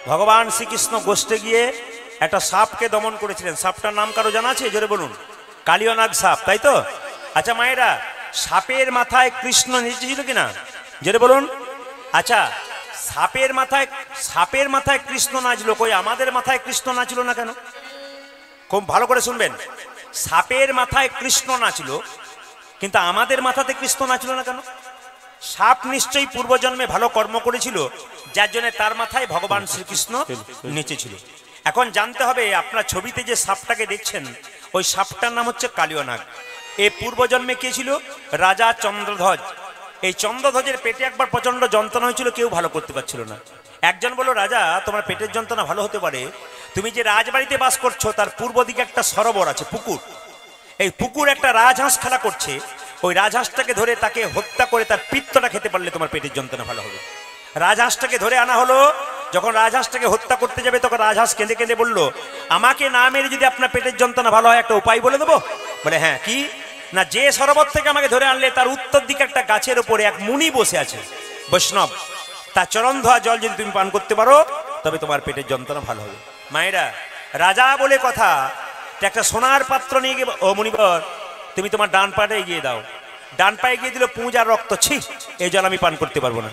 ভগবান শ্রীকৃষ্ণ গোষ্ঠে গিয়ে একটা সাপকে দমন করেছিলেন। সাপটার নাম কারো জানা আছে? জোরে বলুন। কালিয়নাগ সাপ, তাই তো? আচ্ছা মায়েরা, সাপের মাথায় কৃষ্ণ নেচেছিল কিনা? জোরে বলুন। আচ্ছা, সাপের মাথায় কৃষ্ণ নাচলো, কই আমাদের মাথায় কৃষ্ণ নাচলো না কেন? খুব ভালো করে শুনবেন। সাপের মাথায় কৃষ্ণ নাচলো, কিন্তু আমাদের মাথাতে কৃষ্ণ নাচলো না কেন? সাপ নিশ্চয়ই পূর্বজন্মে ভালো কর্ম করেছিল, যার জন্য তার মাথায় ভগবান শ্রীকৃষ্ণ নেচেছিল। এখন জানতে হবে, আপনার ছবিতে যে সাপটাকে দেখছেন, ওই সাপটার নাম হচ্ছে কালিয়নাগ। এ পূর্বজন্মে কে ছিল? রাজা চন্দ্রধ্বজ। এই চন্দ্রধ্বজের পেটে একবার প্রচন্ড যন্ত্রণা হয়েছিল, কেউ ভালো করতে পারছিল না। একজন বলল, রাজা তোমার পেটের যন্ত্রণা ভালো হতে পারে, তুমি যে রাজবাড়িতে বাস করছো তার পূর্ব দিকে একটা সরোবর আছে, পুকুর। এই পুকুর একটা রাজহাঁস খেলা করছে, ওই রাজহাঁসটাকে ধরে তাকে হত্যা করে তার পিত্তটা খেতে পারলে তোমার পেটের যন্ত্রণা ভালো হবে। রাজহাঁসটাকে ধরে আনা হলো। যখন রাজহাঁসটাকে হত্যা করতে যাবে, তখন রাজহাঁস কেঁদে কেঁদে বলল, আমাকে না মেরে যদি আপনার পেটের যন্ত্রণা ভালো হয় একটা উপায় বলে দেবো। বলে, হ্যাঁ কি? না, যে সরোবর থেকে আমাকে ধরে আনলে তার উত্তর দিকে একটা গাছের উপরে এক মুনি বসে আছে, বৈষ্ণব, তার চরণ ধোয়া জল যদি তুমি পান করতে পারো তবে তোমার পেটের যন্ত্রণা ভালো হবে। মায়েরা, রাজা বলে কথা, একটা সোনার পাত্র নিয়ে গিয়ে, ও মুনিবর তুমি তোমার ডান পাটা এগিয়ে দাও। ডান পায়ে এগিয়ে দিল, পুঁজ আর রক্ত, ছি, এই জল আমি পান করতে পারবো না।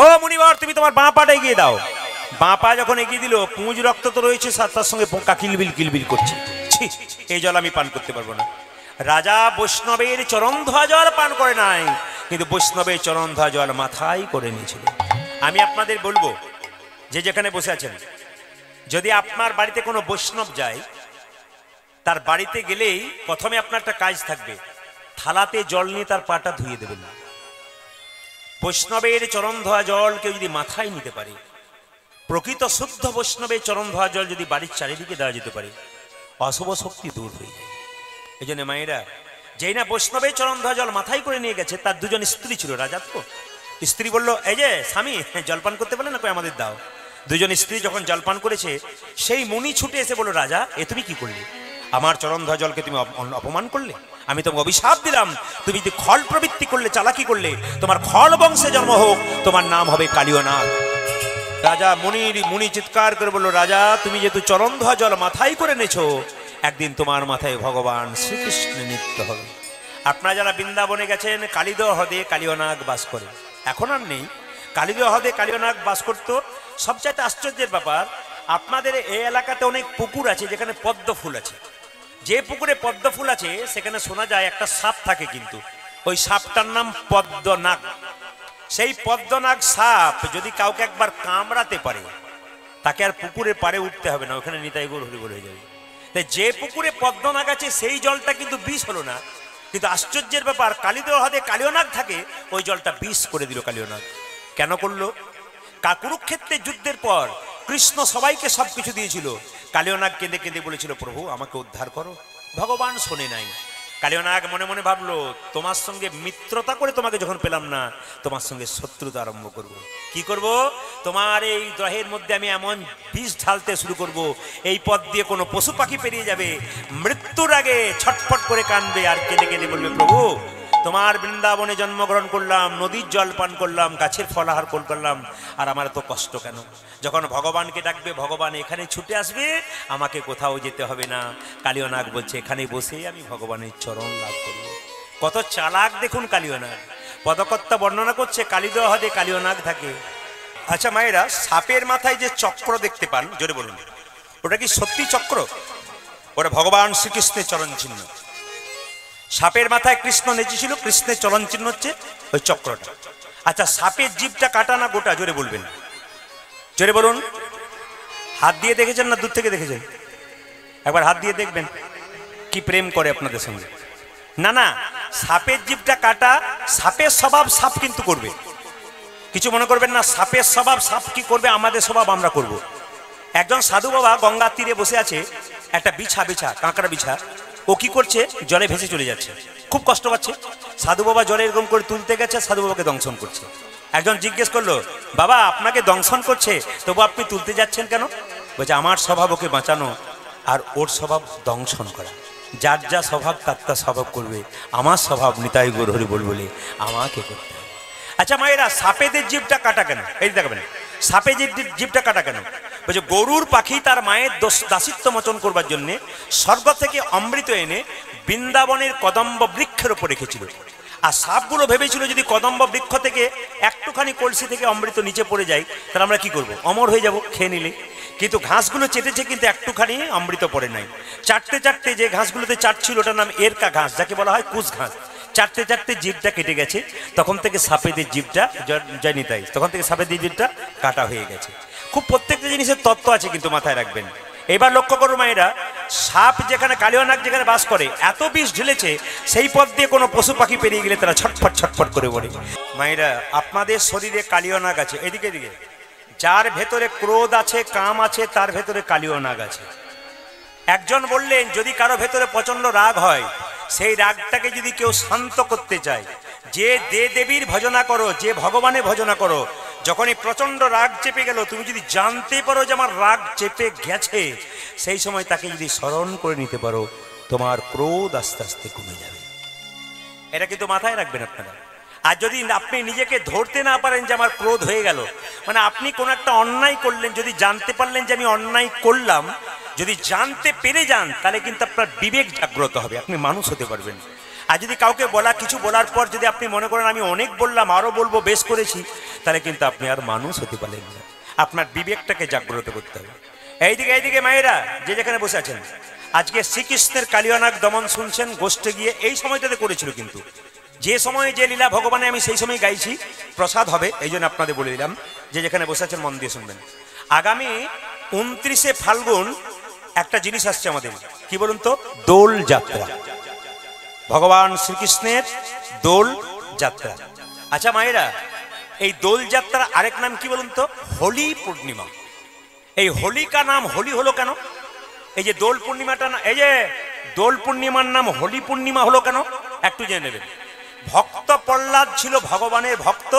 ও মুনিবর তুমি তোমার বাঁ পাটা এগিয়ে দাও। বাঁ পা যখন এগিয়ে দিল, পুঁজ রক্ত তো রয়েছে, তার সঙ্গে পোকা কিলবিল কিলবিল করছে, ছি, এই জল আমি পান করতে পারবো না। রাজা বৈষ্ণবের চরণ ধোয়া জল পান করে নাই, কিন্তু বৈষ্ণবের চরণ ধোয়া জল মাথায় করে নিয়েছিল। আমি আপনাদের বলবো, যে যেখানে বসে আছেন, যদি আপনার বাড়িতে কোনো বৈষ্ণব যায়, তার বাড়িতে গেলেই প্রথমে আপনার একটা কাজ থাকবে, থালাতে জল নিয়ে তার পাটা ধুয়ে দেবেন। বৈষ্ণবের চরণ ধোয়া জল কেউ যদি মাথায় নিতে পারে, প্রকৃত শুদ্ধ বৈষ্ণবের চরণ ধোয়া জল যদি বাড়ির চারিদিকে দেওয়া যেতে পারে, অশুভ শক্তি দূর হয়ে যায়। এই জন্য মায়েরা, যেই না বৈষ্ণবের চরণ ধোয়া জল মাথায় করে নিয়ে গেছে, তার দুজন স্ত্রী ছিল। রাজা তো স্ত্রী বলল, এই যে স্বামী, জলপান করতে পারলে না, কই আমাদের দাও। দুজন স্ত্রী যখন জলপান করেছে, সেই মুনি ছুটে এসে বলল, রাজা এ তুমি কি করলে? আমার চরণ ধোয়া জলকে তুমি অপমান করলে, আমি তোমাকে অভিশাপ দিলাম, তুমি যদি খল প্রবৃত্তি করলে, চালাকি করলে, তোমার খল বংশে জন্ম হোক, তোমার নাম হবে কালিয়নাগ। রাজা মুনি চিৎকার করে বলল, রাজা তুমি যেহেতু চরণ ধোয়া জল মাথায় করে নেছো, একদিন তোমার মাথায় ভগবান শ্রীকৃষ্ণ নৃত্য হবে। আপনারা যারা বৃন্দাবনে গেছেন, কালিদহ হ্রদে কালিয়নাগ বাস করে, এখন আর নেই। কালিদহ হ্রদে কালিয়নাগ বাস করত। সবচাইতে আশ্চর্যের ব্যাপার, আপনাদের এই এলাকাতে অনেক পুকুর আছে যেখানে পদ্ম ফুল আছে। যে পুকুরে পদ্ম ফুল আছে সেখানে শোনা যায় একটা সাপ থাকে, কিন্তু ওই সাপটার নাম পদ্মনাগ। সেই পদ্মনাগ সাপ যদি কাউকে একবার কামড়াতে পারে, তাকে আর পুকুরের পাড়ে উঠতে হবে না, ওখানে নিতাই গৌর হরি বল হয়ে যাবে। তাই যে পুকুরে পদ্মনাগ আছে সেই জলটা কিন্তু বিষ হলো না, কিন্তু আশ্চর্যের ব্যাপার, কালিদহ হ্রদে কালিয়নাগ থাকে, ওই জলটা বিষ করে দিল কালিয়নাগ। কেন করলো? কুরুক্ষেত্রের যুদ্ধের পর কৃষ্ণ সবাইকে সবকিছু দিয়েছিল, কালিয়নাগ কেঁদে কেঁদে বলেছিল, প্রভু আমাকে উদ্ধার করো। ভগবান শোনে নাই। কালিয়নাগ মনে মনে ভাবলো, তোমার সঙ্গে মিত্রতা করে তোমাকে যখন পেলাম না, তোমার সঙ্গে শত্রুতা আরম্ভ করব। কি করব? তোমার এই গ্রহের মধ্যে আমি এমন বিষ ঢালতে শুরু করব, এই পথ দিয়ে কোনো পশু পাখি পেরিয়ে যাবে, মৃত্যুর আগে ছটফট করে কাঁদবে আর কেঁদে কেঁদে বলবে, প্রভু তোমার বৃন্দাবনে জন্মগ্রহণ করলাম, নদীর জল পান করলাম, গাছের ফল আহার করলাম, আর আমার এত কষ্ট কেন? যখন ভগবানকে ডাকবে, ভগবান এখানে ছুটে আসবে, আমাকে কোথাও যেতে হবে না। কালিয়নাগ বলছে, এখানে বসেই আমি ভগবানের চরণ লাভ করব। কত চালাক দেখুন কালিয়নাগ। পদকর্তা বর্ণনা করছে, কালিদহ হ্রদে কালিয়নাগ থাকে। আচ্ছা মায়েরা, সাপের মাথায় যে চক্র দেখতে পান, জোরে বলুন, ওটা কি সত্যি চক্র? ওটা ভগবান শ্রীকৃষ্ণের চরণ চিহ্ন। সাপের মাথায় কৃষ্ণ নেচেছিল, কৃষ্ণের চরণ চিহ্ন হচ্ছে ওই চক্রটা। আচ্ছা, সাপের জিভটা কাটা না গোটা? জোরে বলবেন, জোরে বলুন। হাত দিয়ে দেখেছেন না দূর থেকে দেখেছেন? একবার হাত দিয়ে দেখবেন কি প্রেম করে আপনাদের সঙ্গে। না না, সাপের জিভটা কাটা। সাপের স্বভাব সাপ কিন্তু করবে, কিছু মনে করবেন না। সাপের স্বভাব সাপ কি করবে, আমাদের স্বভাব আমরা করব। একজন সাধু বাবা গঙ্গার তীরে বসে আছে, একটা বিছা কাঁকড়া বিছা, ও কি করছে, জলে ভেসে চলে যাচ্ছে, খুব কষ্ট পাচ্ছে। সাধু বাবা জলে এরকম করে তুলতে গেছে, সাধু বাবাকে দংশন করছে। একজন জিজ্ঞেস করলো, বাবা আপনাকে দংশন করছে, তবু আপনি তুলতে যাচ্ছেন কেন? বলছে, আমার স্বভাব ওকে বাঁচানো, আর ওর স্বভাব দংশন করা। যার যা স্বভাব তার তা স্বভাব করবে, আমার স্বভাব নিতাই গৌর হরি বল বলে আমাকে করতে হবে। আচ্ছা মায়েরা, সাপেদের জিভটা কাটা কেন? এই দেখবেন, সাপে জিভটা কাটা কেন? বলছে গরুর পাখি তার মায়ের দাসিত্ব মোচন করবার জন্য স্বর্গ থেকে অমৃত এনে বৃন্দাবনের কদম্ব বৃক্ষের উপর রেখেছিল। আর সাপগুলো ভেবেছিল যদি কদম্ব বৃক্ষ থেকে একটুখানি কলসি থেকে অমৃত নিচে পড়ে যায় তাহলে আমরা কি করব, অমর হয়ে যাব খেয়ে নিলে। কিন্তু ঘাসগুলো চেটেছে কিন্তু একটুখানি অমৃত পড়ে নাই। চাটতে চাটতে যে ঘাসগুলোতে চাটছিল ওটার নাম এরকা ঘাস, যাকে বলা হয় কুশ ঘাস। চাটতে চাটতে জিভটা কেটে গেছে, তখন থেকে সাপেদের জিভটা যায়নি, তাই তখন থেকে সাপেদের জিভটা কাটা হয়ে গেছে। খুব প্রত্যেকটা জিনিসের তত্ত্ব আছে কিন্তু মাথায় রাখবেন। এবার লক্ষ্য করো মায়েরা, সাপ যেখানে কালিয়ানাগ যেখানে বাস করে এত বিষ ঢেলেছে সেই পথ দিয়ে কোনো পশু পাখি পেরিয়ে গেলে তারা ছটফট ছটফট করে বলে। মায়েরা, আপনাদের শরীরে কালিয়ানাগ আছে, এদিকে এদিকে, যার ভেতরে ক্রোধ আছে, কাম আছে, তার ভেতরে কালিয়ানাগ আছে। একজন বললেন যদি কারো ভেতরে প্রচন্ড রাগ হয়, সেই রাগটাকে যদি কেউ শান্ত করতে চায়, যে দেবীর ভজনা করো, যে ভগবানের ভজনা করো, যখন এই প্রচন্ড রাগ চেপে গেল তুমি যদি জানতে পারো যে আমার রাগ চেপে গেছে, সেই সময় তাকে যদি স্মরণ করে নিতে পারো, তোমার ক্রোধ আস্তে আস্তে কমে যাবে। এটা কিন্তু মাথায় রাখবেন আপনারা। আর যদি আপনি নিজেকে ধরতে না পারেন যে আমার ক্রোধ হয়ে গেল, মানে আপনি কোন একটা অন্যায় করলেন, যদি জানতে পারলেন যে আমি অন্যায় করলাম, যদি জানতে পেরে যান তাহলে কিন্তু আপনার বিবেক জাগ্রত হবে, আপনি মানুষ হতে পারবেন। আর যদি কাউকে কিছু বলার পর যদি আপনি মনে করেন আমি অনেক বললাম, আরো বলবো, বেশ করেছি, তাহলে কিন্তু আপনি আর মানুষ হতে পারলেন না। আপনার বিবেকটাকে জাগ্রত করতে হবে। এইদিকে মায়েরা যে যেখানে বসে আছেন, আজকে শ্রীকৃষ্ণের কালিয়ানাগ দমন শুনছেন গোষ্ঠে গিয়ে, এই সময়টাতে করেছিল। কিন্তু যে সময় যে লীলা ভগবানে আমি সেই সময় গাইছি, প্রসাদ হবে, এই জন্য আপনাদের বলে দিলাম যে যেখানে বসে আছেন মন দিয়ে শুনবেন। আগামী 29শে ফাল্গুন একটা জিনিস আসছে আমাদের, কি বলুন তো, দোল যাত্রা। ভগবান শ্রীকৃষ্ণের দোল যাত্রা। আচ্ছা মায়েরা, এই দোল যাত্রার আরেক নাম কি বলুন তো, হোলি পূর্ণিমা। এই হোলিকা নাম হোলি হলো কেন? এই যে দোল পূর্ণিমাটা, এই যে দোল পূর্ণিমার নাম হোলি পূর্ণিমা হলো কেন একটু জেনে নেবেন। ভক্ত প্রহ্লাদ ছিল ভগবানের ভক্ত,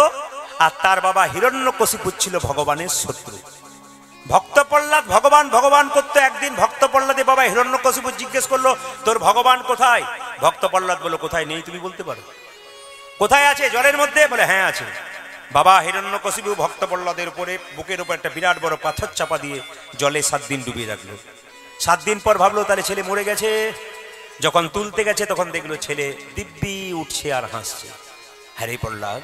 আর তার বাবা হিরণ্যকশিপু ছিল ভগবানের শত্রু। ভক্ত প্রহ্লাদ ভগবান করতো। একদিন ভক্ত প্রহ্লাদের বাবা হিরণ্যকশিপু জিজ্ঞেস করলো, তোর ভগবান কোথায়? ভক্ত প্রহ্লাদ বলল, কোথায় নেই, তুমি বলতে পারো? কোথায় আছে? জলের মধ্যে? বলে হ্যাঁ আছে। বাবা হিরণ্যকশিপু ভক্ত প্রহ্লাদের উপরে বুকের উপর একটা বিরাট বড় পাথর চাপা দিয়ে জলে 7 দিন ডুবিয়ে রাখলো। 7 দিন পর ভাবলো তাহলে ছেলে মরে গেছে। যখন তুলতে গেছে তখন দেখলো ছেলে দিব্যি উঠছে আর হাসছে। হ্যাঁ রে প্রহ্লাদ,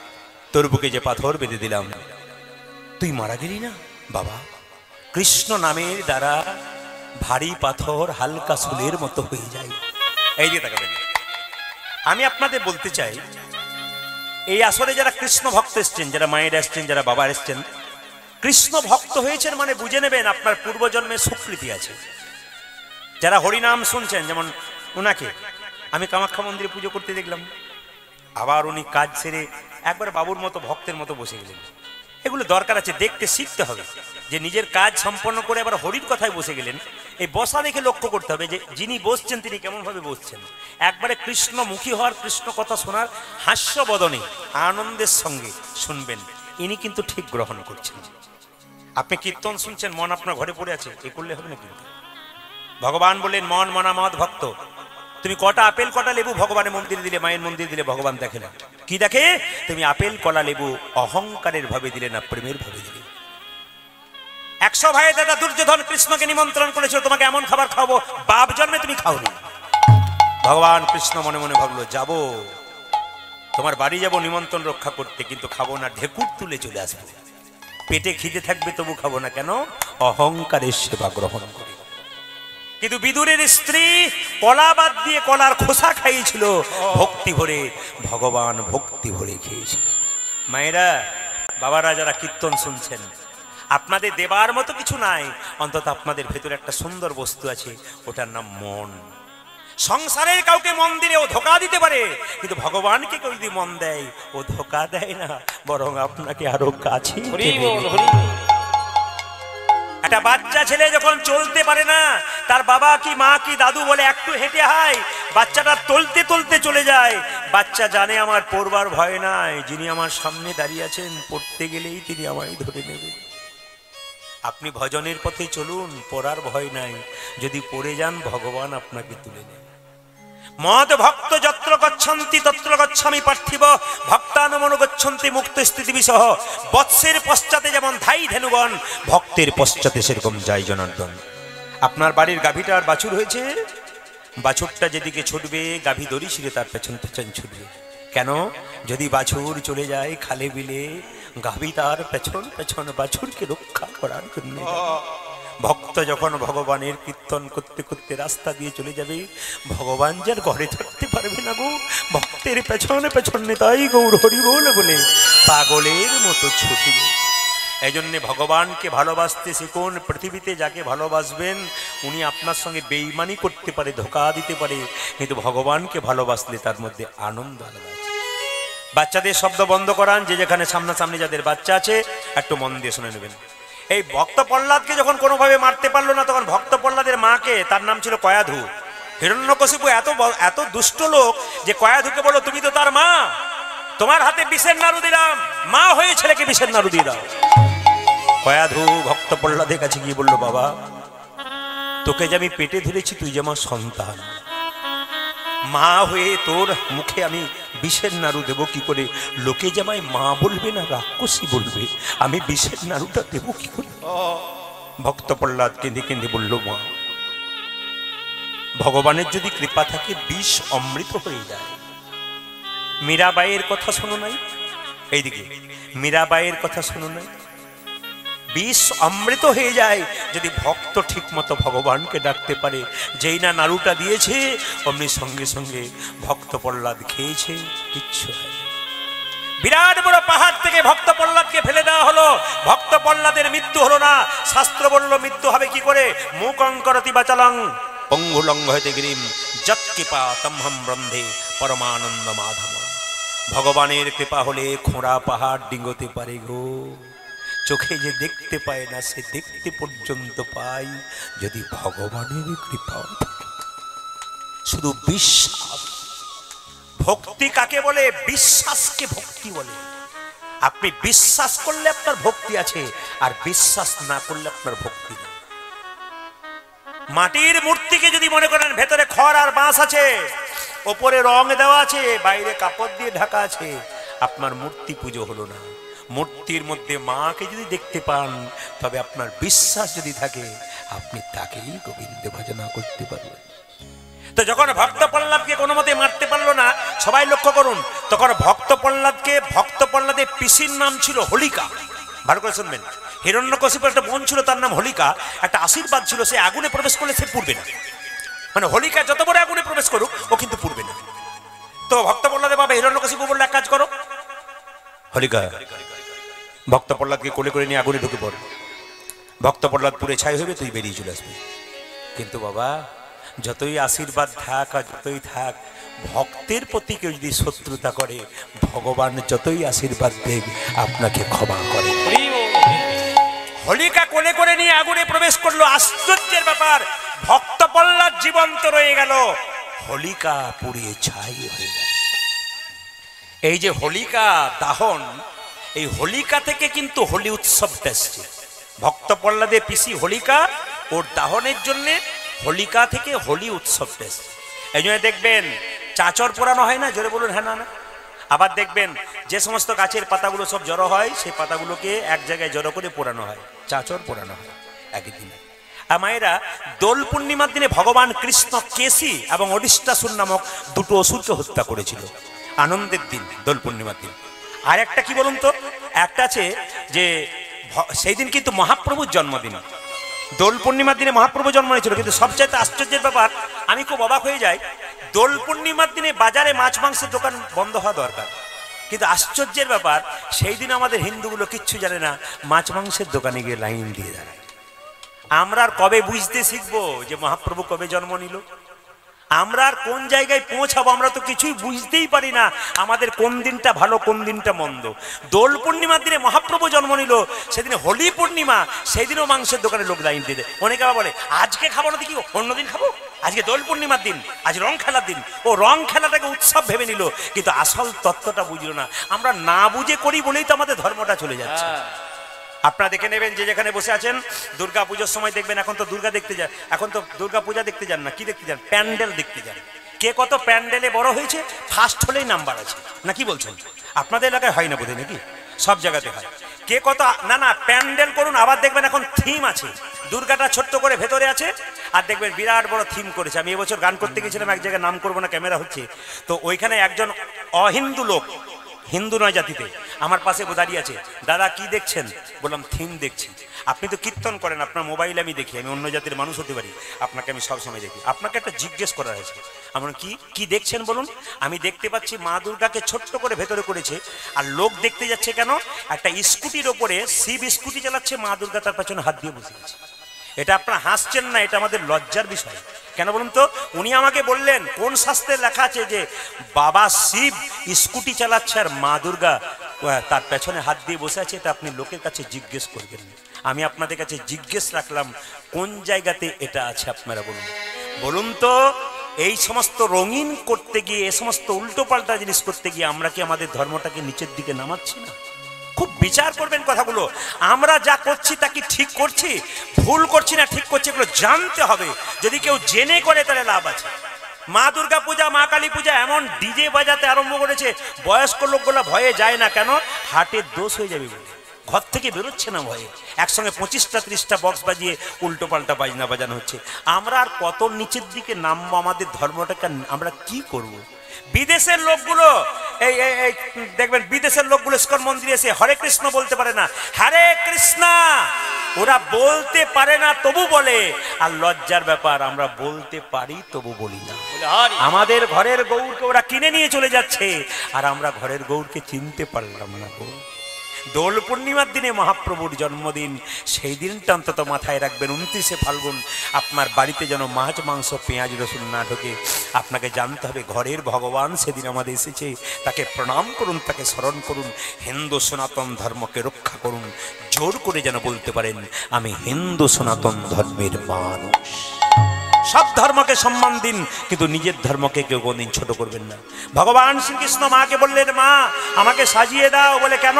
তোর বুকে যে পাথর বেঁধে দিলাম, তুই মারা গেলি না বাবা? কৃষ্ণ নামের দ্বারা ভারী পাথর হালকা সুলের মতো হয়ে যায়। এই যে তাকাবেন, আমি আপনাদের বলতে চাই, এই আসরে যারা কৃষ্ণ ভক্ত এসছেন, যারা মায়ের এসছেন, যারা বাবা এসছেন, কৃষ্ণ ভক্ত হয়েছেন মানে বুঝে নেবেন আপনার পূর্বজন্মের স্বীকৃতি আছে। যারা হরিনাম শুনছেন, যেমন ওনাকে আমি কামাখ্যা মন্দিরে পুজো করতে দেখলাম, আবার উনি কাজ সেরে একবার বাবুর মতো ভক্তের মতো বসে গেলেন। এগুলো দরকার আছে, দেখতে শিখতে হবে যে নিজের কাজ সম্পন্ন করে আবার হরির কথায় বসে গেলেন। এই বসা দেখে লক্ষ্য করতে হবে যে যিনি বসছেন তিনি কেমন ভাবে বসছেন। একবারে কৃষ্ণমুখী হওয়ার, কৃষ্ণ কথা শোনার হাস্য বদনে আনন্দের সঙ্গে শুনবেন, ইনি কিন্তু ঠিক গ্রহণ করছেন। আপনি কীর্তন শুনছেন, মন আপনার ঘরে পড়ে আছে, এ করলে হবে না। কিন্তু ভগবান বললেন মন মনামত ভক্ত। তুমি কটা আপেল কটা লেবু ভগবানের মন্দিরে দিলে, মায়ের মন্দিরে দিলে, ভগবান দেখে না। কি দেখে? তুমি আপেল কলা লেবু অহংকারের ভাবে দিলে না প্রেমের ভাবে দিলে। 100 ভাইয়ের দাদা দুর্যোধন কৃষ্ণকে নিমন্ত্রণ করেছিল, তোমাকে এমন খাবার খাওয়াবো, বাপ জন্মে তুমি খাওনি। ভগবান কৃষ্ণ মনে মনে ভাবলো, যাব তোমার বাড়ি যাব নিমন্ত্রণ রক্ষা করতে, কিন্তু খাবো না, ঢেকুর তুলে চলে আসবো। পেটে খিদে থাকবে তবু খাবো না, কেন? অহংকারের সেবা গ্রহণ করি। কিন্তু বিদুরের স্ত্রী কলা বাদ দিয়ে কলার খোসা খাইয়েছিল ভক্তি ভরে, ভগবান ভক্তি ভরে খেয়েছিল। মায়েরা বাবারা যারা কীর্তন শুনছেন, আপনাদের দেবার মতো কিছু নাই, অন্তত আপনাদের ভেতরে একটা সুন্দর বস্তু আছে, ওটার নাম মন। সংসারের কাউকে মন দিলে ও ধোকা দিতে পারে, কিন্তু ভগবানকে কেউ যদি মন দেয় ও ধোকা দেয় না, বরং আপনাকে আরো কাছে। একটা বাচ্চা ছেলে যখন চলতে পারে না, তার বাবা কি মা কি দাদু বলে একটু হেঁটে হাই, বাচ্চাটা তলতে তলতে চলে যায়। বাচ্চা জানে আমার পড়বার ভয় নাই, যিনি আমার সামনে দাঁড়িয়ে আছেন, পড়তে গেলেই তিনি আমায় ধরে নেবেন। আপনি ভজনের পথে চলুন, পড়ার ভয় নাই, যদি পড়ে যান ভগবান আপনাকে তুলে নেন। মদ ভক্ত যত্র গচ্ছন্তি তত্র গচ্ছামি পার্থিব ভক্তানুমনু গচ্ছন্তি মুক্ত স্থিতি বিসহ। বৎসের পশ্চাতে যেমন ধাই ধেনুগণ, ভক্তের পশ্চাতে সেরকম যায় জনার্দন। আপনার বাড়ির গাভীটার বাছুর হয়েছে, বাছুরটা যেদিকে ছুটবে গাভী দড়ি ছিঁড়ে তার পেছন পেছন ছুটবে। কেন? যদি বাছুর চলে যায় খালে বিলে, গাভী তার পেছন পেছন বাছুরকে রক্ষা করার জন্য। ভক্ত যখন ভগবানের কীর্তন করতে করতে রাস্তা দিয়ে চলে যাবে, ভগবান যার ঘরে থাকতে পারবে না গো, ভক্তের পেছনে পেছনে তাই গৌর হরি বল বলে পাগলের মতো ছুটবে। এই জন্যে ভগবানকে ভালোবাসতে শিখুন। পৃথিবীতে যাকে ভালোবাসবেন উনি আপনার সঙ্গে বেইমানি করতে পারে, ধোঁকা দিতে পারে, কিন্তু ভগবানকে ভালোবাসলে তার মধ্যে আনন্দ আলাদা আছে। বাচ্চাদের শব্দ বন্ধ করান, যে যেখানে সামনাসামনি যাদের বাচ্চা আছে একটু মন দিয়ে শুনে নেবেন। এই ভক্ত প্রহ্লাদকে যখন কোনোভাবে মারতে পারলো না, তখন ভক্ত প্রহ্লাদের মাকে, তার নাম ছিল কয়াধু, হিরণ্যকশিপু এত দুষ্ট লোক যে কয়াধুকে বলল, তুমি তো তার মা, তোমার হাতে বিষের নাড়ু দিলাম, মা হয়ে ছেলেকে বিষের নাড়ু দিয়ে দাও। কয়াধু ভক্ত প্রহ্লাদের কাছে গিয়ে বলল, বাবা তোকে যে আমি পেটে ধরেছি, তুই যে আমার সন্তান, মা হয়ে তোর মুখে আমি বিষের নাড়ু দেব কি করে? লোকে যে আমায় মা বলবে না রাক্ষসী বলবে, আমি বিষের নাড়ুটা দেব কি করে? ভক্ত প্রহ্লাদ কেঁদে কেঁদে বলল, মা ভগবানের যদি কৃপা থাকে বিষ অমৃত হয়ে যায়। মীরাবাইয়ের কথা শোনো নাই? এইদিকে মীরাবাইয়ের কথা শোনো নাই? বিষ অমৃত হয়ে যায় যদি ভক্ত ঠিক মতো ভগবানকে ডাকতে পারে। যেই না নাড়ুটা দিয়েছে অমনি সঙ্গে সঙ্গে ভক্ত প্রহ্লাদ খেয়েছে, কিচ্ছু হয়। বিরাট বড় পাহাড় থেকে ভক্ত প্রহ্লাদকে ফেলে দেওয়া হলো, ভক্ত প্রহ্লাদের মৃত্যু হলো না। শাস্ত্র বলল মৃত্যু হবে কি করে? মুকং করতি বাচালং পঙ্গুলঙ্গ হইতে গিরিম যৎকৃপা তমহম ব্রন্ধে পরমানন্দ মাধব। ভগবানের কৃপা হলে খোঁড়া পাহাড় ডিঙ্গতে পারে গো। চোখে যে দেখতে পায় না সে দেখতে পর্যন্ত পায় যদি ভগবানের কৃপা থাকে। শুধু বিশ্বাস। ভক্তি কাকে বলে? বিশ্বাসকে ভক্তি বলে। আপনি বিশ্বাস করলে আপনার ভক্তি আছে, আর বিশ্বাস না করলে আপনার ভক্তি নেই। মাটির মূর্তিকে যদি মনে করেন ভেতরে খড় আর বাঁশ আছে, ওপরে রং দেওয়া আছে, বাইরে কাপড় দিয়ে ঢাকা আছে, আপনার মূর্তি পুজো হলো না। মূর্তির মধ্যে মাকে যদি দেখতে পান, তবে আপনার বিশ্বাস যদি থাকে, আপনি তাকেই গোবিন্দ ভজনা করতে পারবেন। তো যখন ভক্ত প্রহ্লাদকে কোনো মতে মারতে পারলো না, সবাই লক্ষ্য করুন, তখন ভক্ত প্রহ্লাদের পিসির নাম ছিল হোলিকা। ভালো করে শুনবেন। হিরণ্যকশিপুর একটা বোন ছিল, তার নাম হোলিকা। একটা আশীর্বাদ ছিল, সে আগুনে প্রবেশ করলে সে পুড়বে না। মানে হোলিকা যত বড় আগুনে প্রবেশ করুক, ও কিন্তু পুড়বে না। তো ভক্ত প্রহ্লাদের বাবা হিরণ্যকশিপু বললো, এক কাজ করো, হোলিকা ভক্ত প্রহ্লাদকে কোলে করে নিয়ে আগুনে ঢুকে পড়। ভক্ত প্রহ্লাদ পুড়ে ছাই হইবে, তুই বেরিয়ে চলে আসবি। কিন্তু বাবা যতই আশীর্বাদ থাক আর যতই থাক, ভক্তের প্রতি কেউ যদি শত্রুতা করে, ভগবান যতই আশীর্বাদ দেব আপনাকে ক্ষমা করে। হোলিকা কোলে করে নিয়ে আগুনে প্রবেশ করলো। আশ্চর্যের ব্যাপার, ভক্ত প্রহ্লাদ জীবন্ত রয়ে গেল, হোলিকা পুড়িয়ে ছাই হয়ে গেল। এই যে হোলিকা দাহন, এই হোলিকা থেকে কিন্তু হোলি উৎসবটা এসছে। ভক্ত প্রহ্লাদের পিসি হোলিকা, ওর দাহনের জন্য হোলিকা থেকে হোলি উৎসবটা এসছে। এই জন্য দেখবেন চাচর পোড়ানো হয় না, জোরে বলুন হ্যাঁ না না। আবার দেখবেন যে সমস্ত গাছের পাতাগুলো সব জড়ো হয়, সেই পাতাগুলোকে এক জায়গায় জড়ো করে পোড়ানো হয়, চাচর পোড়ানো হয় একই দিনে। আর মায়েরা, দোল পূর্ণিমার দিনে ভগবান কৃষ্ণ কেশী এবং অরিষ্টাসুর নামক দুটো অসুরকে হত্যা করেছিল। আনন্দের দিন দোল পূর্ণিমার দিন। আর একটা কি বলুন তো, একটা আছে যে সেই দিন কিন্তু মহাপ্রভুর জন্মদিন। দোল পূর্ণিমার দিনে মহাপ্রভু জন্ম নিয়েছিল। কিন্তু সবচাইতে আশ্চর্যের ব্যাপার, আমি খুব অবাক হয়ে যাই, দোল পূর্ণিমার দিনে বাজারে মাছ মাংসের দোকান বন্ধ হওয়া দরকার, কিন্তু আশ্চর্যের ব্যাপার সেই দিন আমাদের হিন্দুগুলো কিচ্ছু জানে না, মাছ মাংসের দোকানে গিয়ে লাইন দিয়ে দাঁড়ায়। আমরা আর কবে বুঝতে শিখবো যে মহাপ্রভু কবে জন্ম নিল? আমরা আর কোন জায়গায় পৌঁছাবো? আমরা তো কিছুই বুঝতেই পারি না আমাদের কোন দিনটা ভালো কোন দিনটা মন্দ। দোল পূর্ণিমার দিনে মহাপ্রভু জন্ম নিল, সেদিনে হোলি পূর্ণিমা, সেই দিনও মাংসের দোকানে লোক লাইন দিয়ে দেয়। অনেকে আবার বলে আজকে খাবো না কি অন্যদিন খাবো, আজকে দোল পূর্ণিমার দিন, আজ রং খেলার দিন। ও রং খেলাটাকে উৎসব ভেবে নিল, কিন্তু আসল তত্ত্বটা বুঝলো না। আমরা না বুঝে করি বলেই তো আমাদের ধর্মটা চলে যাচ্ছে। আপনারা দেখে নেবেন, যে যেখানে বসে আছেন, দুর্গা পুজোর সময় দেখবেন, এখন তো দুর্গা দেখতে যান, এখন তো দুর্গা পূজা দেখতে যান না, কি দেখতে যান? প্যান্ডেল দেখতে যান। কে কত প্যান্ডেলে বড় হয়েছে, ফার্স্ট হলেই নাম্বার আছে, না কি বলছেন? আপনাদের এলাকায় হয় না বোধহয়, নাকি? সব জায়গাতে হয়। কে কত, না না, প্যান্ডেল করুন, আবার দেখবেন এখন থিম আছে, দুর্গাটা ছোট্ট করে ভেতরে আছে, আর দেখবেন বিরাট বড় থিম করেছে। আমি এবছর গান করতে গেছিলাম এক জায়গায়, নাম করবো না, ক্যামেরা হচ্ছে, তো ওইখানে একজন অহিন্দু লোক, হিন্দু নয় জাতিতে, আমার পাশে দাঁড়িয়ে আছে। দাদা কি দেখছেন? বললাম থিম দেখছি। আপনি তো কীর্তন করেন, আপনার মোবাইলে আমি দেখি, আমি অন্য জাতির মানুষ হতে পারি, আপনাকে আমি সবসময় দেখি। আপনাকে একটা জিজ্ঞেস করা হয়েছে, আমার কি দেখছেন বলুন? আমি দেখতে পাচ্ছি মা দুর্গাকে ছোট্ট করে ভেতরে করেছে, আর লোক দেখতে যাচ্ছে কেন? একটা স্কুটির ওপরে শিব স্কুটি চালাচ্ছে, মা দুর্গা তার পেছনে হাত দিয়ে বসে আছে। এটা আপনারা হাসছেন না, এটা আমাদের লজ্জার বিষয়। কেন বলুন তো? উনি আমাকে বললেন কোন শাস্ত্রে লেখা আছে যে বাবা শিব স্কুটি চালাচ্ছে আর মা দুর্গা তার পেছনে হাত দিয়ে বসে আছে? এটা আপনি লোকের কাছে জিজ্ঞেস করবেন। আমি আপনাদের কাছে জিজ্ঞেস রাখলাম, কোন জায়গাতে এটা আছে আপনারা বলুন। বলুন তো, এই সমস্ত রঙিন করতে গিয়ে, এই সমস্ত উল্টো পাল্টা জিনিস করতে গিয়ে আমরা কি আমাদের ধর্মটাকে নিচের দিকে নামাচ্ছি না? খুব বিচার করবেন কথাগুলো। আমরা যা করছি তা কি ঠিক করছি, ভুল করছি না ঠিক করছি, এগুলো জানতে হবে। যদি কেউ জেনে করে তাহলে লাভ আছে। মা দুর্গা পূজা, মা কালী পূজা এমন ডিজে বাজাতে আরম্ভ করেছে, বয়স্ক লোকগুলো ভয়ে যায় না। কেন? হার্টের দোষ হয়ে যাবে বলে ঘর থেকে বেরোচ্ছে না ভয়ে। একসঙ্গে 25টা 30টা বক্স বাজিয়ে উল্টো পাল্টা বাজনা বাজানো হচ্ছে। আমরা আর কত নিচের দিকে নামবো? আমাদের ধর্মটাকে আমরা কি করব? বিদেশের লোকগুলো এই দেখবেন, বিদেশের লোকগুলো ইস্কন মন্দিরে এসে হরে কৃষ্ণ বলতে পারে না, হরে কৃষ্ণ ওরা বলতে পারে না তবু বলে। আর লজ্জার ব্যাপার, আমরা বলতে পারি তবু বলি না। আমাদের ঘরের গৌরকে ওরা কিনে নিয়ে চলে যাচ্ছে, আর আমরা ঘরের গৌরকে চিনতে পারলাম না। দোল পূর্ণিমার দিনে মহাপ্রভুর জন্মদিন, সেই দিনটা অন্তত মাথায় রাখবেন। 29শে ফাল্গুন আপনার বাড়িতে যেন মাছ মাংস পেঁয়াজ রসুন না ঢোকে। আপনাকে জানতে হবে ঘরের ভগবান সেদিন আমাদের এসেছে, তাকে প্রণাম করুন, তাকে স্মরণ করুন, হিন্দু সনাতন ধর্মকে রক্ষা করুন। জোর করে যেন বলতে পারেন, আমি হিন্দু সনাতন ধর্মের মানুষ। সব ধর্মকে সম্মান দিন, কিন্তু নিজের ধর্মকে কেউ কোনদিন ছোট করবেন না। ভগবান শ্রীকৃষ্ণ মাকে বললেন, মা আমাকে সাজিয়ে দাও। বলে কেন?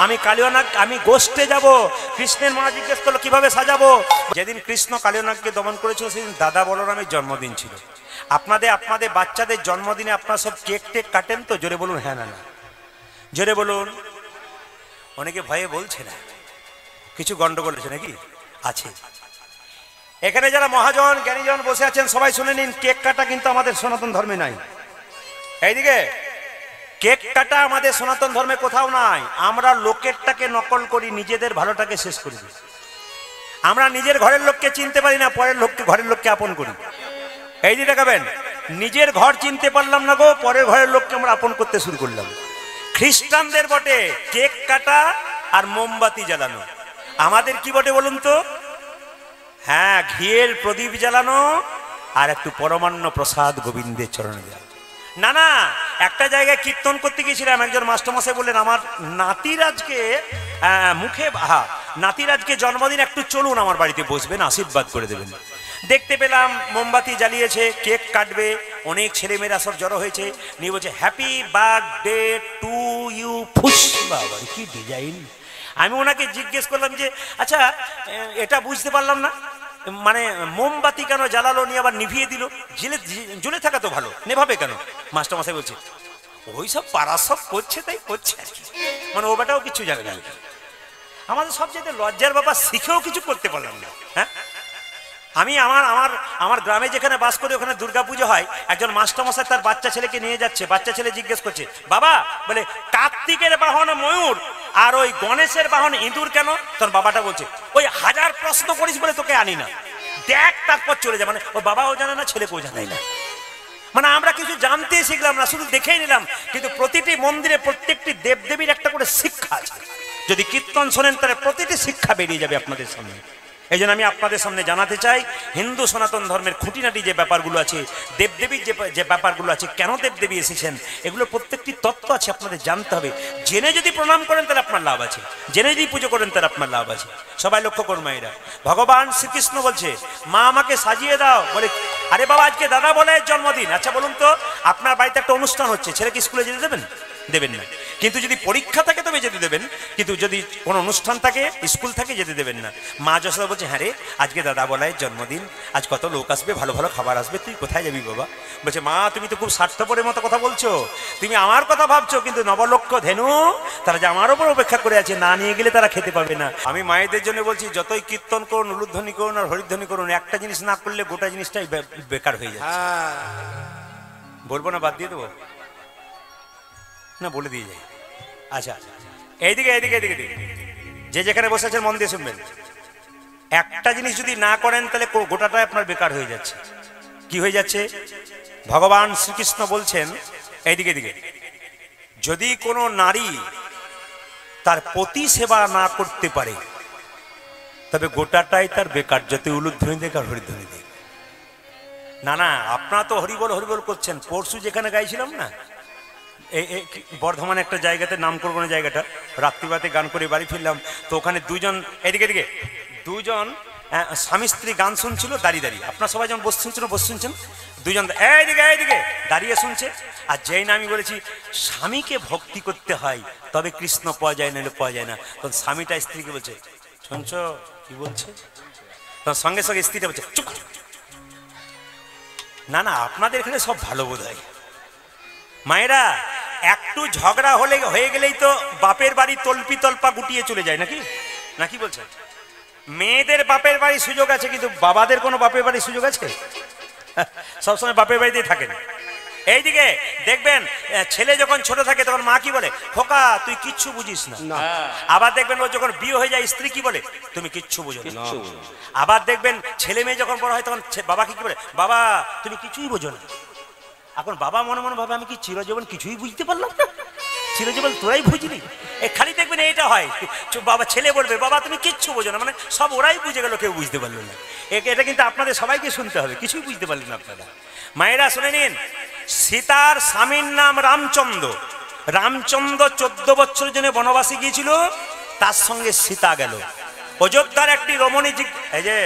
আমি কালিয়ানাগ, আমি গোষ্ঠে যাব। কৃষ্ণের মা জিজ্ঞেস করলো কিভাবে সাজাবো? যেদিন কৃষ্ণ কালিয়ানাগকে দমন করেছিল সেদিন দাদা বলরামের জন্মদিন ছিল। আপনাদের বাচ্চাদের জন্মদিনে আপনারা সব কেক টেক কাটেন তো? জোরে বলুন হ্যাঁ না না, জোরে বলুন। অনেকে ভয়ে বলছে না, কিছু গন্ডগোল আছে নাকি? আছে। এখানে যারা মহাজন জ্ঞানীজন বসে আছেন সবাই শুনে নিন, কেক কাটা কিন্তু আমাদের সনাতন ধর্মে নাই। এইদিকে কেক কাটা আমাদের সনাতন ধর্মে কোথাও নাই। আমরা লোকেরটাকে নকল করি, নিজেদের ভালোটাকে শেষ করি। আমরা নিজের ঘরের লোককে চিনতে পারি না, পরের ঘরের লোককে আপন করি। এই যে দেখাবেন, নিজের ঘর চিনতে পারলাম না গো, পরের ঘরের লোককে আমরা আপন করতে শুরু করলাম। খ্রিস্টানদের বটে কেক কাটা আর মোমবাতি জ্বালানো, আমাদের কি বটে বলুন তো? হ্যাঁ, ঘিয়ের প্রদীপ জ্বালানো আর একটু পরমান্ন প্রসাদ গোবিন্দের চরণে দেওয়া। না না, একটা জায়গায় কীর্তন করতে গিয়েছিলাম, একজন মাস্টারমশাই বললেন, আমার নাতির আজকে নাতির আজকে জন্মদিন, একটু চলুন আমার বাড়িতে বসবেন, আশীর্বাদ করে দেবেন। দেখতে পেলাম মোমবাতি জ্বালিয়েছে, কেক কাটবে, অনেক ছেলেমেয়েরা সব জড়ো হয়েছে, নিয়ে বলছে হ্যাপি বার্থডে টু ইউ। ফুস, বাবা কি ডিজাইন! আমি ওনাকে জিজ্ঞেস করলাম যে আচ্ছা, এটা বুঝতে পারলাম না, মানে মোমবাতি কেন জ্বালালো, নিয়ে আবার নিভিয়ে দিল? জ্বলে থাকা তো ভালো, নেভাবে কেন? মাস্টারমশাই বলছে ওই সব পাড়া সব করছে তাই করছে, মানে ও বেটাও কিছু জানে না। আমাদের সবচেয়ে লজ্জার ব্যাপার, শিখেও কিছু করতে পারলাম না। হ্যাঁ, আমি আমার গ্রামে যেখানে বাস করি ওখানে দুর্গাপুজো হয়। একজন মাস্টারমশাই তার বাচ্চা ছেলেকে নিয়ে যাচ্ছে, বাচ্চা ছেলে জিজ্ঞেস করছে, বাবা বলে কার্তিকের বাহন ময়ূর আর ওই গণেশের বাহন ইঁদুর কেন? তোর বাবাটা বলছে ওই 1000 প্রশ্ন করিস বলে তোকে আনি না, দেখ তারপর চলে যা। মানে ওর বাবাও জানে না, ছেলেকেও জানাই না। মানে আমরা কিছু জানতে শিখলাম না, শুধু দেখেই নিলাম। কিন্তু প্রতিটি মন্দিরে প্রত্যেকটি দেবদেবীর একটা করে শিক্ষা আছে। যদি কীর্তন শোনেন তাহলে প্রতিটি শিক্ষা বেরিয়ে যাবে আপনাদের সামনে। এই জন্য আমি আপনাদের সামনে জানাতে চাই, হিন্দু সনাতন ধর্মের খুঁটিনাটি যে ব্যাপারগুলো আছে, দেবদেবীর যে ব্যাপারগুলো আছে, কেন দেবদেবী এসেছেন, এগুলো প্রত্যেকটি তত্ত্ব আছে, আপনাদের জানতে হবে। জেনে যদি প্রণাম করেন তাহলে আপনার লাভ আছে, জেনে যদি পুজো করেন তাহলে আপনার লাভ আছে। সবাই লক্ষ্য করুন মায়েরা, ভগবান শ্রীকৃষ্ণ বলছে মা আমাকে সাজিয়ে দাও। বলে আরে বাবা আজকে দাদা বলে জন্মদিন। আচ্ছা বলুন তো, আপনার বাড়িতে একটা অনুষ্ঠান হচ্ছে, ছেলেকে স্কুলে যেতে দেবেন? দেবেন না। কিন্তু যদি পরীক্ষা থাকে তবে যেতে দেবেন, কিন্তু যদি কোনো অনুষ্ঠান থাকে, স্কুল থাকে, যেতে দেবেন না। মা যশোদা বলছে, হ্যাঁ রে আজকে দাদা বলাইয়ের জন্মদিন, আজ কত লোক আসবে, ভালো ভালো খাবার আসবে, তুই কোথায় যাবি বাবা? বলছে, মা তুমি তো খুব স্বার্থপরের মতো কথা বলছো, তুমি আমার কথা ভাবছো, কিন্তু নবলক্ষ ধেনু তারা যে আমার ওপর অপেক্ষা করে আছে, না নিয়ে গেলে তারা খেতে পাবে না। আমি মায়েদের জন্য বলছি, যতই কীর্তন করুন, উলুধ্বনি করুন আর হরিধ্বনি করুন, একটা জিনিস না করলে গোটা জিনিসটাই বেকার হয়ে যায়। বলবো না, বাদ দিয়ে দেবো না, বলে দিয়ে যাই। আচ্ছা, এইদিকে এইদিকে এইদিকে যে যেখানে বসে আছেন মন দিয়ে শুনবেন। একটা জিনিস যদি না করেন তাহলে গোটাটাই আপনার বেকার হয়ে যাচ্ছে। কি হয়ে যাচ্ছে? ভগবান শ্রীকৃষ্ণ বলছেন, এইদিকে এদিকে, যদি কোনো নারী তার পতি সেবা না করতে পারে তবে গোটাটাই তার বেকার, যত উলুধ্বনি দেখ আর হরিধ্বনি দেখ। না না, আপনারা তো হরিবল হরিবল করছেন। পরশু যেখানে গাইছিলাম না, বর্ধমান একটা জায়গাতে, নাম করবো না জায়গাটা, রাত্রিবাতে গান করে বাড়ি ফিরলাম, তো ওখানে দুজন, এদিকে এদিকে দুজন স্বামী স্ত্রী গান শুনছিল দাঁড়িয়ে দাঁড়িয়ে। আপনার সবাই যেমন বসে শুনছেন, দুজন এইদিকে এইদিকে দাঁড়িয়ে শুনছে। আর যেই না আমি বলেছি স্বামীকে ভক্তি করতে হয় তবে কৃষ্ণ পাওয়া যায়, নাহলে পাওয়া যায় না, তখন স্বামীটা স্ত্রীকে বলছে, শুনছ কি বলছে? তখন সঙ্গে সঙ্গে স্ত্রীটা বলছে, চুপ। না না, আপনাদের এখানে সব ভালো বোধ হয়। মায়েরা, একটু ঝগড়া হয়ে গেলেই তো বাপের বাড়ি তল্পি তল্পা গুটিয়ে চলে যায়, নাকি নাকি বলছেন? মেয়েদের বাপের বাড়ির সুযোগ আছে, কিন্তু বাবাদের কোনো বাপের বাড়ির সুযোগ আছে? সবসময় বাপের বাড়িতেই থাকেন। এইদিকে দেখবেন, ছেলে যখন ছোট থাকে তখন মা কি বলে, খোকা তুই কিচ্ছু বুঝিস না। আবার দেখবেন ও যখন বিয়ে হয়ে যায় স্ত্রী কি বলে, তুমি কিচ্ছু বুঝো না। আবার দেখবেন ছেলে মেয়ে যখন বড় হয় তখন বাবা কি বলে, বাবা তুমি কিছুই বোঝো না। এখন বাবা মনে মনে ভাবে, আমি কি চিরজীবন কিছুই বুঝতে পারলাম না? চিরজীবন তোরাই বুঝলি? খালি দেখবেন এইটা হয়, বাবা ছেলে বলবে, বাবা তুমি কিচ্ছু বোঝো না, মানে সব ওরাই বুঝে গেল, কেউ বুঝতে পারলো না। এটা কিন্তু আপনাদের সবাইকে শুনতে হবে, কিছুই বুঝতে পারলেন না আপনারা। মায়েরা শুনে নিন, সীতার স্বামীর নাম রামচন্দ্র। রামচন্দ্র 14 বছরের জন্য বনবাসী গিয়েছিল, তার সঙ্গে সীতা গেল। অযোধ্যার একটি রমণী, এই যে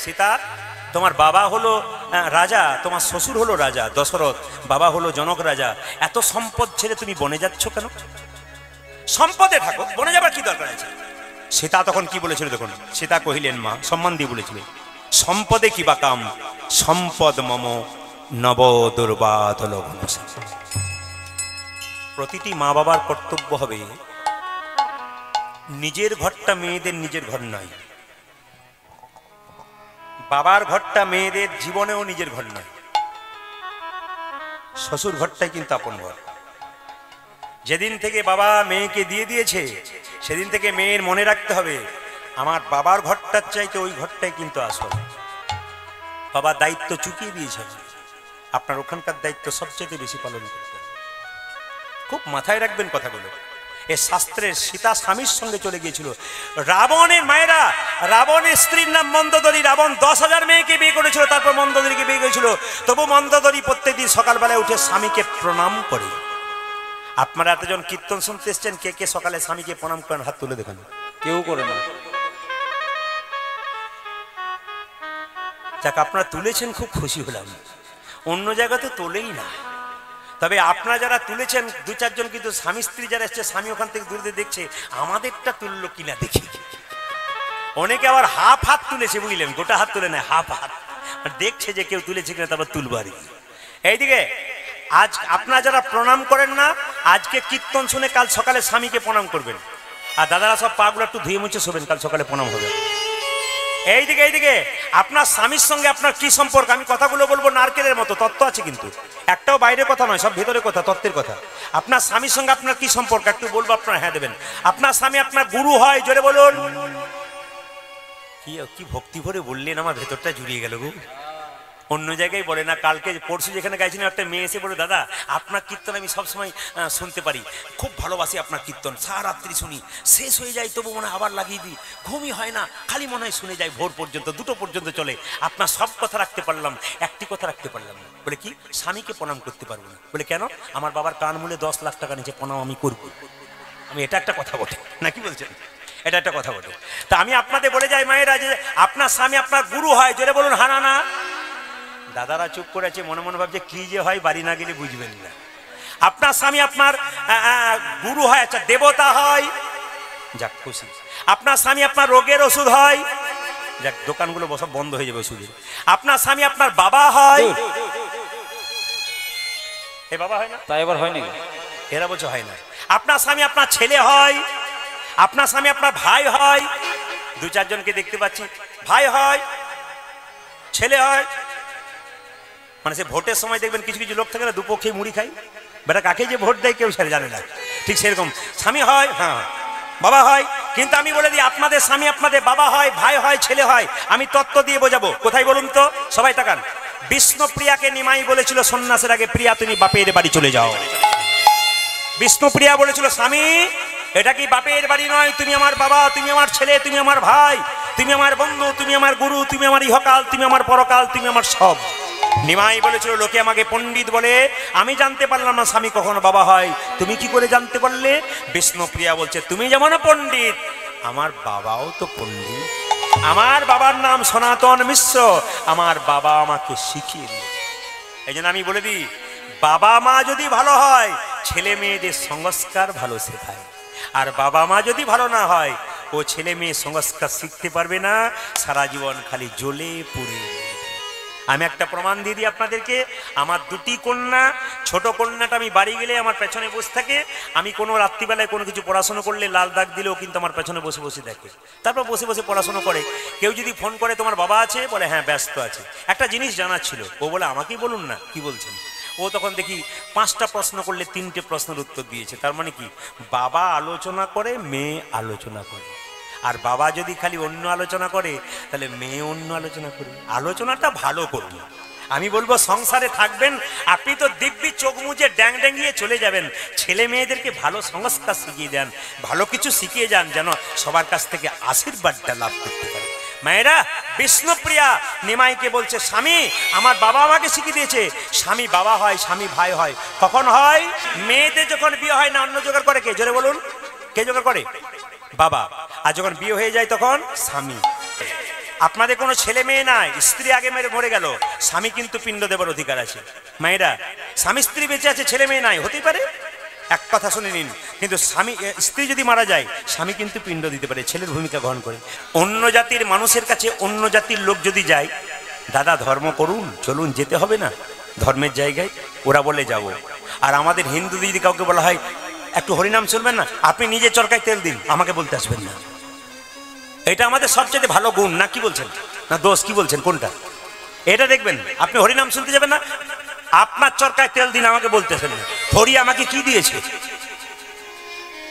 সীতা, তোমার বাবা হলো রাজা, তোমার শ্বশুর হলো রাজা দশরথ, বাবা হলো জনক রাজা, এত সম্পদ ছেড়ে তুমি বনে যাচ্ছ কেন? সম্পদে থাকো, বনে যাবার কি দরকার আছে? সীতা তখন কি বলেছিল দেখুন, সীতা কহিলেন, মা সম্মান দিয়ে বলেছিলেন, সম্পদে কি বা কাম, সম্পদ মম নব দুর্বাধল। প্রতিটি মা বাবার কর্তব্য হবে, নিজের ঘরটা মেয়েদের নিজের ঘর নয়, বাবার ঘরটা মেয়েদের জীবনেও নিজের ঘর নয়, শ্বশুর ঘরটাই কিন্তু আপন ঘর। যেদিন থেকে বাবা মেয়েকে দিয়ে দিয়েছে সেদিন থেকে মেয়ের মনে রাখতে হবে, আমার বাবার ঘরটার চাইতে ওই ঘরটাই কিন্তু আসল। বাবা দায়িত্ব চুকিয়ে দিয়েছে, আপনার ওখানকার দায়িত্ব সবচেয়ে বেশি পালন করতে হবে। খুব মাথায় রাখবেন কথাগুলো। এ শাস্ত্রের সীতা স্বামীর সঙ্গে চলে গিয়েছিল। রাবণের মায়েরা, রাবণের স্ত্রীর নাম মন্দোদরী। রাবণ 10,000 মেয়েকে বিয়ে করেছিল, তারপর মন্দোদরীকে বিয়ে করেছিল। তবু মন্দোদরী প্রত্যেকদিন সকালবেলায় উঠে স্বামীকে প্রণাম করে। আপনারা এতজন কীর্তন শুনতে এসছেন, কে কে সকালে স্বামীকে প্রণাম করেন? হাত তুলে দেখেন। কেউ করে না। যাক, আপনারা তুলেছেন, খুব খুশি হলাম। অন্য জায়গাতে তোলেই না, তবে আপনারা যারা তুলেছেন 2-4 জন, কিন্তু স্বামী স্ত্রী যারা এসছে, স্বামী ওখান থেকে দূরে দেখছে আমাদেরটা তুললো কিনা দেখি। অনেকে আবার হাফ হাত তুলেছে, বুঝলেন, গোটা হাত তুলে নেয়, হাফ হাত দেখছে যে কেউ তুলেছে কিনা, তারপর তুলবো আর কি। এইদিকে আজ আপনারা যারা প্রণাম করেন না, আজকে কীর্তন শুনে কাল সকালে স্বামীকে প্রণাম করবেন। আর দাদারা সব পাগুলো একটু ধুয়ে মুছে শোবেন, কাল সকালে প্রণাম হবে। এইদিকে এইদিকে আপনার স্বামীর সঙ্গে আপনার কি সম্পর্ক, আমি কথাগুলো বলবো নারকেলের মতো, তত্ত্ব আছে কিন্তু, একটাও বাইরের কথা নয়, সব ভেতরের কথা, তত্ত্বের কথা। আপনার স্বামীর সঙ্গে আপনার কি সম্পর্ক একটু বলবো, আপনার হ্যাঁ দেবেন। আপনার স্বামী আপনার গুরু হয়, জোরে বলুন। কি ভক্তি ভরে বললেন, আমার ভেতরটা জুড়িয়ে গেল গো। অন্য জায়গায় বলে না। কালকে পরশু যেখানে গাইছিলেন, একটা মেয়ে এসে বলে, দাদা আপনার কীর্তন আমি সবসময় শুনতে পারি, খুব ভালোবাসি আপনার কীর্তন, সারা রাত্রি শুনি, শেষ হয়ে যায় তবু মনে হয় আবার লাগিয়ে দিই, ঘুমই হয় না, খালি মনে হয় শুনে যায়, ভোর পর্যন্ত, 2টো পর্যন্ত চলে। আপনার সব কথা রাখতে পারলাম, একটি কথা রাখতে পারলাম না। বলে কি? স্বামীকে প্রণাম করতে পারবো না। বলে কেন? আমার বাবার কান মূলে 10 লাখ টাকা নিচে প্রণাম আমি করবো। আমি এটা একটা কথা বটে নাকি বলছেন? এটা একটা কথা বটে। তা আমি আপনাদের বলে যাই মায়েরা, যে আপনার স্বামী আপনার গুরু হয়, জোরে বলুন হানা না। দাদারা চুপ করে আছে, মনে মনে ভাবছে কি যে হয়, বাড়ি না গেলে বুঝবেন না। আপনার স্বামী আপনার গুরু হয়, আচ্ছা দেবতা হয়, যাক খুশি। আপনার স্বামী আপনার রোগের ওষুধ হয়, যাক দোকানগুলো সব বন্ধ হয়ে যাবে ওষুধের। আপনার স্বামী আপনার বাবা হয়, এ বাবা হয় না তাই এবার হয় নাকি? এরা বলছে হয় না। আপনার স্বামী আপনার ছেলে হয়, আপনার স্বামী আপনার ভাই হয়, দু চারজনকে দেখতে পাচ্ছি ভাই হয়, ছেলে হয়। মানে সে ভোটের সময় দেখবেন কিছু কিছু লোক থাকে না, দুপক্ষে মুড়ি খায়, বেটা কাকে যে ভোট দেয় কেউ সেটা জানে না, ঠিক সেরকম স্বামী হয়, হ্যাঁ বাবা হয়। কিন্তু আমি বলে দিই আপনাদের স্বামী আপনাদের বাবা হয়, ভাই হয়, ছেলে হয়। আমি তত্ত্ব দিয়ে বোঝাবো, কোথায় বলুন তো, সবাই তাকান। বিষ্ণুপ্রিয়াকে নিমাই বলেছিল সন্ন্যাসের আগে, প্রিয়া তুমি বাপের বাড়ি চলে যাও। বিষ্ণুপ্রিয়া বলেছিল স্বামী এটা কি বাপের বাড়ি নয়, তুমি আমার বাবা, তুমি আমার ছেলে, তুমি আমার ভাই, তুমি আমার বন্ধু, তুমি আমার গুরু, তুমি আমার ইহকাল, তুমি আমার পরকাল, তুমি আমার সব। নিমাই বলেছিল লোকে আমাকে পণ্ডিত বলে, আমি জানতে পারলাম না স্বামী কখনো বাবা হয়, তুমি কি করে জানতে পারলে? বিষ্ণুপ্রিয়া বলছে তুমি যেমন পণ্ডিত আমার বাবাও তো পণ্ডিত, আমার বাবার নাম সনাতন মিশ্র, আমার বাবা আমাকে শিখিয়ে দিয়েছে। এই জন্য আমি বলে দিই বাবা মা যদি ভালো হয় ছেলে মেয়েদের সংস্কার ভালো শেখায়, আর বাবা মা যদি ভালো না হয় ও ছেলে মেয়ে সংস্কার শিখতে পারবে না, সারা জীবন খালি জ্বলে পুড়ে। আমি একটা প্রমাণ দিয়ে দিই আপনাদেরকে। আমার দুটি কন্যা, ছোট কন্যাটা আমি বাড়ি গেলে আমার পেছনে বসে থাকে, আমি কোনো রাত্রিবেলায় কোনো কিছু পড়াশোনা করলে লাল দাগ দিলেও কিন্তু আমার পেছনে বসে বসে দেখে, তারপর বসে বসে পড়াশোনা করে। কেউ যদি ফোন করে তোমার বাবা আছে, বলে হ্যাঁ ব্যস্ত আছে। একটা জিনিস জানার ছিল, ও বলে আমাকেই বলুন না কি বলছেন। ও তখন দেখি 5টা প্রশ্ন করলে 3টে প্রশ্নের উত্তর দিয়েছে। তার মানে কি, বাবা আলোচনা করে মেয়ে আলোচনা করে, আর বাবা যদি খালি অন্য আলোচনা করে তাহলে মেয়ে অন্য আলোচনা করবে। আলোচনাটা ভালো করবে। আমি বলবো সংসারে থাকবেন আপনি তো দিব্যি চোখ মুজে ড্যাং ড্যাঙ্গিয়ে চলে যাবেন, ছেলে মেয়েদেরকে ভালো সংস্কার শিখিয়ে দেন, ভালো কিছু শিখিয়ে যান, যেন সবার কাছ থেকে আশীর্বাদটা লাভ করতে পারে। মায়েরা, বিষ্ণুপ্রিয়া নিমাইকে বলছে স্বামী আমার বাবা আমাকে শিখিয়ে দিয়েছে, স্বামী বাবা হয়, স্বামী ভাই হয়। কখন হয়? মেয়েদের যখন বিয়ে হয় না, অন্য জোগাড় করে কে? জোরে বলুন, কে জোগাড় করে? বাবা। আর যখন বিয়ে হয়ে যায় তখন স্বামী। আপনাদের কোনো ছেলে মেয়ে নাই, স্ত্রী আগে মরে গেল, স্বামী কিন্তু পিণ্ড দেবার অধিকার আছে। মায়েরা, স্বামী স্ত্রী বেঁচে আছে, ছেলে মেয়ে নাই, হতেই পারে, এক কথা শুনে নিন। কিন্তু স্বামী স্ত্রী যদি মারা যায় স্বামী কিন্তু পিণ্ড দিতে পারে, ছেলের ভূমিকা গ্রহণ করে। অন্য জাতির মানুষের কাছে অন্য জাতির লোক যদি যায়, দাদা ধর্ম করুন, চলুন, যেতে হবে না ধর্মের জায়গায়, ওরা বলে যাব। আর আমাদের হিন্দু যদি কাউকে বলা হয় একটু হরিনাম চলবেন না, আপনি নিজে চরকায় তেল দিন, আমাকে বলতে আসবেন না। এটা আমাদের সবচেয়ে ভালো গুণ না, কি বলছেন? না দোষ, কি বলছেন কোনটা? এটা দেখবেন, আপনি হরিনাম শুনতে যাবেন না, আপনার চরকায় তেল দিন, আমাকে বলতে আসবেন না। হরি আমাকে কি দিয়েছে?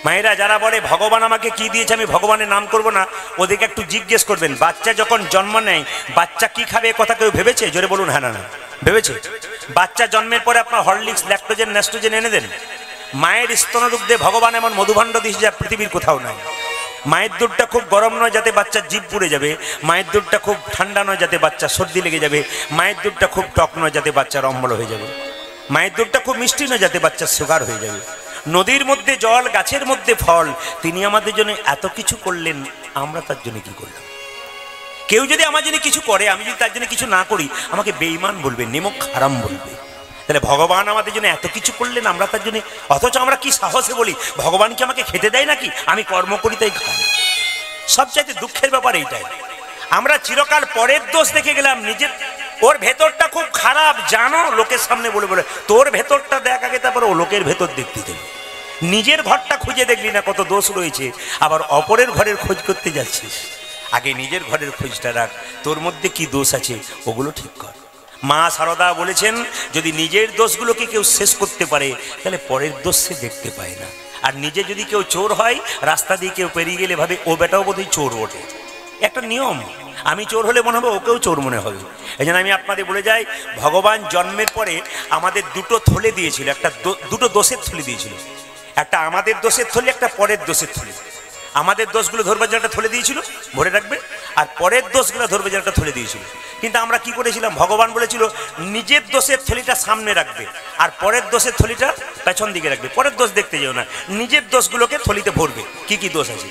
মায়েরা যারা বলে ভগবান আমাকে কি দিয়েছে আমি ভগবানের নাম করব না, ওদেরকে একটু জিজ্ঞেস করবেন বাচ্চা যখন জন্ম নেয় বাচ্চা কি খাবে, কথা কেউ ভেবেছে? জোরে বলুন হ্যাঁ না। ভেবেছে? বাচ্চা জন্মের পরে আপনার হরলিক্স, ল্যাকটোজেন, নেস্টোজেন এনে দেন। মায়ের স্তনরূপে ভগবান এমন মধুভাণ্ড দিয়েছে যা পৃথিবীর কোথাও নাই। মায়ের দুধটা খুব গরম নয় যাতে বাচ্চার জিভ পুড়ে যাবে, মায়ের দুধটা খুব ঠান্ডা নয় যাতে বাচ্চা সর্দি লেগে যাবে, মায়ের দুধটা খুব টক নয় যাতে বাচ্চার অম্বল হয়ে যাবে, মায়ের দুধটা খুব মিষ্টি নয় যাতে বাচ্চার সুগার হয়ে যাবে। নদীর মধ্যে জল, গাছের মধ্যে ফল, তিনি আমাদের জন্য এত কিছু করলেন, আমরা তার জন্য কি করলাম? কেউ যদি আমার জন্য কিছু করে, আমি যদি তার জন্য কিছু না করি, আমাকে বেঈমান বলবে, নেমক হারাম বলবে। তাহলে ভগবান আমাদের জন্য এত কিছু করলেন, আমরা তার জন্য, অথচ আমরা কি সাহসে বলি ভগবান কি আমাকে খেতে দেয় নাকি, আমি কর্ম করি তাই খাই। সবচাইতে দুঃখের ব্যাপার এইটাই, আমরা চিরকাল পরের দোষ দেখে গেলাম, নিজের ওর ভেতরটা খুব খারাপ জানো, লোকের সামনে বলে বলে তোর ভেতরটা দেখ আগে, তারপর ও লোকের ভেতর দেখতে দেবে। নিজের ঘরটা খুঁজে দেখলি না কত দোষ রয়েছে, আবার অপরের ঘরের খোঁজ করতে যাচ্ছিস। আগে নিজের ঘরের খোঁজটা রাখ, তোর মধ্যে কি দোষ আছে ওগুলো ঠিক কর। মা শারদা বলেছেন যদি নিজের দোষগুলোকে কেউ শেষ করতে পারে তাহলে পরের দোষ সে দেখতে পায় না। আর নিজে যদি কেউ চোর হয়, রাস্তা দিয়ে কেউ পেরিয়ে গেলে ভাবে ও বেটাও বোধহয় চোর ওঠে, একটা নিয়ম। আমি চোর হলে মনে হবে ওকেও চোর মনে হবে। এই জন্য আমি আপনাদের বলে যাই, ভগবান জন্মের পরে আমাদের দুটো থলে দিয়েছিল, একটা দুটো দোষের থলি দিয়েছিল, একটা আমাদের দোষের থলি, একটা পরের দোষের থলি। আমাদের দোষগুলো ধরবার জন্য একটা থলে দিয়েছিল, ভরে রাখবে, আর পরের দোষগুলো ধরবে জন্য একটা থলে দিয়েছিল। কিন্তু আমরা কি করেছিলাম, ভগবান বলেছিল নিজের দোষের থলিটা সামনে রাখবে আর পরের দোষের থলিটা পেছন দিকে রাখবে, পরের দোষ দেখতে যেও না, নিজের দোষগুলোকে থলিতে ভরবে। কি কি দোষ আছে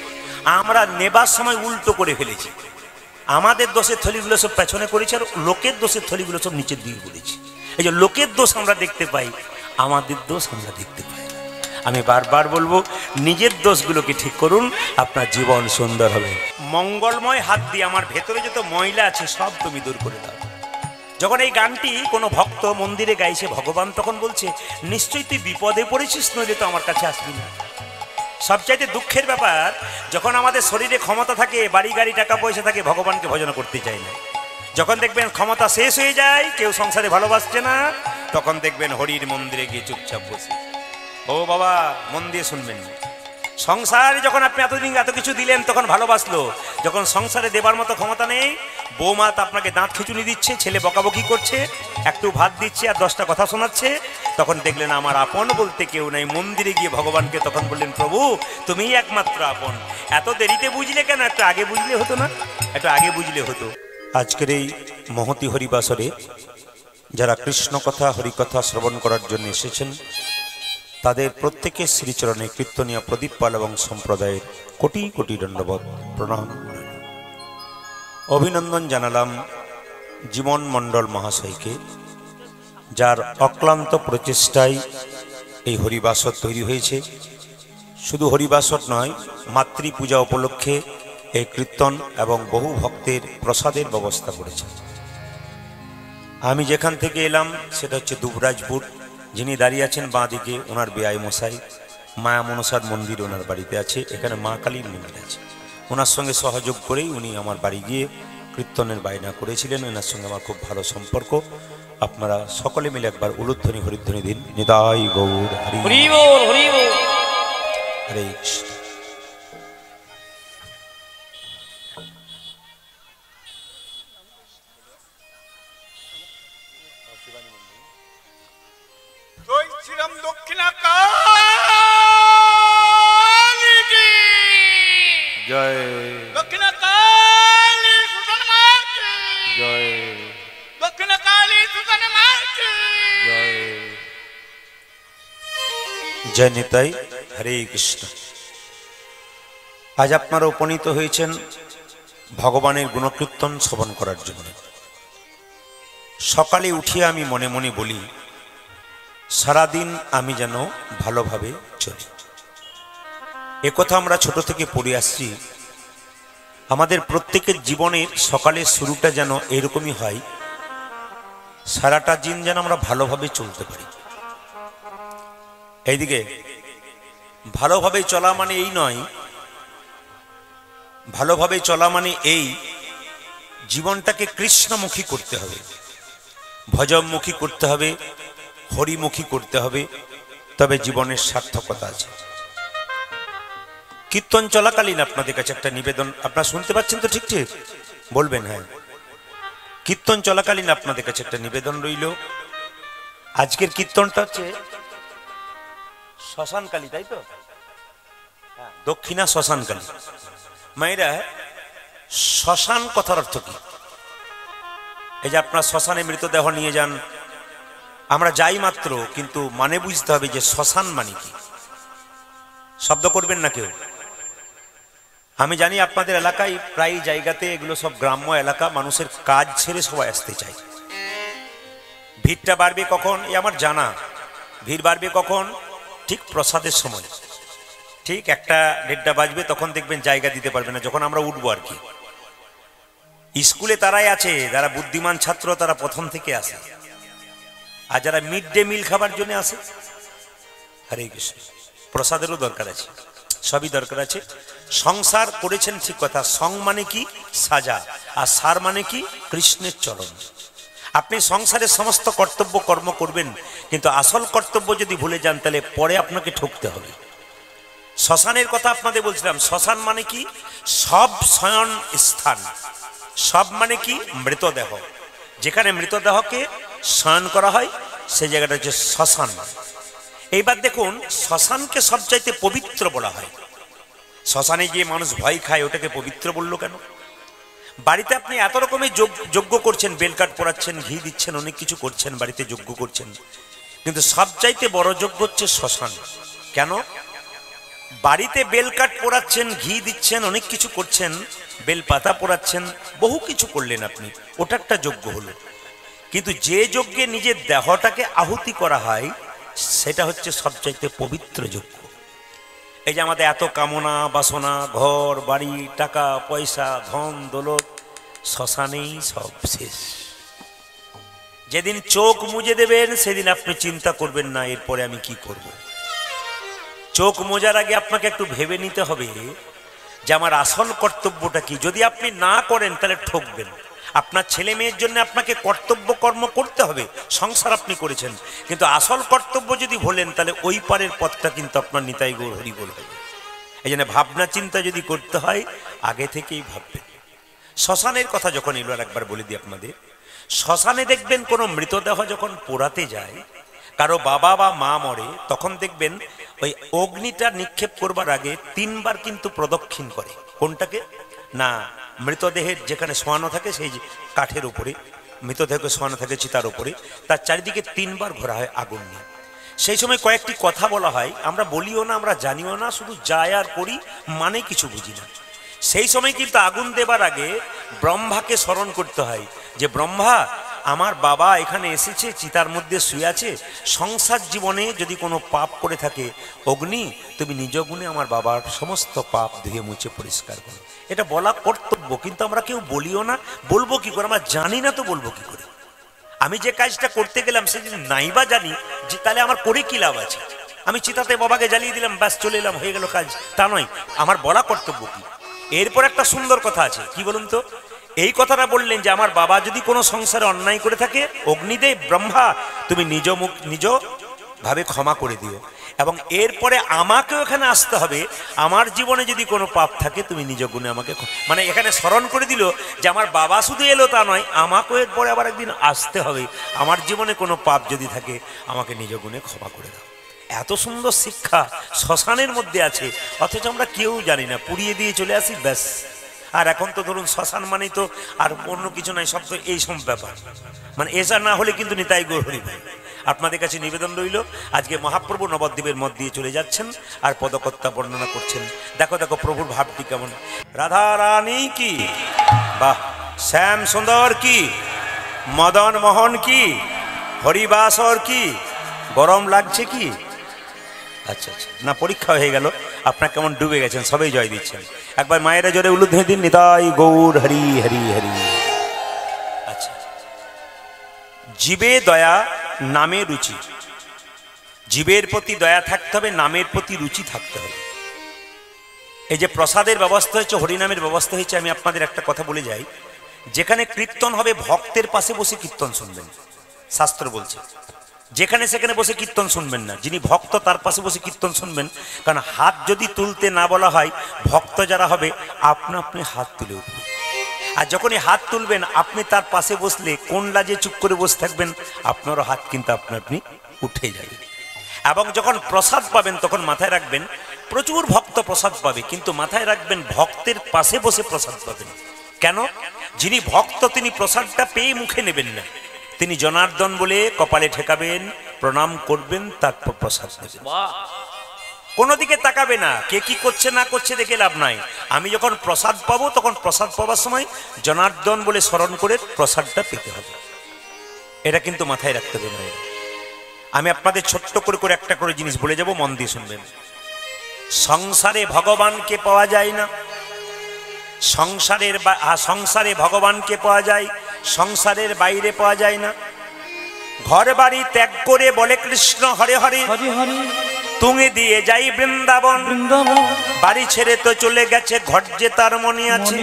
আমরা নেবার সময় উল্টো করে ফেলেছি, আমাদের দোষের থলিগুলো সব পেছনে করেছি আর লোকের দোষের থলিগুলো সব নিচের দিকে করেছি। এই যে লোকের দোষ আমরা দেখতে পাই, আমাদের দোষ আমরা দেখতে পাই না। আমি বারবার বলবো, নিজের দোষগুলোকে ঠিক করুন, আপনার জীবন সুন্দর হবে। মঙ্গলময় হাত দিয়ে আমার ভেতরে যত ময়লা আছে সব তুমি দূর করে দাও। যখন এই গানটি কোনো ভক্ত মন্দিরে গাইছে, ভগবান তখন বলছে, নিশ্চয়ই তুই বিপদে পড়েছিস, নইলে তো আমার কাছে আসবি না। সবচাইতে দুঃখের ব্যাপার, যখন আমাদের শরীরে ক্ষমতা থাকে, বাড়ি গাড়ি টাকা পয়সা থাকে, ভগবানকে ভজন করতে চাই না। যখন দেখবেন ক্ষমতা শেষ হয়ে যায়, কেউ সংসারে ভালোবাসছে না, তখন দেখবেন হরির মন্দিরে গিয়ে চুপচাপ বসে। ও বাবা, মন দিয়ে শুনবেন, সংসারে যখন আপনি এতদিন এত কিছু দিলেন তখন ভালোবাসলো, যখন সংসারে দেবার মতো ক্ষমতা নেই, বৌমা আপনাকে দাঁত খিচুনি দিচ্ছে, ছেলে বকাবকি করছে, একটু ভাত দিচ্ছে আর 10টা কথা শোনাচ্ছে, তখন দেখলেন আমার আপন বলতে কেউ নাই। মন্দিরে গিয়ে ভগবানকে তখন বললেন, প্রভু তুমিই একমাত্র আপন। এত দেরিতে বুঝলে কেন? একটু আগে বুঝলে হতো না? একটু আগে বুঝলে হতো। আজকের এই মহতি হরিবাসরে যারা কৃষ্ণ কথা হরিকথা শ্রবণ করার জন্য এসেছেন, তাদের প্রত্যেকের শ্রীচরণে কীর্তনীয় প্রদীপ পাল এবং সম্প্রদায়ের কোটি কোটি দণ্ডবত প্রণাম। অভিনন্দন জানালাম জীবন মণ্ডল মহাশয়কে, যার অক্লান্ত প্রচেষ্টায় এই হরিবাসর তৈরি হয়েছে। শুধু হরিবাসর নয়, মাতৃপূজা উপলক্ষে এই কীর্তন এবং বহু ভক্তের প্রসাদের ব্যবস্থা করেছে। আমি যেখান থেকে এলাম সেটা হচ্ছে দুবরাজপুর। যিনি দাঁড়িয়ে আছেন বাঁ দিকে, ওনার বেআই মশাই, মায়া মনসার মন্দির ওনার বাড়িতে আছে, এখানে মা কালীর মন্দির আছে। ওনার সঙ্গে সহযোগ করেই উনি আমার বাড়ি গিয়ে কীর্তনের বায়না করেছিলেন। ওনার সঙ্গে আমার খুব ভালো সম্পর্ক। আপনারা সকলে মিলে একবার উলুধ্বনি হরিধ্বনি দিন। নিতাই গৌর হরি বল, হরি বল, হরে কৃষ্ণ। শ্রীরাম দক্ষিণা কালী কি জয়, দক্ষিণা কালী সুতন মা কি জয়, দক্ষিণা কালী সুতন মা কি জয়। জয় নিতাই, হরে কৃষ্ণ। আজ আপনারা উপনীত হয়েছেন ভগবানের গুণকীর্তন শ্রবণ করার জন্য। সকালে উঠিয়ে আমি মনে মনে বলি, সারাদিন আমি যেন ভালোভাবে চলি। একথা আমরা ছোট থেকে পড়ে আসছি। আমাদের প্রত্যেকের জীবনের সকালের শুরুটা যেন এরকমই হয়, সারাটা দিন যেন আমরা ভালোভাবে চলতে পারি। এইদিকে ভালোভাবে চলা মানে এই নয়, ভালোভাবে চলা মানে এই জীবনটাকে কৃষ্ণমুখী করতে হবে, ভজনমুখী করতে হবে, হরিমুখী করতে হবে, তবে জীবনের সার্থকতা আছে। কীর্তন চলাকালীন আপনাদের কাছে একটা নিবেদন, আপনারা শুনতে পাচ্ছেন তো? ঠিক ঠিক বলবেন হ্যাঁ। কীর্তন চলাকালীন আপনাদের কাছে একটা নিবেদন রইল। আজকের কীর্তনটা হচ্ছে শ্মশানকালী, তাই তো? দক্ষিণা শ্মশানকালী। মায়েরা, শ্মশান কথার অর্থ কি? এই যে আপনার শ্মশানে মৃতদেহ নিয়ে যান, আমরা যাই মাত্র, কিন্তু মানে বুঝতে হবে যে শ্মশান মানে কি। শব্দ করবেন না কেউ। আমি জানি আপনাদের এলাকায় প্রায় জায়গাতে এগুলো সব গ্রাম্য এলাকা, মানুষের কাজ ছেড়ে সবাই আসতে চায়। ভিড়টা বাড়বে কখন? এ আমার জানা। ভিড় বাড়বে কখন? ঠিক প্রসাদের সময়, ঠিক 1-1:30 বাজবে, তখন দেখবেন জায়গা দিতে পারবে না, যখন আমরা উঠবো আর কি। স্কুলে তারাই আছে, যারা বুদ্ধিমান ছাত্র তারা প্রথম থেকে আসে, আর যারা মিড ডে মিল খাবার জন্য আসে। হরে কৃষ্ণ। প্রসাদেরও দরকার আছে, সবই দরকার আছে। সংসার করেছেন ঠিক কথা। সং মানে কি? সাজা। আর সার মানে কি? কৃষ্ণের চরণ। আপনি সংসারের সমস্ত কর্তব্য কর্ম করবেন, কিন্তু আসল কর্তব্য যদি ভুলে যান তাহলে পরে আপনাকে ঠকতে হবে। শ্মশানের কথা আপনাদের বলছিলাম। শ্মশান মানে কি? সব শয়ন স্থান। সব মানে কি? মৃতদেহ। যেখানে মৃতদেহকে শয়ন করা হয় সেই জায়গাটা হচ্ছে শ্মশান। এইবার দেখুন, শ্মশানকে সবচাইতে পবিত্র বলা হয়। শ্মশানে গিয়ে মানুষ ভয় খায়, ওটাকে পবিত্র বললো কেন? বাড়িতে আপনি এত রকমের যজ্ঞ করছেন, বেলকাঠ পোড়াচ্ছেন, ঘি দিচ্ছেন, অনেক কিছু করছেন, বাড়িতে যজ্ঞ করছেন, কিন্তু সবচাইতে বড় যজ্ঞ হচ্ছে শ্মশান। কেন? বাড়িতে বেলকাঠ পোড়াচ্ছেন, ঘি দিচ্ছেন, অনেক কিছু করছেন, বেলপাতা পোড়াচ্ছেন, বহু কিছু করলেন আপনি, ওটা একটা যজ্ঞ হলো। কিন্তু যে যজ্ঞে নিজের দেহটাকে আহুতি করা হয় সেটা হচ্ছে সবচাইতে পবিত্র যজ্ঞ। এই যে আমাদের এত কামনা বাসনা, ঘর বাড়ি, টাকা পয়সা, ধন দৌলত, শ্মশানেই সব শেষ। যেদিন চোখ মুজে দেবেন সেদিন আপনি চিন্তা করবেন না এরপরে আমি কি করব। চোখ মোজার আগে আপনাকে একটু ভেবে নিতে হবে যে আমার আসল কর্তব্যটা কি। যদি আপনি না করেন তাহলে ঠকবেন। আপনার ছেলে মেয়ের জন্য আপনাকে কর্তব্য কর্ম করতে হবে, সংসার আপনি করেছেন, কিন্তু আসল কর্তব্য যদি ভোলেন তাহলে ওই পারের পথটা কিন্তু আপনার নিতাই গৌর হরি বল হবে। এই জন্য ভাবনা চিন্তা যদি করতে হয় আগে থেকেই ভাববেন। শ্মশানের কথা যখন এলো আর একবার বলে দিই আপনাদের, শ্মশানে দেখবেন কোনো মৃতদেহ যখন পোড়াতে যায়, কারো বাবা বা মা মরে, তখন দেখবেন ওই অগ্নিটা নিক্ষেপ করবার আগে 3 বার কিন্তু প্রদক্ষিণ করে। কোনটাকে না, মৃতদেহের যেখানে শোয়ানো থাকে সেই কাঠের উপরে মৃতদেহকে শোয়ানো থাকে চিতার উপরে, তার চারিদিকে 3 বার ঘোরা হয় আগুন নিয়ে। সেই সময় কয়েকটি কথা বলা হয়, আমরা বলিও না, আমরা জানিও না, শুধু যায় আর করি, মানে কিছু বুঝি না। সেই সময় কিন্তু আগুন দেবার আগে ব্রহ্মাকে স্মরণ করতে হয় যে ব্রহ্মা, আমার বাবা এখানে এসেছে, চিতার মধ্যে শুয়ে আছে, সংসার জীবনে যদি কোনো পাপ করে থাকে, অগ্নি তুমি নিজ গুণে আমার বাবার সমস্ত পাপ ধুয়ে মুছে পরিষ্কার করো। এটা বলা কর্তব্য, কিন্তু আমরা কেউ বলিও না। বলবো কি করে, আমরা জানি না তো বলবো কি করে। আমি যে কাজটা করতে গেলাম সে যদি নাইবা জানি, যে তাহলে আমার করে কি লাভ আছে। আমি চিতাতে বাবাকে জ্বালিয়ে দিলাম, ব্যাস চলে এলাম, হয়ে গেল কাজ, তা নয়। আমার বলা কর্তব্য কি। এরপর একটা সুন্দর কথা আছে, কি বলুন তো, এই কথাটা বললেন যে আমার বাবা যদি কোনো সংসারে অন্যায় করে থাকে, অগ্নিদেব ব্রহ্মা তুমি নিজ ভাবে ক্ষমা করে দিও, এবং এরপরে আমাকেও এখানে আসতে হবে। আমার জীবনে যদি কোনো পাপ থাকে তুমি নিজ গুণে আমাকে, মানে এখানে স্মরণ করে দিল যে আমার বাবা শুধু এলো তা নয়, আমাকেও এরপরে আবার একদিন আসতে হবে। আমার জীবনে কোনো পাপ যদি থাকে আমাকে নিজ গুণে ক্ষমা করে দাও। এত সুন্দর শিক্ষা শ্মশানের মধ্যে আছে, অথচ আমরা কেউ জানি না, পুড়িয়ে দিয়ে চলে আসি, ব্যাস। আর এখন তো ধরুন শ্মশান মানেই তো আর অন্য কিছু নাই, সব তো এই সব ব্যাপার। মানে এসা না হলে কিন্তু নিতাই গৌর হরি ভাই। আপনাদের কাছে নিবেদন রইল, আজকে মহাপ্রভু নবদ্বীপের মধ্য দিয়ে চলে যাচ্ছেন আর পদকর্তা বর্ণনা করছেন। দেখো দেখো প্রভুর ভাবটি কেমন। রাধা রানী কি, বাহ, শ্যাম সুন্দর কি, মদন মোহন কি, হরিবাসর কি, গরম লাগছে কি। আচ্ছা আচ্ছা, না পরীক্ষা হয়ে গেল, আপনার কেমন ডুবে গেছেন, সবাই জয় দিচ্ছেন। একবার মায়েরা জোরে উলুধ্বনি দিন, নিতাই গৌর হরি হরি হরি। আচ্ছা, জীবে দয়া নামে রুচি, জীবের প্রতি দয়া থাকতে হবে, নামের প্রতি রুচি থাকতে হবে। এই যে প্রসাদের ব্যবস্থা হয়েছে, হরিনামের ব্যবস্থা হয়েছে, আমি আপনাদের একটা কথা বলে যাই, যেখানে কীর্তন হবে ভক্তের পাশে বসে কীর্তন শুনবেন। শাস্ত্র বলছে যেখানে সেখানে বসে কীর্তন শুনবেন না, যিনি ভক্ত তার পাশে বসে কীর্তন শুনবেন। কারণ হাত যদি তুলতে না বলা হয়, ভক্ত যারা হবে আপনা আপনি হাত তুলে উঠবে। আর যখনই হাত তুলবেন আপনি তার পাশে বসলে কোন লাজে চুপ করে বসে থাকবেন, আপনারও হাত কিন্তু আপনা আপনি উঠে যাবে। এবং যখন প্রসাদ পাবেন তখন মাথায় রাখবেন প্রচুর ভক্ত প্রসাদ পাবে, কিন্তু মাথায় রাখবেন ভক্তের পাশে বসে প্রসাদ পাবেন। কেন? যিনি ভক্ত তিনি প্রসাদটা পেয়ে মুখে নেবেন না, তিনি জনার্দন বলে কপালে ঠেকাবেন, প্রণাম করবেন, তারপর প্রসাদ নেবেন। কোনো দিকে তাকাবে না, কে কি করছে না করছে দেখে লাভ নাই। আমি যখন প্রসাদ পাবো তখন প্রসাদ পাবার সময় জনার্দন বলে স্মরণ করে প্রসাদটা পেতে হবে। এটা কিন্তু মাথায় রাখতে হবে। আমি আপনাদের ছোট্ট করে করে একটা করে জিনিস বলে যাব, মন দিয়ে শুনবেন। সংসারে ভগবানকে পাওয়া যায় না, সংসারে ভগবানকে পাওয়া যায়, সংসারের বাইরে পাওয়া যায় না। ঘর বাড়ি ত্যাগ করে বলে কৃষ্ণ হরে হরে হরে হরে, তুঙে দিয়ে যাই বৃন্দাবন, বাড়ি ছেড়ে তো চলে গেছে, ঘর যে তার মনে আছে,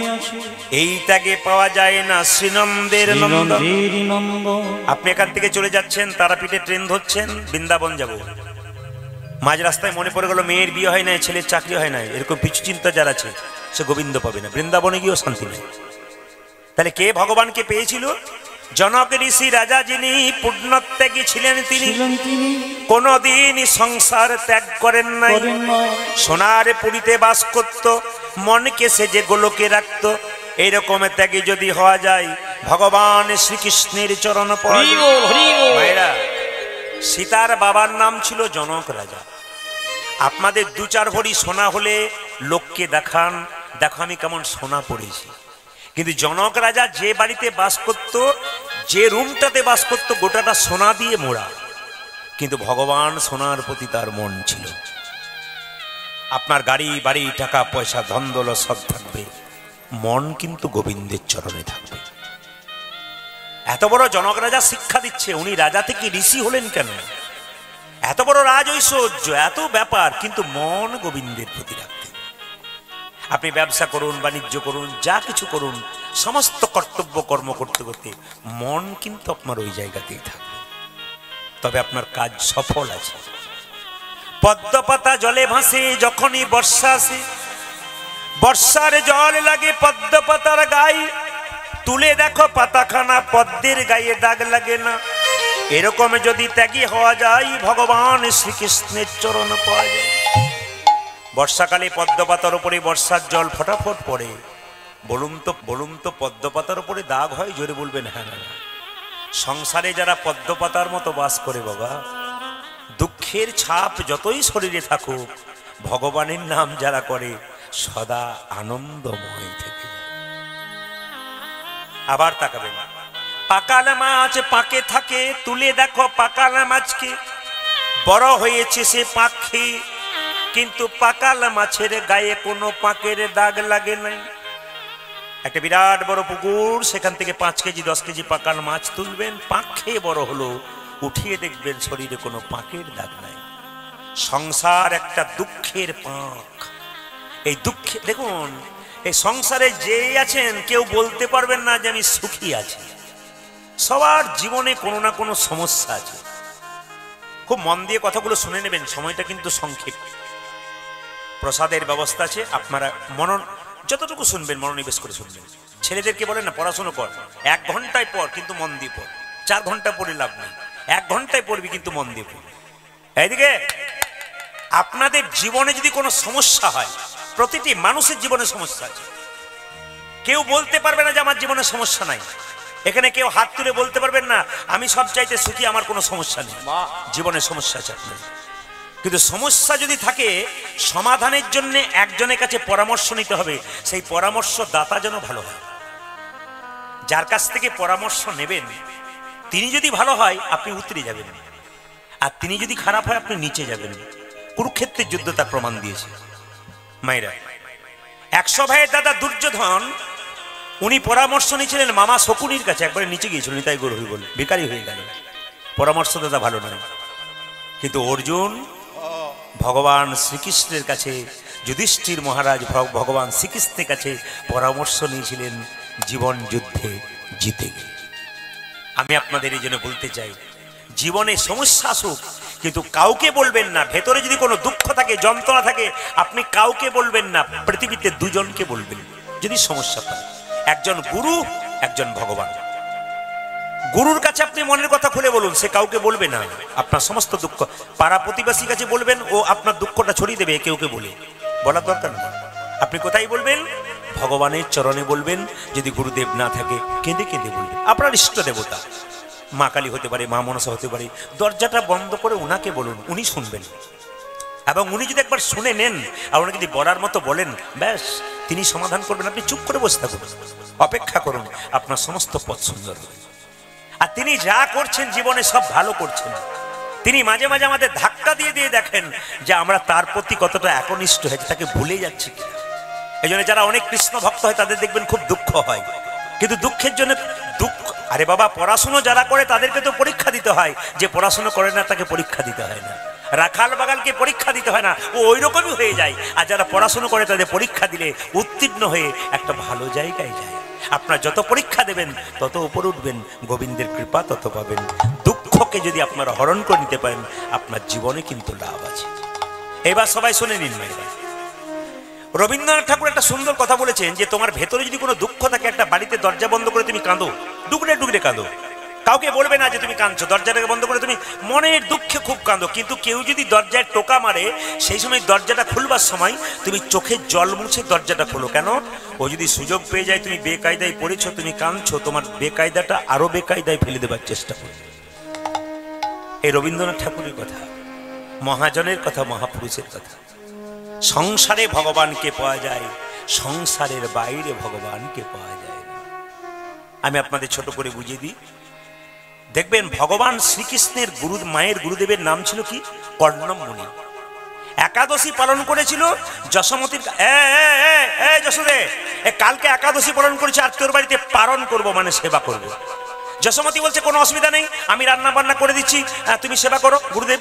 এই ত্যাগে পাওয়া যায় না শ্রীনন্দের নন্দন। আপনি এখান থেকে চলে যাচ্ছেন, তারাপীঠে ট্রেন ধরছেন, বৃন্দাবন যাব, মাঝ রাস্তায় মনে পড়ে গেল মেয়ের বিয়ে হয় নাই, ছেলের চাকরি হয় নাই, এরকম পিছু চিন্তা যার আছে সে গোবিন্দ পাবে না, বৃন্দাবনে গিয়েও শান্তি নেই। তাহলে কে ভগবানকে পেয়েছিল? জনক ঋষি রাজা, যিনি পুণ্যত্যাগী ছিলেন, তিনি কোনদিন সংসার ত্যাগ করেন নাই। সোনার পুরীতে বাস করত, মনকে সে যে গোলকে রাখত। এইরকম ত্যাগী যদি হওয়া যায়, ভগবান শ্রীকৃষ্ণের চরণ পড়ে। মায়েরা, সীতার বাবার নাম ছিল জনক রাজা। আপনাদের 2-4 ভরি সোনা হলে লোককে দেখান, দেখো আমি কেমন সোনা পড়েছি। কিন্তু জনক রাজা যে বাড়িতে বাস করত, যে রুমটাতে বাস করত, গোটাটা সোনা দিয়ে মোড়া। কিন্তু ভগবান সোনার প্রতি তার মন ছিল। আপনার গাড়ি বাড়ি টাকা পয়সা ধন দৌলত সব থাকবে, মন কিন্তু গোবিন্দের চরণে থাকবে। এত বড় জনক রাজা শিক্ষা দিচ্ছে, উনি রাজা থেকে ঋষি হলেন কেন? এত বড় রাজ ঐশ্বর্য, এত ব্যাপার, কিন্তু মন গোবিন্দের প্রতি রাখতেন। আপনি ব্যবসা করুন, বাণিজ্য করুন, যা কিছু করুন, সমস্ত কর্তব্য কর্ম করতে করতে মন কিন্তু আপনার ওই জায়গাতেই থাকবে, তবে আপনার কাজ সফল আছে। পদ্মপাতা জলে ভাসে, যখনই বর্ষা আসে, বর্ষার জল লাগে পদ্মপাতার গায়ে, তুলে দেখো পাতাখানা পদ্মের গায়ে দাগ লাগে না। এরকম যদি ত্যাগী হওয়া যায়, ভগবান শ্রীকৃষ্ণের চরণ পাওয়া যায়। বর্ষাকালে পদ্মপাতার উপরে বর্ষার জল ফটাফট পড়ে, বলুন তো পদ্মপাতার উপরে দাগ হয়? জোরে বলবেন হ্যাঁ না। সংসারে যারা পদ্মপাতার মতো বাস করে বাবা, দুঃখের ছাপ যতই শরীরে থাকুক, ভগবানের নাম যারা করে সদা আনন্দময় থেকে যায়। আবার তাকাবেন, পাকাল মাছ পাকে থাকে, তুলে দেখো পাকাল মাছকে, বড় হয়েছে সে পাক খেয়ে, কিন্তু পাকাল মাছের গায়ে কোনো পাকের দাগ লাগে নাই। একটা বিরাট বড় পুকুর, সেখান থেকে 5 কেজি 10 কেজি পাকাল মাছ তুলবেন, পাক খেয়ে বড় হলো, উঠিয়ে দেখবেন শরীরে কোনো পাকের দাগ নাই। সংসার একটা দুঃখের পাক। এই দুঃখে দেখুন, এই সংসারে যেই আছেন কেউ বলতে পারবেন না যে আমি সুখী আছি। সবার জীবনে কোনো না কোনো সমস্যা আছে। খুব মন দিয়ে কথাগুলো শুনে নেবেন, সময়টা কিন্তু সংক্ষেপ। প্রসাদের ব্যবস্থা আছে, আপনারা যতটুকু শুনবেন মনোনিবেশ করে শুনবেন। ছেলেদেরকে বলেন না পড়াশোনা কর, 1 ঘন্টায় পর, কিন্তু মন দিয়ে পড়। 4 ঘন্টা পড়ে লাভ নেই, 1 ঘন্টায় পড়বি কিন্তু মন দিয়ে পড়বি। এইদিকে আপনাদের জীবনে যদি কোনো সমস্যা হয়, প্রতিটি মানুষের জীবনে সমস্যা আছে। কেউ বলতে পারবে না যে আমার জীবনে সমস্যা নাই। এখানে কেউ হাত তুলে বলতে পারবেন না আমি সব চাইতে সুখী, আমার কোনো সমস্যা নেই। জীবনে সমস্যা আছে আপনার, কিন্তু সমস্যা যদি থাকে, সমাধানের জন্য একজনের কাছে পরামর্শ নিতে হবে। সেই পরামর্শ দাতা যেন ভালো হয়। যার কাছ থেকে পরামর্শ নেবেন তিনি যদি ভালো হয়, আপনি উতরে যাবেন, আর তিনি যদি খারাপ হয়, আপনি নিচে যাবেন। কুরুক্ষেত্রের যুদ্ধ তার প্রমাণ দিয়েছে। মায়েরা, 100 ভাইয়ের দাদা দুর্যোধন, উনি পরামর্শ নিয়েছিলেন মামা শকুনির কাছে। একবারে নিচে গিয়েছিলেন, তাই গরু হয়ে বলে ভিখারি হয়ে গেল, পরামর্শ দাদা ভালো নয়। কিন্তু অর্জুন ভগবান শ্রীকৃষ্ণের কাছে, যুধিষ্ঠির মহারাজ ভগবান শ্রীকৃষ্ণের কাছে পরামর্শ নিয়েছিলেন জীবন যুদ্ধে জিতে গিয়ে। আমি আপনাদের এই জন্য বলতে চাই, জীবনে সমস্যা আসুক, কিন্তু কাউকে বলবেন না। ভেতরে যদি কোনো দুঃখ থাকে, যন্ত্রণা থাকে, আপনি কাউকে বলবেন না। পৃথিবীতে 2 জনকে বলবেন যদি সমস্যা পায়, একজন গুরু, একজন ভগবান। গুরুর কাছে আপনি মনের কথা খুলে বলুন, সে কাউকে বলবে না। আপনার সমস্ত দুঃখ পাড়া প্রতিবেশীর কাছে বলবেন, ও আপনার দুঃখটা ছড়িয়ে দেবে। কেউকে বলার দরকার নেই। আপনি কোথায় বলবেন? ভগবানের চরণে বলবেন। যদি গুরুদেব না থাকে, কেঁদে কেঁদে বলবেন। আপনার ইষ্ট দেবতা মা কালী হতে পারে, মা মনসা হতে পারে, দরজাটা বন্ধ করে ওনাকে বলুন, উনি শুনবেন। এবং উনি যদি একবার শুনে নেন আর উনি যদি বলার মতো বলেন, ব্যাস তিনি সমাধান করবেন। আপনি চুপ করে বসে থাকুন, অপেক্ষা করুন, আপনার সমস্ত পথ সুন্দর হবে। আর তিনি যা করছেন জীবনে সব ভালো করছেন। তিনি মাঝে মাঝে আমাদের ধাক্কা দিয়ে দিয়ে দেখেন যে আমরা তার প্রতি কতটা একনিষ্ঠ হয়েছে, তাকে ভুলে যাচ্ছি কিনা। এই জন্য যারা অনেক কৃষ্ণ ভক্ত হয় তাদের দেখবেন খুব দুঃখ হয়, কিন্তু দুঃখের জন্য দুঃখ। আরে বাবা, পড়াশুনো যারা করে তাদেরকে তো পরীক্ষা দিতে হয়, যে পড়াশুনো করে না তাকে পরীক্ষা দিতে হয় না। রাখাল বাগালকে পরীক্ষা দিতে হয় না, ও ওই রকমই হয়ে যায়। আর যারা পড়াশুনো করে তাদের পরীক্ষা দিলে উত্তীর্ণ হয়ে একটা ভালো জায়গায় যায়। আপনার যত পরীক্ষা দেবেন তত উপরে উঠবেন, গোবিন্দের কৃপা তত পাবেন। দুঃখকে যদি আপনারা হরণ করে নিতে পারেন, আপনার জীবনে কিন্তু লাভ আছে। এবার সবাই শুনে নিন। রবীন্দ্রনাথ ঠাকুর একটা সুন্দর কথা বলেছেন যে তোমার ভেতরে যদি কোনো দুঃখ থাকে, একটা বাড়িতে দরজা বন্ধ করে তুমি কাঁদো, ডুগরে ডুগরে কাঁদো। কাউকে বলবে না যে তুমি কাঁদছো, দরজাটাকে বন্ধ করে তুমি মনের দুঃখে খুব কাঁদো। কিন্তু কেউ যদি দরজায় টোকা মারে, সেই সময় দরজাটা খুলবার সময় তুমি চোখের জল মুছে দরজাটা খোলো। কেন? ও যদি সুযোগ পেয়ে যায়, তুমি বেকায়দায় পড়েছো, তুমি কাঁদছো, তোমার বেকায়দাটা আরো বেকায়দায় ফেলে দেবার চেষ্টা করবে। এই রবীন্দ্রনাথ ঠাকুরের কথা, মহাজনের কথা, মহাপুরুষের কথা। সংসারে ভগবানকে পাওয়া যায়, সংসারের বাইরে ভগবানকে পাওয়া যায় না। আমি আপনাদের ছোট করে বুঝিয়ে দিই। দেখবেন ভগবান শ্রীকৃষ্ণের মায়ের গুরুদেবের নাম ছিল কি? কর্ণম মুনি। একাদশী পালন করেছিল যশোমতীর। যশোদে, কালকে একাদশী পালন করেছে আর তোর বাড়িতে পালন করব, মানে সেবা করব। যশোমতী বলছে কোনো অসুবিধা নেই, আমি রান্না বান্না করে দিচ্ছি, তুমি সেবা করো। গুরুদেব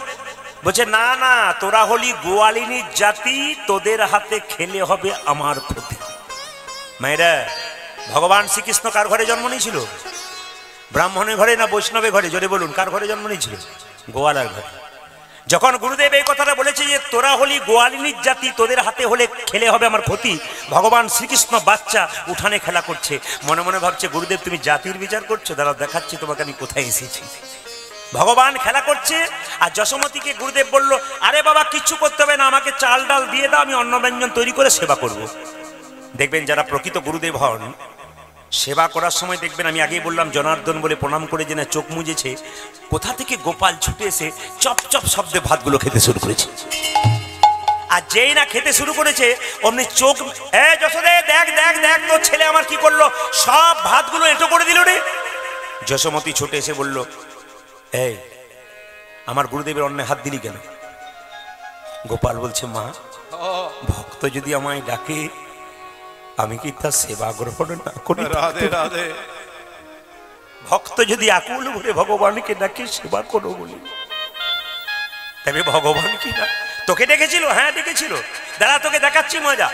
বলছে না না, তোরা হলি গোয়ালিনীর জাতি, তোদের হাতে খেলে হবে আমার ক্ষতি। মায়েরা, ভগবান শ্রীকৃষ্ণ কার ঘরে জন্ম নিয়েছিল? ব্রাহ্মণের ঘরে না বৈষ্ণবের ঘরে? জোরে বলুন, কার ঘরে জন্ম নিয়েছিল? গোয়ালার ঘরে। যখন গুরুদেব এই কথাটা বলেছে যে তোরা হলি গোয়ালিনীর জাতি, তোদের হাতে হলে খেলে হবে আমার ক্ষতি, ভগবান শ্রীকৃষ্ণ বাচ্চা উঠানে খেলা করছে, মনে মনে ভাবছে গুরুদেব তুমি জাতির বিচার করছো, দাঁড়াও দেখাচ্ছি তোমাকে আমি কোথায় এসেছি। ভগবান খেলা করছে আর যশোমতীকে গুরুদেব বলল, আরে বাবা কিচ্ছু করতে হবে না, আমাকে চাল ডাল দিয়ে দাও, আমি অন্ন ব্যঞ্জন তৈরি করে সেবা করব। দেখবেন যারা প্রকৃত গুরুদেব হন, সেবা করার সময় দেখবেন, আমি আগেই বললাম জনার্দন বলে প্রণাম করে যে না চোখ মুজেছে, কোথা থেকে গোপাল ছুটে এসে চপ চপ শব্দে ভাতগুলো খেতে শুরু করেছে। আর যেই না খেতে শুরু করেছে অমনি চোখ, যশোদে দেখ দেখ দেখ তোর ছেলে আমার কি করলো, সব ভাতগুলো এঁটো করে দিল রে। যশোমতী ছুটে এসে বলল, এই আমার গুরুদেবের অন্নে হাত দিলি কেন? গোপাল বলছে, মা ভক্ত যদি আমায় ডাকে আমি কি তার সেবা গ্রহণ না করি? রাধে রাধে। ভক্ত যদি আকুল ভরে ভগবানকে ডাকে সেবা করো বলি, তবে ভগবান কি না তোকে ডেকেছিল? হ্যাঁ ডেকেছিল, দাঁড়া তোকে দেখাচ্ছি মজা।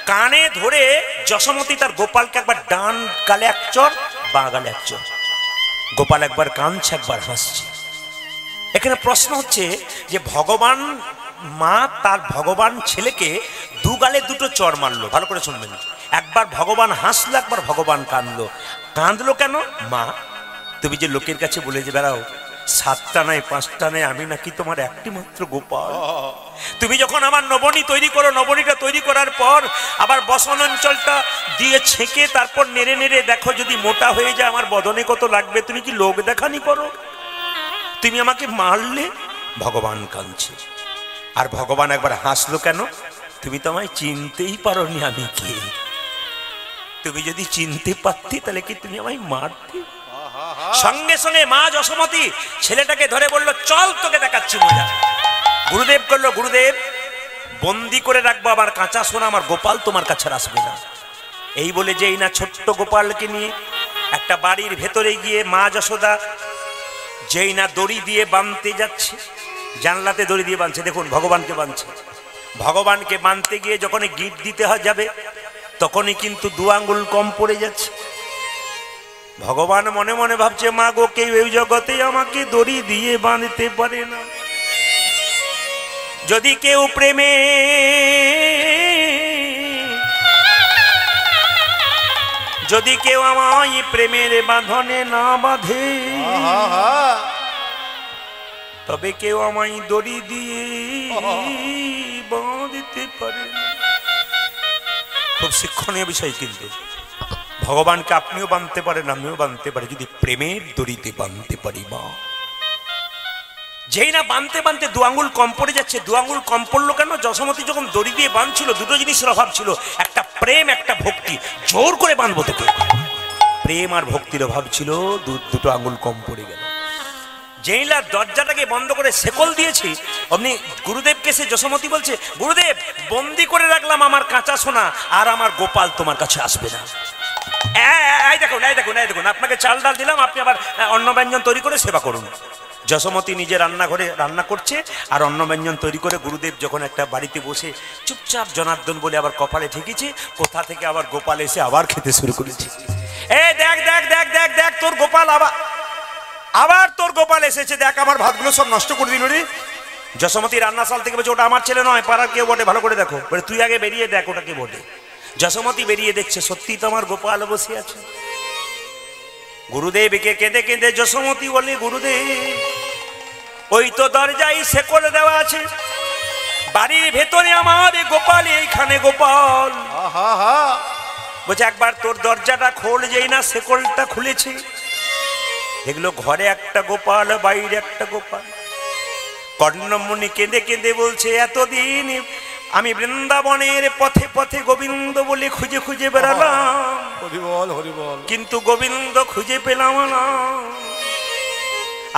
কানে ধরে যশোমতী তার গোপালকে একবার ডান গালে এক চর, বাঁ গালে এক চর। গোপাল একবার কাঁদছে একবার হাসছে। এখানে প্রশ্ন হচ্ছে যে ভগবান মা তার ভগবান ছেলেকে দু গালে দুটো চর মারলো। ভালো করে শুনবেন, একবার ভগবান হাসলো, একবার ভগবান কাঁদলো। কাঁদলো কেন? মা তুমি যে লোকের কাছে বলে যে বেড়াও 7টা নাই 5টা নাই, আমি নাকি তোমার একটি মাত্র গোপাল। তুমি যখন আমার নবনী তৈরি করো, নবনীটা তৈরি করার পর আবার বসন অঞ্চলটা দিয়ে ছেঁকে তারপর নেড়ে নেড়ে দেখো যদি মোটা হয়ে যায় আমার বদনে কত লাগবে, তুমি কি লোক দেখানি করো? তুমি আমাকে মারলে। ভগবান কাঁদছে। আর ভগবান একবার হাসলো কেন? তুমি তো আমায় চিনতেই পারোনি আমি কে। তুমি যদি চিনতে পারতে তাহলে কি তুমি আমায় মারতে? সঙ্গে সঙ্গে মা যশোমতী ছেলেটাকে ধরে বলল, চল তোকে দেখাচ্ছি মজা। গুরুদেব করলো, গুরুদেব বন্দি করে রাখবো আমার কাঁচা সোনা, আমার গোপাল তোমার কাছে আসবে না। এই বলে যেই না ছোট্ট গোপালকে নিয়ে একটা বাড়ির ভেতরে গিয়ে মা যশোদা যেই না দড়ি দিয়ে বাঁধতে যাচ্ছে, জানলাতে দড়ি দিয়ে বাঁধছে, দেখুন ভগবানকে বাঁধছে। ভগবানকে বাঁধতে গিয়ে যখনই গিট দিতে যাবে তখনই কিন্তু 2 আঙ্গুল কম পড়ে যাচ্ছে। ভগবান মনে মনে ভাবছে, মা গো কেউ এই জগতে আমাকে দড়ি দিয়ে বাঁধতে পারে না। যদি কেউ প্রেমে যদি কেউ আমায় প্রেমের বাঁধনে না বাঁধে, তবে কেউ আমায় দড়ি দিয়ে বাঁধতে পারে না। খুব শিক্ষণীয় বিষয় কিন্তু। ভগবানকে আপনিও বাঁধতে পারেন, আমিও বাঁধতে পারি যদি প্রেমের দড়িতে বাঁধতে পারি। মা যেই না বাঁধতে বাঁধতে 2 আঙ্গুল কম পড়ে যাচ্ছে। 2 আঙ্গুল কম পড়লো কেন? যশোমতী যখন দড়ি দিয়ে বাঁধছিল দুটো জিনিসের অভাব ছিল, একটা প্রেম একটা ভক্তি। জোর করে বাঁধবো তোকে, প্রেম আর ভক্তির অভাব ছিল, দুটো আঙ্গুল কম পড়ে গেল। যেইলা দরজাটাকে বন্ধ করে শেকল দিয়েছি অমনি গুরুদেবকে সে যশোমতী বলছে, গুরুদেব বন্দি করে রাখলাম আমার কাঁচা সোনা, আর আমার গোপাল তোমার কাছে আসবে না। এই দেখুন এই দেখুন এই দেখুন, আপনাকে চাল ডাল দিলাম, আপনি আবার অন্ন ব্যঞ্জন তৈরি করে সেবা করুন। যশোমতী নিজে রান্নাঘরে রান্না করছে আর অন্ন ব্যঞ্জন তৈরি করে গুরুদেব যখন একটা বাড়িতে বসে চুপচাপ জনার্দন বলে আবার কপালে ঠেকেছে, কোথা থেকে আবার গোপাল এসে আবার খেতে শুরু করেছে। দেখ দেখ দেখ দেখ দেখ তোর গোপাল আবার তোর গোপাল এসেছে, দেখ আমার ভাতগুলো সব নষ্ট করে দিল রে। যশোমতী রান্নাশাল থেকে বলছে, ওটা আমার ছেলে নয়, পাড়ার কেউ বটে, ভালো করে দেখো। বলে তুই আগে বেরিয়ে দেখ ওটা কে বটে। যশোমতী বেরিয়ে দেখছে সত্যি তো আমার গোপাল বসে আছে। গুরুদেবকে কেঁদে কেঁদে যশোমতী বলে, গুরুদেব ওই তো দরজায় শেকল দেওয়া আছে, বাড়ির ভেতরে আমার গোপাল, এইখানে গোপাল। বলছে একবার তোর দরজাটা খোল। যেই না শেকলটা খুলেছে দেখলো ঘরে একটা গোপাল, বাইরে একটা গোপাল। কর্ণমুনি কেঁদে কেঁদে বলছে, এতদিন আমি বৃন্দাবনের পথে পথে গোবিন্দ বলে খুঁজে খুঁজে বেড়ালাম, হরিবল হরিবল, কিন্তু গোবিন্দ খুঁজে পেলাম না।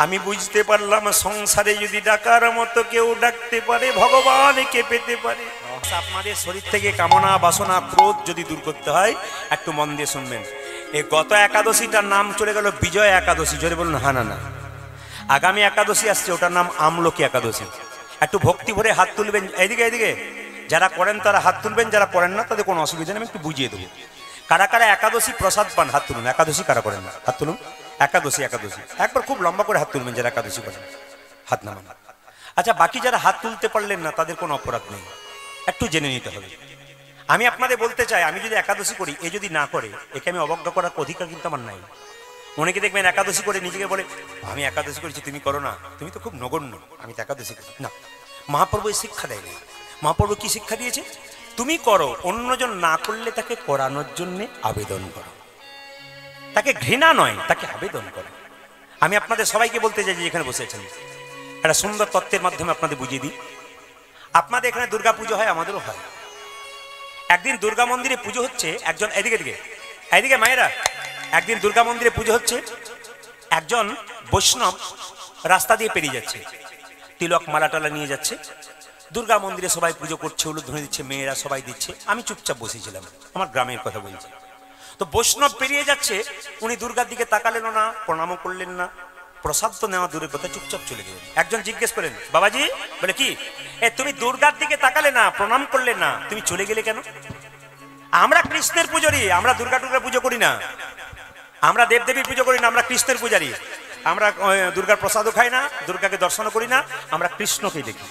আমি বুঝতে পারলাম সংসারে যদি ডাকার মতো কেউ ডাকতে পারে ভগবানকে পেতে পারে। আপনাদের শরীর থেকে কামনা বাসনা ক্রোধ যদি দূর করতে হয় একটু মন দিয়ে শুনবেন। এই গত একাদশীটার নাম চলে গেল বিজয় একাদশী, জোরে বলুন হা না না। আগামী একাদশী আসছে, ওটার নাম আমলকি একাদশী। একটু ভক্তি ভরে হাত তুলবেন, এইদিকে এইদিকে। যারা করেন তারা হাত তুলবেন, যারা করেন না তাদের কোনো অসুবিধা নেই, আমি একটু বুঝিয়ে দেবো। কারা কারা একাদশী প্রসাদ পান হাত তুলুন। একাদশী কারা করেন না হাত তুলুন। একাদশী একাদশী একবার খুব লম্বা করে হাত তুলবেন যারা একাদশী করেন, হাত নামান। আচ্ছা, বাকি যারা হাত তুলতে পারলেন না তাদের কোনো অপরাধ নেই, একটু জেনে নিতে হবে। আমি আপনাদের বলতে চাই, আমি যদি একাদশী করি, এ যদি না করে, একে আমি অবজ্ঞা করার অধিকার কিন্তু আমার নাই। অনেকে দেখবেন একাদশী করে নিজেকে বলে আমি একাদশী করেছি, তুমি করো না, তুমি তো খুব নগণ্য, আমি তো একাদশী করি না। মহাপ্রভু এই শিক্ষা দেয়নি। মহাপ্রভু কি শিক্ষা দিয়েছে? তুমি করো, অন্যজন না করলে তাকে করানোর জন্য আবেদন করো, তাকে ঘৃণা নয়, তাকে আবেদন করো। আমি আপনাদের সবাইকে বলতে চাই যে এখানে বসে আছেন, একটা সুন্দর তত্ত্বের মাধ্যমে আপনাদের বুঝিয়ে দিই। আপনাদের এখানে দুর্গা পুজো হয়, আমাদেরও হয়। একদিন দুর্গা মন্দিরে পুজো হচ্ছে, একজন এদিকে এদিকে এদিকে মায়েরা, একদিন দুর্গা মন্দিরে পুজো হচ্ছে, একজন বৈষ্ণব রাস্তা দিয়ে পেরিয়ে যাচ্ছে, তিলক মালা টালা নিয়ে যাচ্ছে। দুর্গা মন্দিরে সবাই পুজো করছে, উলুধ্বনি দিচ্ছে, মেয়েরা সবাই দিচ্ছে, আমি চুপচাপ বসেছিলাম, আমার গ্রামের কথা বলছি। তো বৈষ্ণব পেরিয়ে যাচ্ছে, উনি দুর্গার দিকে তাকালেন না, প্রণামও করলেন না, প্রসাদ তো নেওয়া দূরের কথা, চুপচাপ চলে গেলেন। একজন জিজ্ঞেস করেন, বাবাজি, বলে কি তুমি দুর্গার দিকে তাকালে না, প্রণাম করলে না, তুমি চলে গেলে কেন? আমরা কৃষ্ণের পূজারি, আমরা দুর্গা টুর্গা পুজো করি না, আমরা দেবদেবীর পুজো করি না, আমরা কৃষ্ণের পূজারি। আমরা দুর্গার প্রসাদও খাই না, দুর্গাকে দর্শনও করি না, আমরা কৃষ্ণকেই দেখি।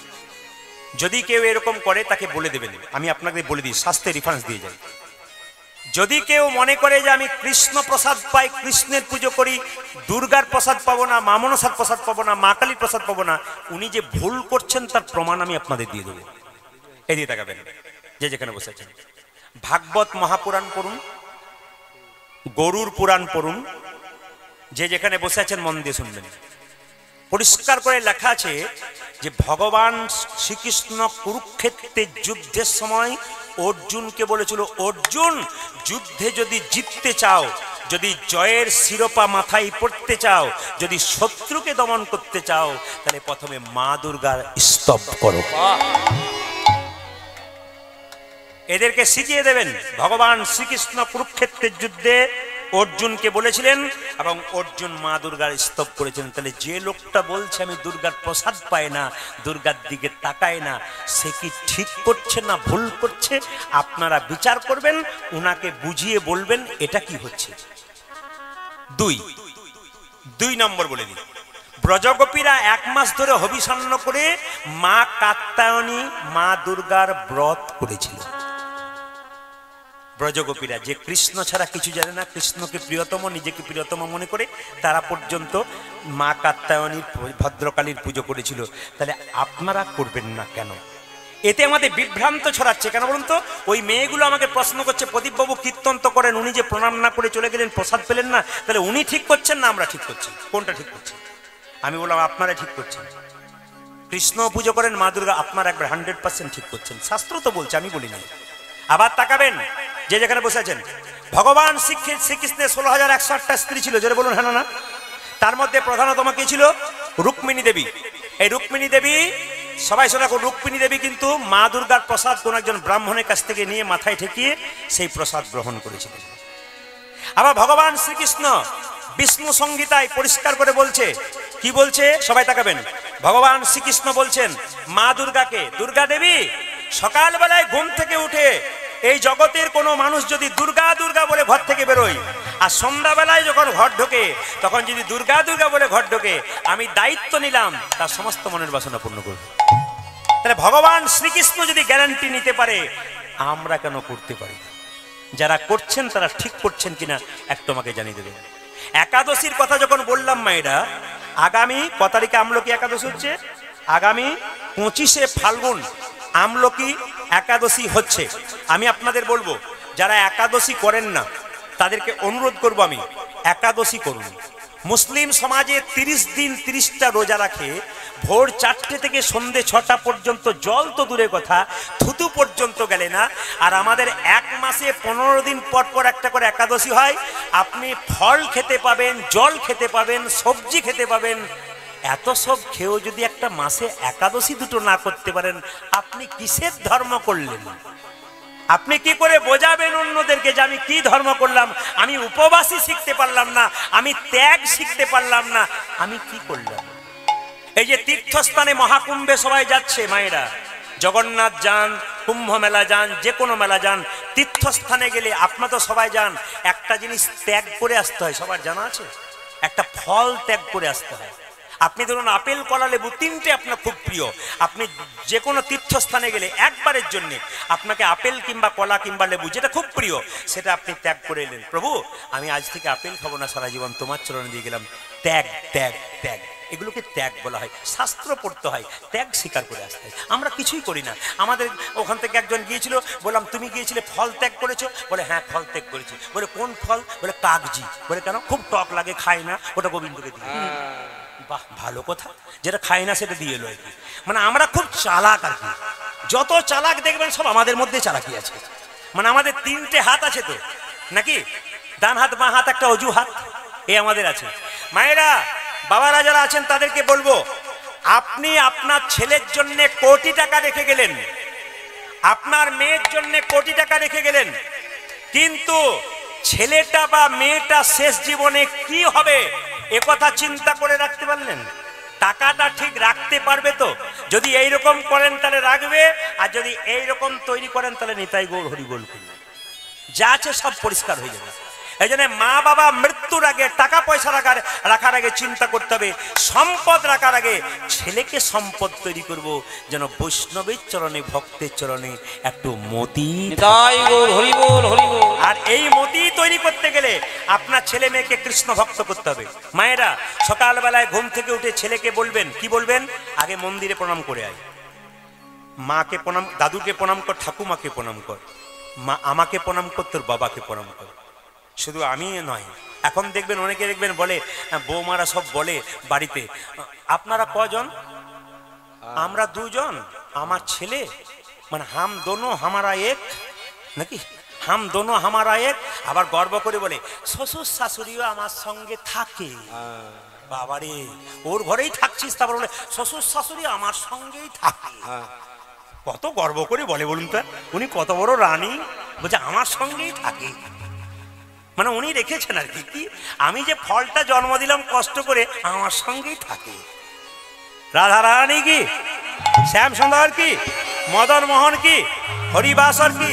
যদি কেউ এরকম করে তাকে বলে দেবেন, আমি আপনাকে বলে দিই, শাস্ত্রে রেফারেন্স দিয়ে যাই। যদি কেউ মনে করে যে আমি কৃষ্ণ প্রসাদ পাই, কৃষ্ণের পুজো করি, দুর্গার প্রসাদ পাবো না, মা মনসার প্রসাদ পাবো না, মা কালীর প্রসাদ পাবো না, উনি যে ভুল করছেন তার প্রমাণ আমি আপনাদের দিয়ে দেবো। এই দিয়ে তাকাবেন, যে যেখানে বসে আছেন। ভাগবত মহাপুরাণ পড়ুন, গরুর পুরাণ পড়ুন, যে যেখানে বসে আছেন মন দিয়ে শুনবেন। পরিষ্কার করে লেখা আছে যে ভগবান শ্রীকৃষ্ণ কুরুক্ষেত্রের যুদ্ধের সময় অর্জুনকে বলেছিল, অর্জুন, যুদ্ধে যদি জিততে চাও, যদি জয়ের শিরোপা মাথায় পড়তে চাও, যদি শত্রুকে দমন করতে চাও, তাহলে প্রথমে মা দুর্গার স্তব করো। এদেরকে শিখিয়ে দেবেন। ভগবান শ্রীকৃষ্ণ কুরুক্ষেত্রের যুদ্ধে অর্জুনকে বলেছিলেন এবং অর্জুন মা দুর্গার স্তব করেছেন। তাহলে যে লোকটা বলছে আমি দুর্গার প্রসাদ পাই না, দুর্গার দিকে তাকায় না, সে কি ঠিক করছে না ভুল করছে? আপনারা বিচার করবেন, ওনাকে বুঝিয়ে বলবেন এটা কি হচ্ছে। দুই নম্বর বলে দিই, ব্রজগোপীরা 1 মাস ধরে হবিষান্ন করে মা কাত্যায়নী মা দুর্গার ব্রত করেছিল। ব্রজগোপীরা, যে কৃষ্ণ ছাড়া কিছু জানে না, কৃষ্ণকে প্রিয়তম, নিজেকে প্রিয়তম মনে করে, তারা পর্যন্ত মা কাত্যায়নীর ভদ্রকালীর পুজো করেছিল। তাহলে আপনারা করবেন না কেন? এতে আমাদের বিভ্রান্ত ছড়াচ্ছে কেন বলুন তো? ওই মেয়েগুলো আমাকে প্রশ্ন করছে, প্রদীপবাবু কীর্তন তো করেন, উনি যে প্রণাম না করে চলে গেলেন, প্রসাদ পেলেন না, তাহলে উনি ঠিক করছেন না আমরা ঠিক করছি? কোনটা ঠিক করছি? আমি বললাম আপনারা ঠিক করছেন। কৃষ্ণ পুজো করেন, মা দুর্গা, আপনারা একবার 100% ঠিক করছেন, শাস্ত্র তো বলছে, আমি বলি না। আবার তাকাবেন, যে যেখানে বসে আছেন, ভগবান শ্রীকৃষ্ণের 16,108টা স্ত্রী ছিল, জোরে বলুন হ্যাঁ না? তার মধ্যে প্রধানতম কে ছিল? রুক্মিণী দেবী। এই রুক্মিণী দেবী, সবাই শোনা, রুক্মিণী দেবী কিন্তু মা দুর্গার প্রসাদ কোন একজন ব্রাহ্মণের কাছ থেকে নিয়ে মাথায় ঠেকিয়ে সেই প্রসাদ গ্রহণ করেছিলেন। আবার ভগবান শ্রীকৃষ্ণ বিষ্ণু সংহিতায় পরিষ্কার করে বলছে, কি বলছে? সবাই তাকাবেন, ভগবান শ্রীকৃষ্ণ বলছেন মা দুর্গাকে, দুর্গা দেবী, সকালবেলায় ঘুম থেকে উঠে এই জগতের কোনো মানুষ যদি দুর্গা দুর্গা বলে ঘর থেকে বেরোয়, আর সন্ধ্যাবেলায় যখন ঘর ঢোকে তখন যদি দুর্গা দুর্গা বলে ঘর ঢোকে, আমি দায়িত্ব নিলাম তার সমস্ত মনের বাসনা পূর্ণ করব। তাহলে ভগবান শ্রীকৃষ্ণ যদি গ্যারান্টি নিতে পারে, আমরা কেন করতে পারি? যারা করছেন তারা ঠিক করছেন কিনা একটু আমাকে জানিয়ে দেবেন। একাদশীর কথা যখন বললাম মায়েরা, আগামী ক তারিখে আমলকি একাদশী হচ্ছে? আগামী 25শে ফাল্গুন আমলকি একাদশী হচ্ছে। আমি আপনাদের বলবো, যারা একাদশী করেন না তাদেরকে অনুরোধ করব, আমি একাদশী করুন। মুসলিম সমাজে 30 দিন 30টা রোজা রাখে, ভোর 4টে থেকে সন্ধে 6টা পর্যন্ত জল তো দূরের কথা, থুতু পর্যন্ত গেলে না। আর আমাদের 1 মাসে 15 দিন পর পর একটা করে একাদশী হয়। আপনি ফল খেতে পাবেন, জল খেতে পাবেন, সবজি খেতে পাবেন, এত সব খেয়েও যদি একটা মাসে একাদশী দুটো না করতে পারেন, আপনি কিসের ধর্ম করলেন? আপনি কি করে বোঝাবেন অন্যদেরকে যে আমি কি ধর্ম করলাম? আমি উপবাসী শিখতে পারলাম না, আমি ত্যাগ শিখতে পারলাম না, আমি কি করলাম? এই যে তীর্থস্থানে মহাকুম্ভে সবাই যাচ্ছে মায়েরা, জগন্নাথ যান, কুম্ভ মেলা যান, যে কোনো মেলা যান, তীর্থস্থানে গেলে আপনারা তো সবাই যান, একটা জিনিস ত্যাগ করে আসতে হয়, সবার জানা আছে? একটা ফল ত্যাগ করে আসতে হয়। আপনি ধরুন আপেল, কলা, লেবু তিনটে আপনার খুব প্রিয়, আপনি যে কোনো তীর্থস্থানে গেলে একবারের জন্য আপনাকে আপেল কিংবা কলা কিংবা লেবু যেটা খুব প্রিয় সেটা আপনি ত্যাগ করে এলেন। প্রভু আমি আজ থেকে আপেল খাবো না, সারা জীবন তোমার চরণে দিয়ে গেলাম। ত্যাগ ত্যাগ ত্যাগ, এগুলোকে ত্যাগ বলা হয়। শাস্ত্র পড়তে হয়, ত্যাগ স্বীকার করে আসতে হয়। আমরা কিছুই করি না। আমাদের ওখান থেকে একজন গিয়েছিল, বললাম তুমি গিয়েছিলে ফল ত্যাগ করেছো? বলে হ্যাঁ ফল ত্যাগ করেছি। বলে কোন ফল? বলে কাগজি। বলে কেন? খুব টক লাগে, খাই না, ওটা গোবিন্দকে দিই। বাহ, ভালো কথা, যেটা খাই না সেটা দিয়ে এলো আর কি। মানে আমরা খুব চালাক আর কি। যত চালাক দেখবেন সব আমাদের মধ্যে চালাকি আছে। মানে আমাদের তিনটে হাত আছে তো নাকি, ডান হাত, বাঁ হাত, একটা অজু হাত, এ আমাদের আছে। মায়েরা, বাবারা যারা আছেন তাদেরকে বলবো, আপনি আপনার ছেলের জন্য কোটি টাকা রেখে গেলেন, আপনার মেয়ের জন্য কোটি টাকা রেখে গেলেন, কিন্তু ছেলেটা বা মেয়েটা শেষ জীবনে কি হবে একথা চিন্তা করে রাখতে পারলেন? টাকাটা ঠিক রাখতে পারবে তো? যদি এইরকম করেন তাহলে রাখবে, আর যদি এইরকম তৈরি করেন তাহলে নিতাই গৌর হরি বল করবে, যা আছে সব পরিষ্কার হয়ে যাবে। এই জন্য মা বাবা মৃত্যুর আগে, টাকা পয়সা রাখার আগে চিন্তা করতে হবে, সম্পদ রাখার আগে ছেলেকে সম্পদ তৈরি করব যেন বৈষ্ণবের চরণে, ভক্তের চরণে একটু মতি। আর এই মতি তৈরি করতে গেলে আপনার ছেলে মেয়েকে কৃষ্ণ ভক্ত করতে হবে। মায়েরা সকালবেলায় ঘুম থেকে উঠে ছেলেকে বলবেন, কি বলবেন? আগে মন্দিরে প্রণাম করে আয়, মাকে প্রণাম, দাদুকে প্রণাম কর, ঠাকুমাকে প্রণাম কর, মা আমাকে প্রণাম কর, তোর বাবাকে প্রণাম কর। শুধু আমি নয়, এখন দেখবেন অনেকে দেখবেন বলে, বৌমারা সব বলে বাড়িতে, আপনারা কজন? আমরা দুজন, আমার ছেলে, মানে হাম দোনো হামারা এক, নাকি হাম দোনো হামারা এক। আবার গর্ব করে বলে শ্বশুর শাশুড়িও আমার সঙ্গে থাকে। বাবারে, ওর ঘরেই থাকছিস, তারপর বলে শ্বশুর শাশুড়ি আমার সঙ্গেই থাকে। কত গর্ব করে বলে বলুন তো, উনি কত বড় রানী, বলছে আমার সঙ্গেই থাকে। মানে উনি রেখেছেন আর কি, আমি যে ফলটা জন্ম দিলাম কষ্ট করে, আমার সঙ্গেই থাকে। রাধা রানী কি, শ্যাম সুন্দর কি, মদন মোহন কি, হরিবাসর কি,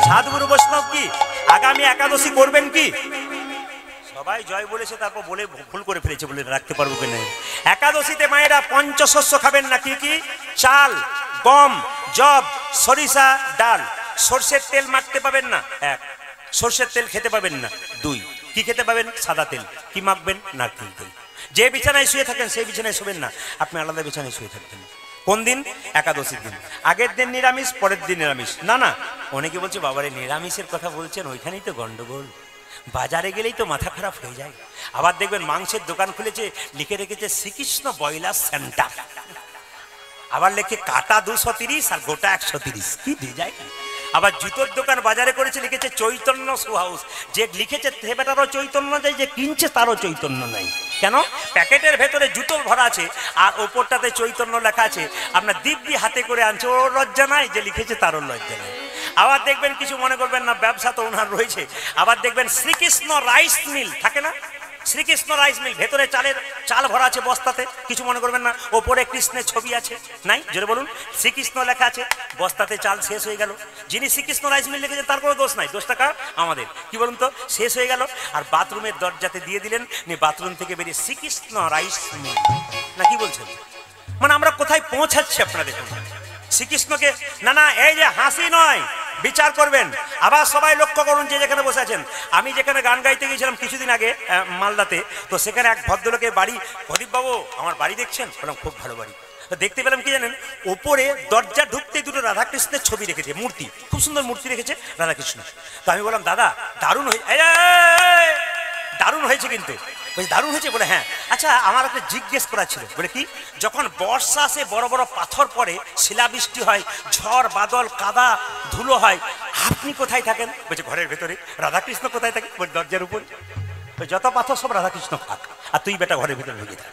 সাধুগুরু বৈষ্ণব কি, আগামী একাদশী করবেন কি? সবাই জয় বলেছে, তারপর বলে ভুল করে ফেলেছে, বলে রাখতে পারবো কি না। একাদশীতে মায়েরা পঞ্চশস্য খাবেন না। কি কি? চাল, গম, জব, সরিষা, ডাল। সর্ষের তেল মাখতে পাবেন না, এক। সর্ষের তেল খেতে পাবেন না, দুই। কি খেতে পাবেন? সাদা তেল। কি মাখবেন? নারকেল তেল। যে বিছানায় শুয়ে থাকেন সেই বিছানায় শোবেন না, আপনি আলাদা বিছানায় শুয়ে থাকবেন। কোন দিন? একাদশীর দিন। আগের দিন নিরামিষ, পরের দিন নিরামিষ। না না, অনেকে বলছে বাবারে নিরামিষের কথা বলছেন, ওইখানেই তো গন্ডগোল, বাজারে গেলেই তো মাথা খারাপ হয়ে যায়। আবার দেখবেন মাংসের দোকান খুলেছে, লিখে রেখেছে শ্রীকৃষ্ণ ব্রয়লার সেন্টার, আবার লেখে কাটা 230 আর গোটা 130। কি দিয়ে যায়? আবার জুতোর দোকান বাজারে করেছে, লিখেছে চৈতন্য শু হাউস। যে লিখেছে সেটারও চৈতন্য যায়, যে কিনছে তারও চৈতন্য নাই। কেন? প্যাকেটের ভেতরে জুতো ভরা আছে আর ওপরটাতে চৈতন্য লেখা আছে, আপনার দিব্যি হাতে করে আনছে, ওর লজ্জা নাই, যে লিখেছে তারও লজ্জা নাই। আবার দেখবেন, কিছু মনে করবেন না, ব্যবসা তো ওনার রয়েছে। আবার দেখবেন শ্রীকৃষ্ণ রাইস মিল, থাকে না? শ্রীকৃষ্ণ রাইস মিল, ভেতরে চাল ভরা আছে বস্তাতে, কিছু মনে করবেন না, ওপরে কৃষ্ণের ছবি আছে, নাই? জোরে বলুন। শ্রীকৃষ্ণ লেখা আছে, বস্তাতে চাল শেষ হয়ে গেল। যিনি শ্রীকৃষ্ণ রাইস মিল লিখেছে তার কোনো দোষ নাই, দোষটা কার? আমাদের। কি বলুন তো, শেষ হয়ে গেল, আর বাথরুমের দরজাতে দিয়ে দিলেন, বাথরুম থেকে বেরিয়ে শ্রীকৃষ্ণ রাইস মিল, না কি বলছেন? মানে আমরা কোথায় পৌঁছাচ্ছি আপনারা দেখুন। শ্রীকৃষ্ণকে না না, এই যে হাসি নয়, বিচার করবেন। আবার সবাই লক্ষ্য করুন যে যেখানে বসে আছেন। আমি যেখানে গান গাইতে গিয়েছিলাম কিছুদিন আগে মালদাতে, তো সেখানে এক ভদ্রলোকের বাড়ি, প্রদীপ বাবু আমার বাড়ি দেখছেন? বললাম খুব ভালো বাড়ি। তো দেখতে পেলাম কি জানেন, ওপরে দরজা ঢুকতে দুটো রাধাকৃষ্ণের ছবি রেখেছে, মূর্তি, খুব সুন্দর মূর্তি রেখেছে রাধাকৃষ্ণ। তো আমি বললাম দাদা দারুণ হয়েছে, দারুণ হয়েছে কিন্তু। বলছি দারুণ হয়েছে? বলে হ্যাঁ। আচ্ছা আমার একটা জিজ্ঞেস করা ছিল। বলে কি? যখন বর্ষা আসে, বড় বড় পাথর পড়ে, শিলাবৃষ্টি হয়, ঝড় বাদল কাদা ধুলো হয়, আপনি কোথায় থাকেন? বলছে ঘরের ভেতরে। রাধাকৃষ্ণ কোথায় থাকে? বলে দরজার উপরে। যত পাথর সব রাধাকৃষ্ণ থাক, আর তুই বেটা ঘরের ভেতরে ঢুকে থাক।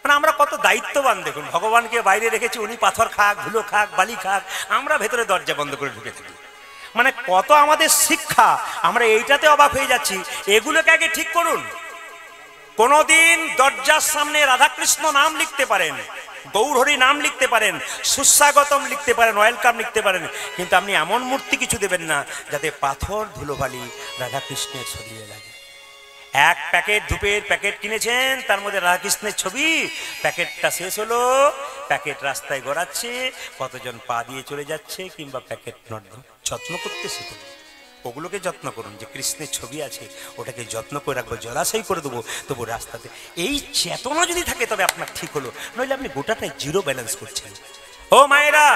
মানে আমরা কত দায়িত্ববান দেখুন, ভগবানকে বাইরে রেখেছি, উনি পাথর খাক, ধুলো খাক, বালি খাক, আমরা ভেতরে দরজা বন্ধ করে ঢুকে থাকি। মানে কত আমাদের শিক্ষা, আমরা এইটাতে অবাক হয়ে যাচ্ছি। এগুলোকে আগে ঠিক করুন। কোনদিন দরজার সামনে রাধাকৃষ্ণ নাম লিখতে পারেন, গৌরহরি নাম লিখতে পারেন, সুস্বাগতম লিখতে পারেন, ওয়েলকাম লিখতে পারেন, কিন্তু আপনি এমন মূর্তি কিছু দেবেন না যাতে পাথর ধুলোবালি রাধাকৃষ্ণের ছড়িয়ে লাগে। এক প্যাকেট ধূপের প্যাকেট কিনেছেন, তার মধ্যে রাধাকৃষ্ণের ছবি, প্যাকেটটা শেষ হলো, প্যাকেট রাস্তায় গড়াচ্ছে, কতজন পা দিয়ে চলে যাচ্ছে, কিংবা প্যাকেট যত্ন করতে শিখুন। ওগুলোকে যত্ন করুন, যে কৃষ্ণের ছবি আছে ওটাকে যত্ন করে রাখবো, জলাশয় করে দেবো, তবু রাস্তাতে এই চেতনা যদি থাকে তবে আপনার ঠিক হলো, নইলে আপনি গোটাটাই জিরো ব্যালেন্স করছেন। ও মায়েরা,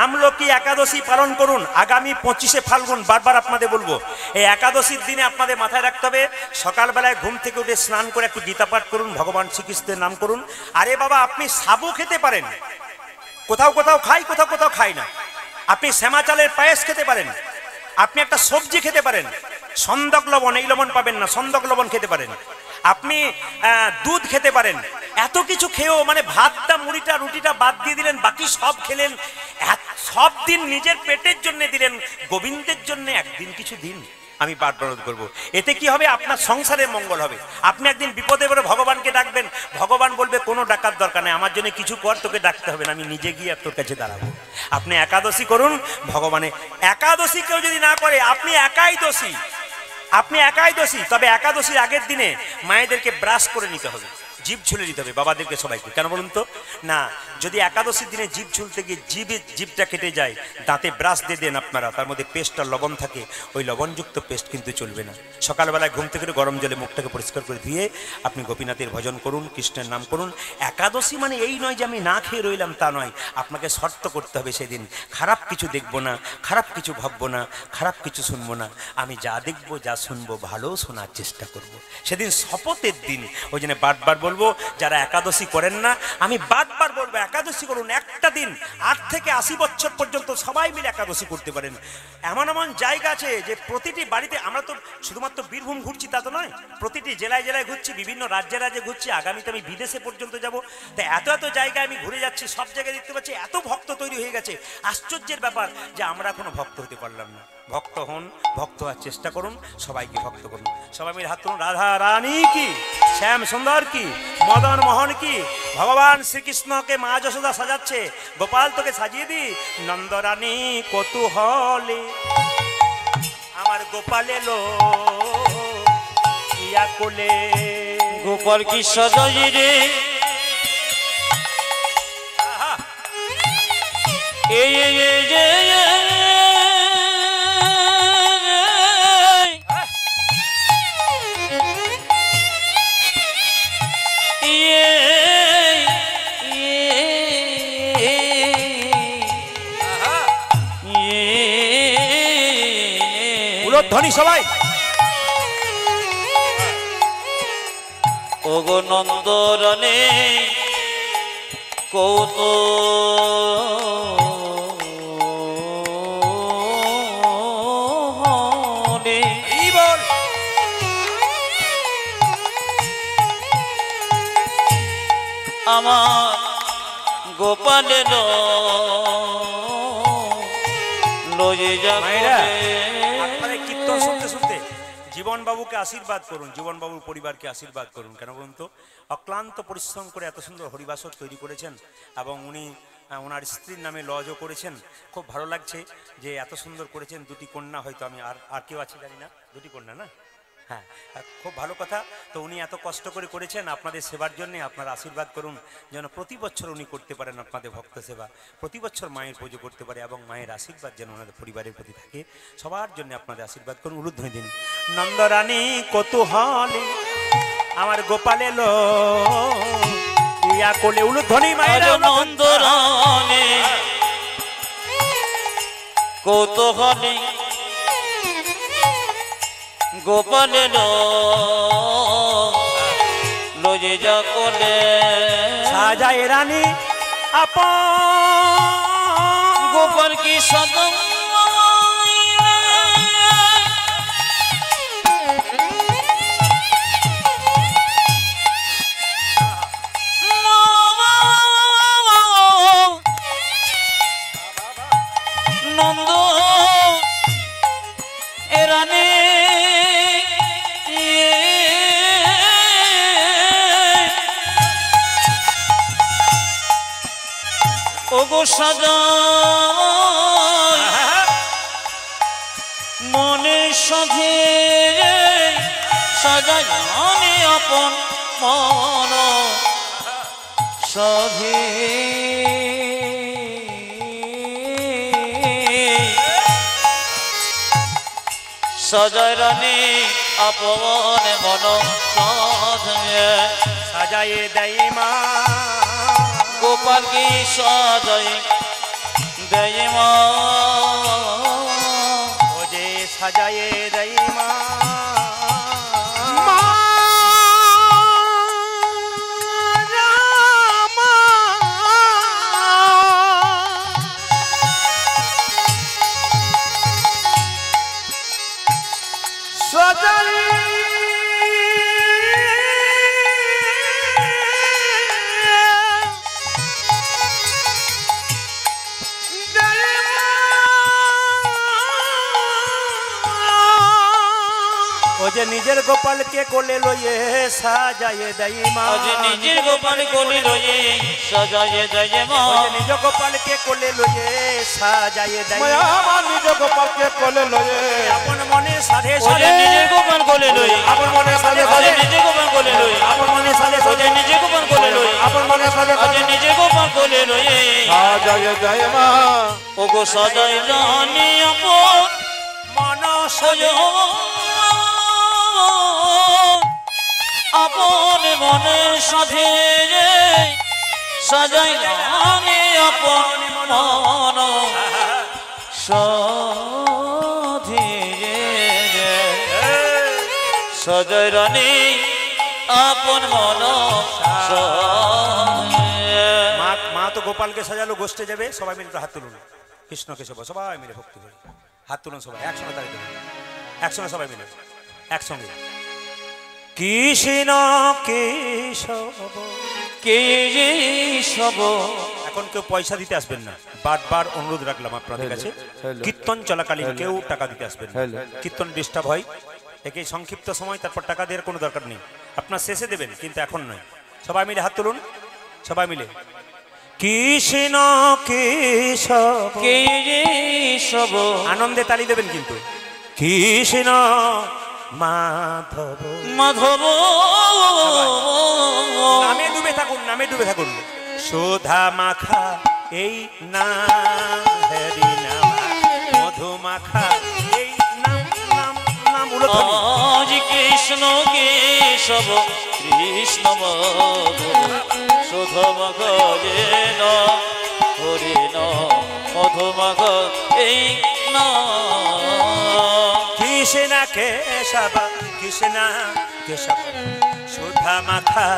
আমলকি একাদশী পালন করুন আগামী 25শে ফাল্গুন। বারবার আপনাদের বলবো, এই একাদশীর দিনে আপনাদের মাথায় রাখতে হবে, সকালবেলায় ঘুম থেকে উঠে স্নান করে একটু গীতা পাঠ করুন, ভগবান শ্রীকৃষ্ণের নাম করুন। আরে বাবা, আপনি সাবু খেতে পারেন, কোথাও কোথাও খাই, কোথাও কোথাও খাই না। আপনি শ্যামা চালের পায়েস খেতে পারেন, আপনি একটা সবজি খেতে পারেন, সন্দক লবণ, এই লবণ পাবেন না, সন্দক লবণ খেতে পারেন, আপনি দুধ খেতে পারেন। এত কিছু খেয়েও মানে ভাতটা, মুড়িটা, রুটিটা বাদ দিয়ে দিলেন, বাকি সব খেলেন। সব দিন নিজের পেটের জন্য দিলেন, গোবিন্দের জন্য একদিন কিছু দিন। আমি বারবার করবো, এতে কি হবে? আপনার সংসারের মঙ্গল হবে। আপনি একদিন বিপদে পড়ে ভগবানকে ডাকবেন, ভগবান বলবে কোনো ডাকার দরকার নেই, আমার জন্য কিছু কর, তোকে ডাকতে হবে না, আমি নিজে গিয়ে তোর কাছে দাঁড়াবো। আপনি একাদশী করুন, ভগবানের একাদশী কেউ যদি না করে, আপনি একাই দোষী, আপনি একাই দোষী। তবে একাদশীর আগের দিনে মায়েদেরকে ব্রাশ করে নিতে হবে, জিভ ঝুলে দিতে হবে, বাবাদেরকে সবাইকে। কেন বলুন তো? না, যদি একাদশীর দিনে জিভ ঝুলতে গিয়ে জিভটা কেটে যায়, দাঁতে ব্রাশ দিয়ে দেন আপনারা, তার মধ্যে পেস্ট আর লবণ থাকে, ওই লবণযুক্ত পেস্ট কিন্তু চলবে না। সকালবেলায় ঘুম থেকে গরম জলে মুখটাকে পরিষ্কার করে ধুয়ে আপনি গোপীনাথের ভজন করুন, কৃষ্ণের নাম করুন। একাদশী মানে এই নয় যে আমি না খেয়ে রইলাম, তা নয়। আপনাকে শর্ত করতে হবে সেদিন, খারাপ কিছু দেখবো না, খারাপ কিছু ভাববো না, খারাপ কিছু শুনবো না, আমি যা দেখবো যা শুনবো ভালো শোনার চেষ্টা করব। সেদিন শপথের দিন। ওই জন্য বারবার বলবো, যারা একাদশী করেন না, আমি বারবার বলবো একাদশী করুন। একটা দিন 8 থেকে 80 বছর পর্যন্ত সবাই মিলে একাদশী করতে পারেন। এমন এমন জায়গা আছে যে প্রতিটি বাড়িতে, আমরা তো শুধুমাত্র বীরভূম ঘুরছি তা তো নয়, প্রতিটি জেলায় জেলায় ঘুরছি, বিভিন্ন রাজ্যে রাজ্যে ঘুরছি, আগামীতে আমি বিদেশে পর্যন্ত যাব। তাই এত এত জায়গায় আমি ঘুরে যাচ্ছি, সব জায়গায় দেখতে পাচ্ছি এত ভক্ত তৈরি হয়ে গেছে। আশ্চর্যের ব্যাপার যে আমরা এখনো ভক্ত হতে পারলাম না। ভক্ত হন, ভক্ত হওয়ার চেষ্টা করুন, সবাইকে ভক্ত করুন। সবাই মিলে হাত তুলুন। রাধা রানী কি, শ্যাম সুন্দর কি, মদন মোহন কি, ভগবান শ্রীকৃষ্ণকে মা যশোদা সাজাচ্ছে, গোপাল তোকে সাজিয়ে দি, নন্দরানী কৌতূহলে আমার গোপাল এলো ইয়া কোলে। গোপাল কি সাজাই রে, এই ধ্বনি সবাই। ওগো নন্দরানী কৌতূহলে বল আমার গোপালের লয়ে যাবে। কীর্তন শুনতে শুনতে জীবন বাবুকে আশীর্বাদ করুন, জীবন বাবুর পরিবারকে আশীর্বাদ করুন। কেন বলুন তো? অক্লান্ত পরিশ্রম করে এত সুন্দর হরিবাসক তৈরি করেছেন এবং উনি ওনার স্ত্রীর নামে লজও করেছেন। খুব ভালো লাগছে যে এত সুন্দর করেছেন। দুটি কন্যা, হয়তো আমি আর কেউ আছে জানি না, দুটি কন্যা না? হ্যাঁ, খুব ভালো কথা। তো উনি এত কষ্ট করে করেছেন আপনাদের সেবার জন্য, আপনারা আশীর্বাদ করুন যেন প্রতি বছর উনি করতে পারেন আপনাদের ভক্ত সেবা, প্রতি বছর মায়ের পুজো করতে পারে এবং মায়ের আশীর্বাদ যেন ওনাদের পরিবারের প্রতি থাকে। সবার জন্য আপনাদের আশীর্বাদ করুন। উলুধ্বনি দিন। নন্দরানী কৌতূহলে আমার গোপাল এলো ইয়া কোলে। উলুধ্বনি মায়ের। নন্দরানী কৌতূহলে গোপালের লয়ে যা কোলে। সাজায় রানী আপন গোপাল কি সদম ওগো সাজাই মনের সাথে সাজাই আমি আপন মন সাধে সাজাই রানী আপন মন সাধে সাজায়ে দেয় মা গোপাল কি সাজাই দেয় মা ও যে সাজায়ে দেয় মা যে নিজের গোপালকে কোলে লইয়ে সাজায়ে দেয় মা আজ নিজের গোপাল কোলে লয়ে সাজায়ে দেয় মা ও যে নিজ গোপালকে কোলে লইয়ে সাজায়ে দেয় মায়া আমার নিজ গোপালকে কোলে লয়ে আপন মনে সাধে ও যে সাধে নিজের গোপাল কোলে লয়ে আপন মনে সাধে আজ সাধে নিজের গোপাল কোলে লয়ে আপন মনে সাধে ও যে সাধে নিজের গোপাল কোলে লয়ে আপন মনে সাধে আজ সাধে নিজের গোপাল কোলে লয়ে সাজায় জয় মা ওগো সাজাই রানী আপন মন সাজো আপন মনের সাথে সাজাই রানী আপন মন সাধে সাজাই রানী আপন মন মা মা তো গোপালকে সাজালো গোষ্ঠে যাবে সবাই মিলে একটু হাত তুলুন কৃষ্ণ কেশব সবাই মিলে ভক্তি করে হাত তুলুন সবাই একসঙ্গে দাঁড়িয়ে দেবেন একসঙ্গে সবাই মিলে একসঙ্গে কৃষ্ণ কেশব কে সব এখন কেউ পয়সা দিতে আসবেন না বারবার অনুরোধ রাখলাম আপনাদের কাছে কীর্তন চলাকালীন কেউ টাকা দিতে আসবেন না কীর্তন ডিস্টার্ব হয় একে সংক্ষিপ্ত সময় তারপর টাকা দেওয়ার কোনো দরকার নেই আপনার শেষে দেবেন কিন্তু এখন নয় সবাই মিলে হাত তুলুন সবাই মিলে কৃষ্ণ কেশব কে সব আনন্দে তালি দেবেন কিন্তু কৃষ্ণ মাধব মাধব নামে ডুবে থাকুন সুধা মাখা এই নাম হরি নাম মধু মাখা এই নাম নাম নাম উলধ্বনি আজ কৃষ্ণ কেশব কৃষ্ণ মাধব সুধমগ যেন হরিণ মধুমগ এই কৃষ্ণ কেশব কৃষ্ণ কেশব সুধা মাখা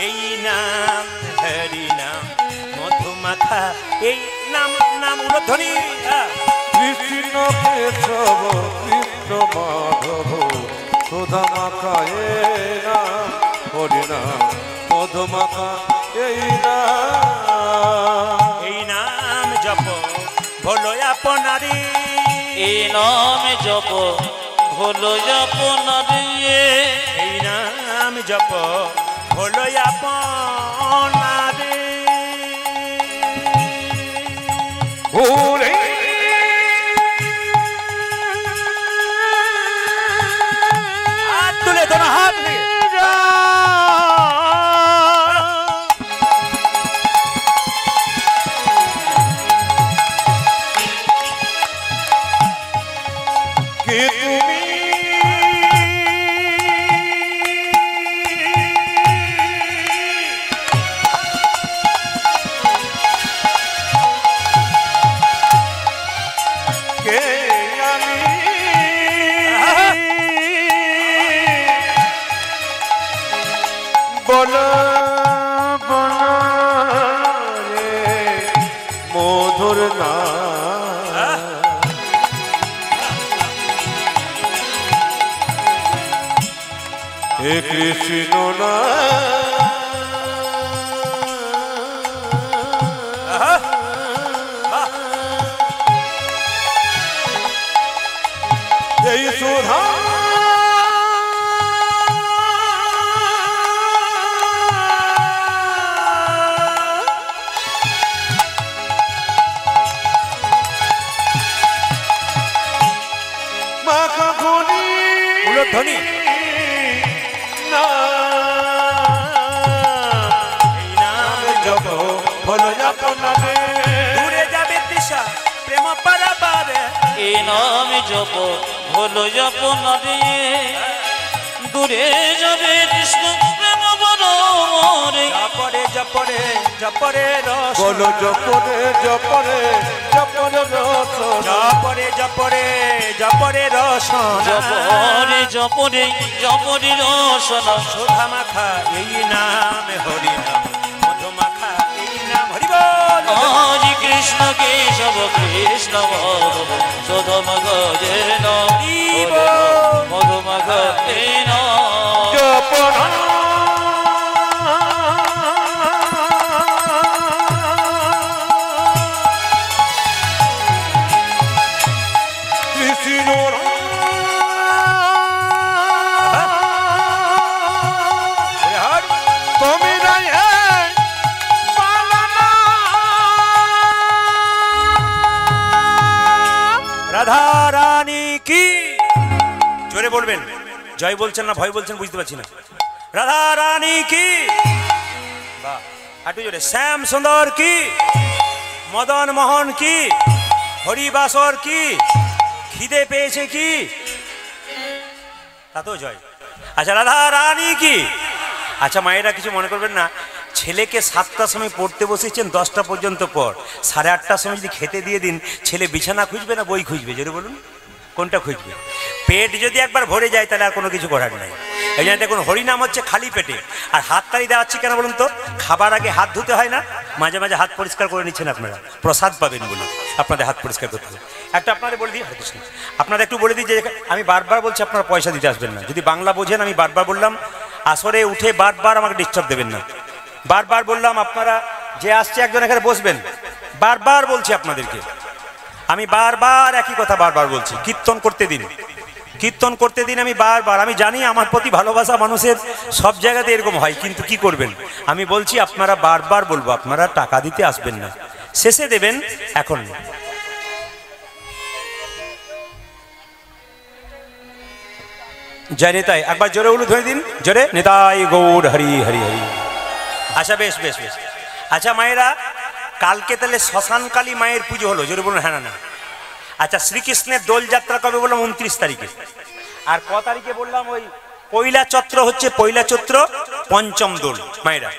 এই নাম হরি নাম মধু মাখা এই নাম নাম উলধ্বনি কৃষ্ণ কেশব কৃষ্ণ মাধব সুধা মাখা এই নাম হরিনাম মধু মাখা এই নাম এই নাম জপ ভোলো আপনারি এই নাম জপ ভোলো আপনারে এই নাম জপ ভোলো আপনারি ভোরে হাত তুলে তোরা হাত নিয়ে কে তুমি কে আমি বলো বলো রে মধুর নাম হে কৃষ্ণ না এই সুধা বলো আপনারে দূরে যাবে তৃষা প্রেম পারাবারে এ নাম জপ হলো আপনারে দূরে যাবে কৃষ্ণ প্রেম বরমরে জপরে জপরে জপরে রস বলো জপরে জপরে জপরে রস জপরে জপরে জপরে রসনা জপরে জপরে জপরে রসনা সুধা মাখা এই নাম হরি নাম মধু মাখা এই নাম হরি বল হরি কৃষ্ণ কেশব কৃষ্ণ মাধব সদম গজে মধুম গে জপনা কৃষ্ণ তুমি নাই রাধা রানী কি জোরে বলবেন জয় বলছেন না ভয় বলছেন বুঝতে পারছি না রাধা রানী কি বাহ একটু জোরে শ্যাম সুন্দর কি মদন মোহন কি হরিবাসর কি খিদে পেয়েছে কি তা তো জয় আচ্ছা রাধা রানী কি আচ্ছা মায়েরা কিছু মনে করবেন না ছেলেকে 7টার সময় পড়তে বসেছেন 10টা পর্যন্ত পর 8:30টার সময় যদি খেতে দিয়ে দিন ছেলে বিছানা খুঁজবে না বই খুঁজবে জোরে বলুন কোনটা খুঁজবে পেট যদি একবার ভরে যায় তাহলে আর কোনো কিছু করার নাই এই জন্য দেখুন হরিনাম হচ্ছে খালি পেটে আর হাততালি দেওয়াচ্ছি কেন বলুন তো খাবার আগে হাত ধুতে হয় না মাঝে মাঝে হাত পরিষ্কার করে নিচ্ছেন আপনারা প্রসাদ পাবেন বলে আপনাদের হাত পরিষ্কার করতে হবে একটা আপনাদের বলে দিই হরে কৃষ্ণ আপনারা একটু বলে দিই যে আমি বারবার বলছি আপনারা পয়সা দিতে আসবেন না যদি বাংলা বোঝেন আমি বারবার বললাম আসরে উঠে বারবার আমাকে ডিস্টার্ব দেবেন না বারবার বললাম আপনারা যে আসছে একজন এখানে বসবেন বারবার বলছি আপনাদেরকে আমি বারবার একই কথা বারবার বলছি কীর্তন করতে দিন আমি বারবার আমি জানি আমার প্রতি ভালোবাসা মানুষের সব জায়গাতে এরকম হয় কিন্তু কি করবেন আমি বলছি আপনারা বারবার বলবো আপনারা টাকা দিতে আসবেন না শেষে দেবেন এখন জয় নেতাই একবার জোরে উলু ধরে দিন জোরে নেতাই গৌর হরি হরি হরি আচ্ছা বেশ বেশ বেশ আচ্ছা মায়েরা কালকে তাহলে শ্মশানকালী মায়ের পুজো হলো জোরে বলুন হ্যাঁ না আচ্ছা শ্রীকৃষ্ণের দোলযাত্রা কবে বললাম 29 তারিখে আর ক তারিখে বললাম ওই পয়লা চৈত্র হচ্ছে পয়লা চৈত্র পঞ্চম দোল মায়েরা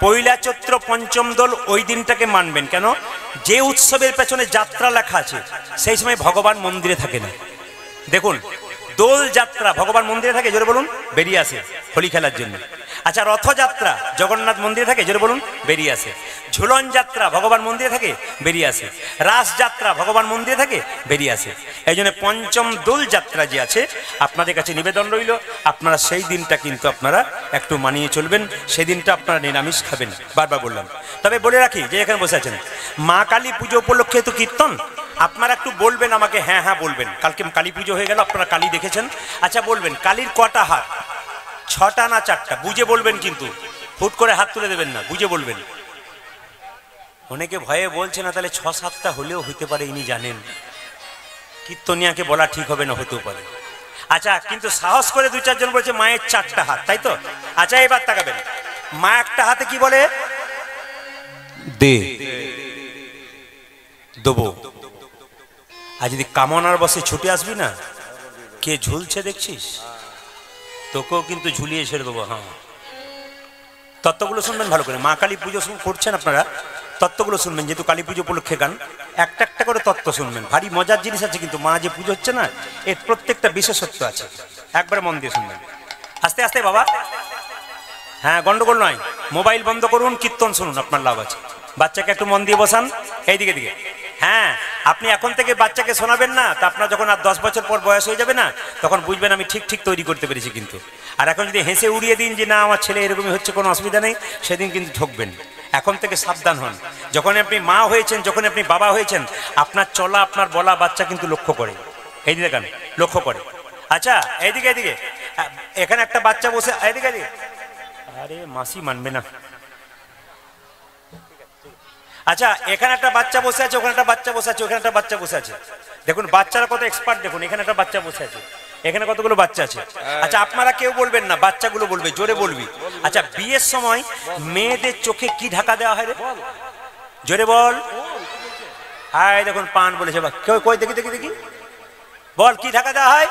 পয়লা চৈত্র পঞ্চম দোল ওই দিনটাকে মানবেন কেন যে উৎসবের পেছনে যাত্রা লেখা আছে সেই সময় ভগবান মন্দিরে থাকে না দেখুন দোল যাত্রা ভগবান মন্দিরে থাকে জোরে বলুন বেরিয়ে আসে হোলি খেলার জন্য আচ্ছা রথযাত্রা জগন্নাথ মন্দিরে থাকে জোরে বলুন বেরিয়ে আসে ঝুলন যাত্রা ভগবান মন্দিরে থাকে বেরিয়ে আসে রাস যাত্রা ভগবান মন্দিরে থাকে বেরিয়ে আসে এই জন্য পঞ্চম দোল যাত্রা যে আছে আপনাদের কাছে নিবেদন রইল আপনারা সেই দিনটা কিন্তু আপনারা একটু মানিয়ে চলবেন সেই দিনটা আপনারা নিরামিষ খাবেন বারবার বললাম তবে বলে রাখি যে এখানে বসে আছেন মা কালী পুজো উপলক্ষে তো কীর্তন আপনারা একটু বলবেন আমাকে হ্যাঁ হ্যাঁ বলবেন কালকে কালী পুজো হয়ে গেল আপনারা কালী দেখেছেন আচ্ছা বলবেন কালীর কটা হাত 6টা না 4টা বুঝে বলবেন কিন্তু ফুট করে হাত তুলে দেবেন না বুঝে বলবেন অনেকে ভয়ে বলছে না তাহলে 6-7টা হলেও হইতে পারে ইনি জানেন কীর্তনিয়াকে বলা ঠিক হবে না হতেও পারে আচ্ছা কিন্তু সাহস করে 2-4 জন বলছে মায়ের 4টা হাত তাই তো আচ্ছা এবার তাকাবেন মা একটা হাতে কি বলে দে দেবো আর যদি কামনার বসে ছুটে আসবি না কে ঝুলছে দেখছিস তোকেও কিন্তু ঝুলিয়ে ছেড়ে দেবো হ্যাঁ তত্ত্বগুলো শুনবেন ভালো করে মা কালী পুজো করছেন আপনারা তত্ত্বগুলো শুনবেন যেহেতু কালী পুজো উপলক্ষে গান একটা একটা করে তত্ত্ব শুনবেন ভারী মজার জিনিস আছে কিন্তু মা যে পুজো হচ্ছে না এর প্রত্যেকটা বিশেষত্ব আছে একবারে মন দিয়ে শুনবেন আস্তে আস্তে বাবা হ্যাঁ গন্ডগোল নয় মোবাইল বন্ধ করুন কীর্তন শুনুন আপনার লাভ আছে বাচ্চাকে একটু মন দিয়ে বসান এইদিকে দিকে হ্যাঁ আপনি এখন থেকে বাচ্চাকে শোনাবেন না তা আপনার যখন আর 10 বছর পর বয়স হয়ে যাবে না তখন বুঝবেন আমি ঠিক ঠিক তৈরি করতে পেরেছি কিন্তু আর এখন যদি হেসে উড়িয়ে দিন যে না আমার ছেলে এরকমই হচ্ছে কোনো অসুবিধা নেই সেদিন কিন্তু ঠকবেন এখন থেকে সাবধান হন যখন আপনি মা হয়েছেন যখন আপনি বাবা হয়েছেন আপনার চলা আপনার বলা বাচ্চা কিন্তু লক্ষ্য করে এই দিকে দেখেন লক্ষ্য করে আচ্ছা এইদিকে এইদিকে এখানে একটা বাচ্চা বসে এইদিকে এইদিকে আরে মাসি মানবে না আচ্ছা এখানে একটা বাচ্চা বসে আছে ওখানে একটা বাচ্চা বসে আছে ওখানে একটা বাচ্চা বসে আছে দেখুন বাচ্চারা কত এক্সপার্ট দেখুন এখানে একটা বাচ্চা বসে আছে এখানে কতগুলো বাচ্চা আছে আচ্ছা আপনারা কেউ বলবেন না বাচ্চাগুলো বলবে জোরে বলবি আচ্ছা বিয়ের সময় মেয়েদের চোখে কি ঢাকা দেওয়া হয় রে জোরে বল। হায় দেখুন পান বলেছে, বা কেউ কই দেখি দেখি দেখি বল কি ঢাকা দেওয়া হয়?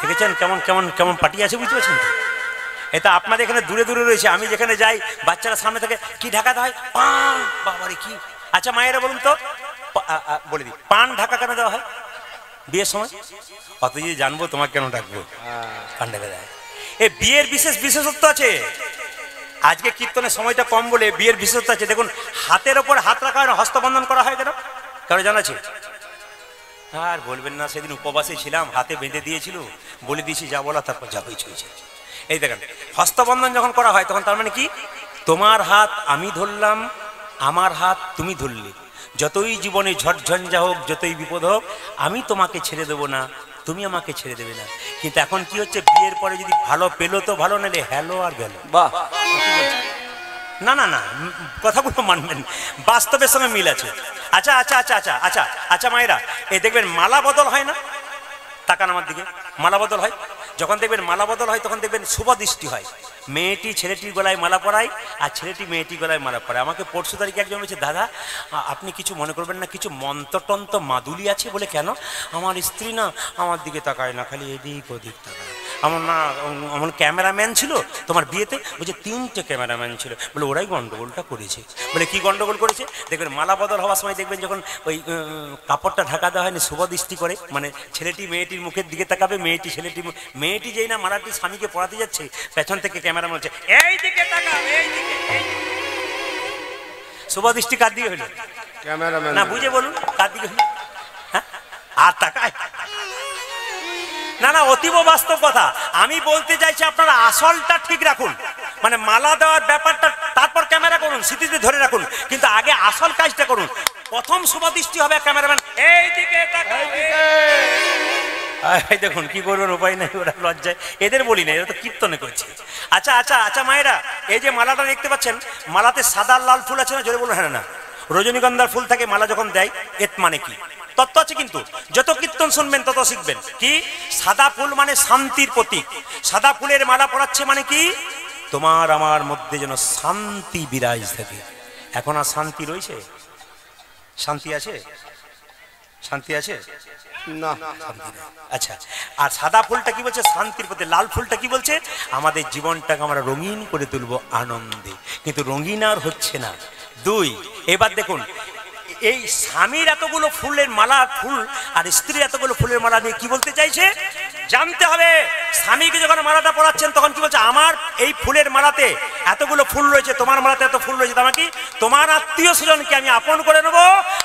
দেখেছেন কেমন কেমন কেমন পার্টি আছে, বুঝতে পারছেন তো? এটা আপনাদের এখানে দূরে দূরে রয়েছে, আমি যেখানে যাই বাচ্চারা সামনে থেকে কি ঢাকা দেওয়া হয়? পান। বাবারে কি! আচ্ছা মায়েরা বলুন তো, বলে দিই পান ঢাকা কেন দেওয়া হয় বিয়ের সময়? অত যদি জানবো তোমাকে কেন ডাকবো? পান ঢাকা দেওয়া হয়, এই বিয়ের বিশেষ বিশেষত্ব আছে। আজকে কীর্তনের সময়টা কম বলে বিয়ের বিশেষত্ব আছে। দেখুন হাতের ওপর হাত রাখা হয় না, হস্তবন্ধন করা হয় কেন? কারো জানা আছে? আর বলবেন না, সেদিন উপবাসে ছিলাম, হাতে বেঁধে দিয়েছিল, বলে দিয়েছি যা বলা তারপর যা হয়েছে হয়েছে। এই দেখেন হস্তবন্ধন যখন করা হয় তখন তার মানে কি? তোমার হাত আমি ধরলাম, আমার হাত তুমি ধরলে, যতই জীবনে ঝড়ঝঞ্ঝা হোক, যতই বিপদ হোক, আমি তোমাকে ছেড়ে দেবো না, তুমি আমাকে ছেড়ে দেবে না। কিন্তু এখন কি হচ্ছে, বিয়ের পরে যদি ভালো পেলো তো ভালো, নাহলে হ্যালো আর গেল। বাহ, না না না, কথাগুলো মানবেন, বাস্তবের সঙ্গে মিল আছে। আচ্ছা আচ্ছা আচ্ছা আচ্ছা আচ্ছা আচ্ছা মায়েরা, এই দেখবেন মালা বদল হয় না? তাকান আমার দিকে, মালা বদল হয়। যখন দেখবেন মালা বদল হয় তখন দেখবেন শুভ দৃষ্টি হয়। মেয়েটি ছেলেটির গলায় মালা পরায় আর ছেলেটি মেয়েটির গলায় মালা পরায়। আমাকে পরশু তারিখে একজন বলছে, দাদা আপনি কিছু মনে করবেন না, কিছু মন্ত্রতন্ত্র মাদুলি আছে বলে? কেন? আমার স্ত্রী না আমার দিকে তাকায় না, খালি এদিক ওদিক তাকায়। আমার না আমার ক্যামেরাম্যান ছিল তোমার বিয়েতে, বলছে 3টে ক্যামেরাম্যান ছিল, বলে ওরাই গন্ডগোলটা করেছে। বলে কি গন্ডগোল করেছে? দেখবেন মালা বদল হওয়ার সময় দেখবেন যখন ওই কাপড়টা ঢাকা দেওয়া হয়নি, শুভ দৃষ্টি করে, মানে ছেলেটি মেয়েটির মুখের দিকে তাকাবে, মেয়েটি যেই না মালাটি স্বামীকে পড়াতে যাচ্ছে, পেছন থেকে ক্যামেরা বলছে এই দিকে তাকাও, এই দিকে। শুভ দৃষ্টি কার দিকে হইল? ক্যামেরাম্যান না বুঝে বলুন কার দিকে হইল? হ্যাঁ আর তাকায় না না, অতীব বাস্তব কথা। আমি বলতে চাইছি আপনারা আসলটা ঠিক রাখুন, মানে মালা দেওয়ার ব্যাপারটা তারপর ক্যামেরা করুন, স্মৃতিতে ধরে রাখুন, কিন্তু আগে আসল কাজটা করুন। প্রথম শুভদৃষ্টি হবে ক্যামেরাম্যান এইদিকে তাকাও। এই দেখুন কি করবেন, উপায় নাই, ওরা লজ্জায় এদের বলি না, এরা তো কীর্তনে করছে। আচ্ছা আচ্ছা আচ্ছা মায়েরা, এই যে মালাটা দেখতে পাচ্ছেন, মালাতে সাদা লাল ফুল আছে না? জোরে বলুন হ্যাঁ না? রজনীগন্ধার ফুল থাকে মালা যখন দেয়, এর মানে কি তত্ত্ব আছে, কিন্তু যত কীর্তন শুনবেন তত শিখবেন। কি? সাদা ফুল মানে শান্তির প্রতীক। সাদা ফুলের মালা পরাচ্ছে মানে কি? তোমার আমার মধ্যে যেন শান্তি বিরাজ থাকে। এখন আর শান্তি রয়েছে? শান্তি আছে? শান্তি আছে না। আচ্ছা, আর সাদা ফুলটা কি বলছে? শান্তির প্রতি। লাল ফুলটা কি বলছে? আমাদের জীবনটাকে আমরা রঙিন করে তুলবো আনন্দে, কিন্তু রঙিন আর হচ্ছে না। 2, এবার দেখুন এই স্বামীর এতগুলো ফুলের মালা ফুল আর স্ত্রীর এতগুলো ফুলের মালা নিয়ে কি বলতে চাইছে জানতে হবে। স্বামীকে যখন মালাটা পরাচ্ছেন তখন কি বলছে? আমার এই ফুলের মালাতে এতগুলো ফুল রয়েছে, তোমার মালাতে এত ফুল রয়েছে, তার মানে কি? তোমার আত্মীয় স্বজনকে আমি আপন করে নেবো,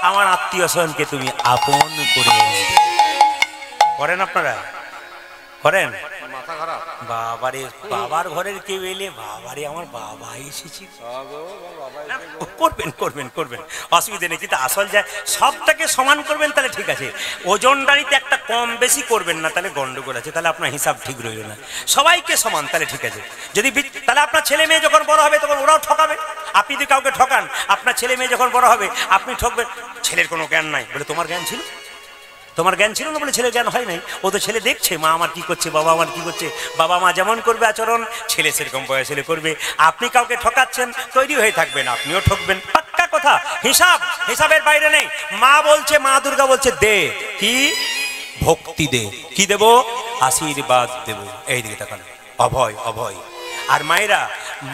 আমার আত্মীয় স্বজনকে তুমি আপন করে নেবে। করেন আপনারা? করেন? বাবারে, বাবার ঘরের কেউ এলে বাবারে আমার বাবা এসেছি, করবেন করবেন করবেন, অসুবিধা নেই, কিন্তু আসল যায় সবটাকে সমান করবেন তাহলে ঠিক আছে। ওজনদারিতে একটা কম বেশি করবেন না, তাহলে গন্ডগোল আছে, তাহলে আপনার হিসাব ঠিক রইল না। সবাইকে সমান তাহলে ঠিক আছে। যদি তাহলে আপনার ছেলে মেয়ে যখন বড় হবে তখন ওরাও ঠকাবে। আপনি যদি কাউকে ঠকান, আপনার ছেলে মেয়ে যখন বড় হবে আপনি ঠকবেন। ছেলের কোনো জ্ঞান নাই বলে তোমার জ্ঞান ছিল? তোমার জ্ঞান ছিল না বলে ছেলে জ্ঞান হয় নাই। ও তো ছেলে দেখছে মা আমার কি করছে, বাবা আমার কি করছে, বাবা মা যেমন করবে আচরণ ছেলে সেরকম বয়সে করবে। আপনি কাউকে ঠকাচ্ছেন, তৈরি হয়ে থাকবেন, আপনিও ঠকবেন, পাক্কা কথা। হিসাবের বাইরে নেই। মা বলছে, মা দুর্গা বলছে দে কি? ভক্তি দে। কি দেব? আশীর্বাদ দেব। এই দিকে তাকান, অভয় অভয়। আর মায়েরা,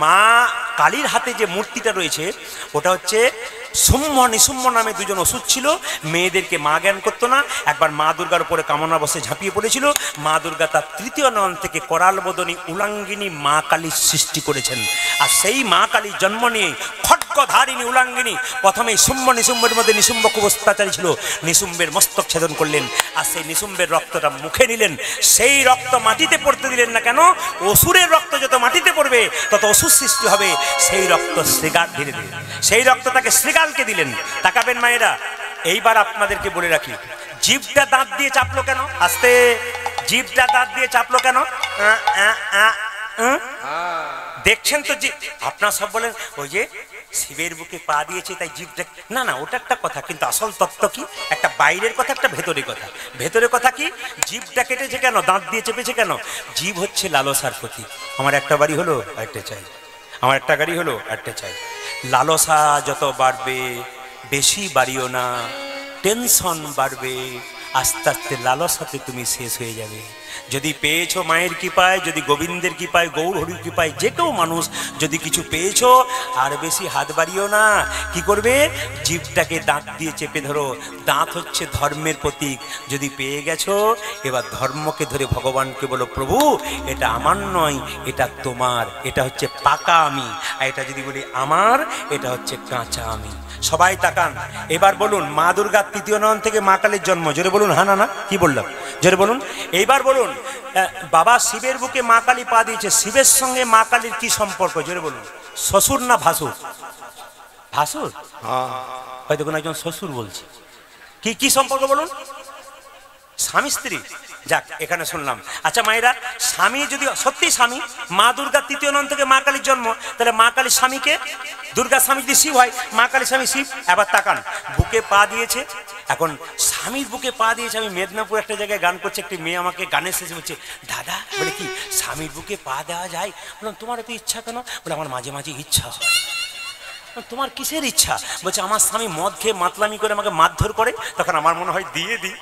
মা কালীর হাতে যে মূর্তিটা রয়েছে ওটা হচ্ছে সুম্য নিসুম্য নামে দুজন ওষুধ ছিল। মেয়েদেরকে মা জ্ঞান করতো না। একবার মা দুর্গার উপরে কামনা বসে ঝাঁপিয়ে পড়েছিল। মা দুর্গা তার তৃতীয় নয়ন থেকে করাল বদনী উলাঙ্গিনী মা কালীর সৃষ্টি করেছেন। আর সেই মা কালীর জন্ম নিয়ে খड्गধারিণী উলাঙ্গিনী প্রথমে সুম্য নিসুম্বের মধ্যে নিসুম্ব খুব অত্যাচারী ছিল, নিসুম্বের মস্তক ছেদন করলেন আর সেই নিসুম্বের রক্তটা মুখে নিলেন। সেই রক্ত মাটিতে পড়তে দিলেন না। কেন? অসুরের রক্ত যত মাটিতে পড়বে তত অসুর সৃষ্টি হবে। সেই রক্ত শ্রীগাল ধীরে ধীরে সেই রক্ত তাকে শ্রীগালকে দিলেন। তাকাবেন মায়েরা, এইবার আপনাদেরকে বলে রাখি, জিভটা দাঁত দিয়ে চাপলো কেন? আস্তে, জিভটা দাঁত দিয়ে চাপলো কেন? দেখছেন তো জি, আপনার সব বলেন ওই যে শিবের বুকে পা দিয়েছে তাই জিভটা, না না ওটা একটা কথা, কিন্তু আসল তত্ত্ব কি? একটা বাইরের কথা, একটা ভেতরের কথা। ভেতরের কথা কি? জিভটা কেটেছে কেন? দাঁত দিয়ে চেপেছে কেন? জিভ হচ্ছে লালসার প্রতীক। আমার একটা বাড়ি হলো আরেকটা চাই, আমার একটা গাড়ি হলো, একটা চাই। লালসা যত বাড়বে বেশি বাড়িও না, টেনশন বাড়বে, আস্তে আস্তে লালসাতে তুমি শেষ হয়ে যাবে। যদি পেয়েছো মায়ের কৃপায়, যদি গোবিন্দের কৃপায়, গৌর হরির কৃপায়, যে কেউ মানুষ যদি কিছু পেয়েছো, আর বেশি হাত বাড়িও না। কি করবে? জিভটাকে দাঁত দিয়ে চেপে ধরো। দাঁত হচ্ছে ধর্মের প্রতীক। যদি পেয়ে গেছো, এবার ধর্মকে ধরে ভগবানকে বলো, প্রভু এটা আমার নয়, এটা তোমার, এটা হচ্ছে পাকা আমি। আর এটা যদি বলি আমার, এটা হচ্ছে কাঁচা আমি। সবাই তাকান, এবার বলুন মা দুর্গার তৃতীয় নয়ন থেকে মা কালীর জন্ম। জোরে বলুন হ্যাঁ না না, কি বললাম? জোরে বলুন। এইবার বলুন বাবা শিবের বুকে মা কালী পা দিয়েছে, শিবের সঙ্গে মা কালীর কি সম্পর্ক? জোরে বলুন। শ্বশুর না ভাসুর? ভাসুর? হয়তো কোনো একজন শ্বশুর বলছে। কি কি সম্পর্ক বলুন? স্বামী স্ত্রী। যাক, এখানে শুনলাম। আচ্ছা মায়েরা, স্বামী যদি সত্যি স্বামী, মা দুর্গার তৃতীয় নয়ন থেকে মা কালীর জন্ম, তাহলে মা কালীর স্বামীকে, দুর্গার স্বামী যদি শিব হয়, মা কালীর স্বামী শিব। এবার তাকান, বুকে পা দিয়েছে। এখন স্বামীর বুকে পা দিয়েছে। আমি মেদিনীপুর একটা জায়গায় গান করছি, একটি মেয়ে আমাকে গানের শেষে বলছে, দাদা বলে কি স্বামীর বুকে পা দেওয়া যায়? বললাম তোমার এত ইচ্ছা কেন? বলে আমার মাঝে মাঝে ইচ্ছা হয়। তোমার কিসের ইচ্ছা? বলছে আমার স্বামী মদ খেয়ে মাতলামি করে আমাকে মারধর করে, তখন আমার মনে হয় দিয়ে দিই,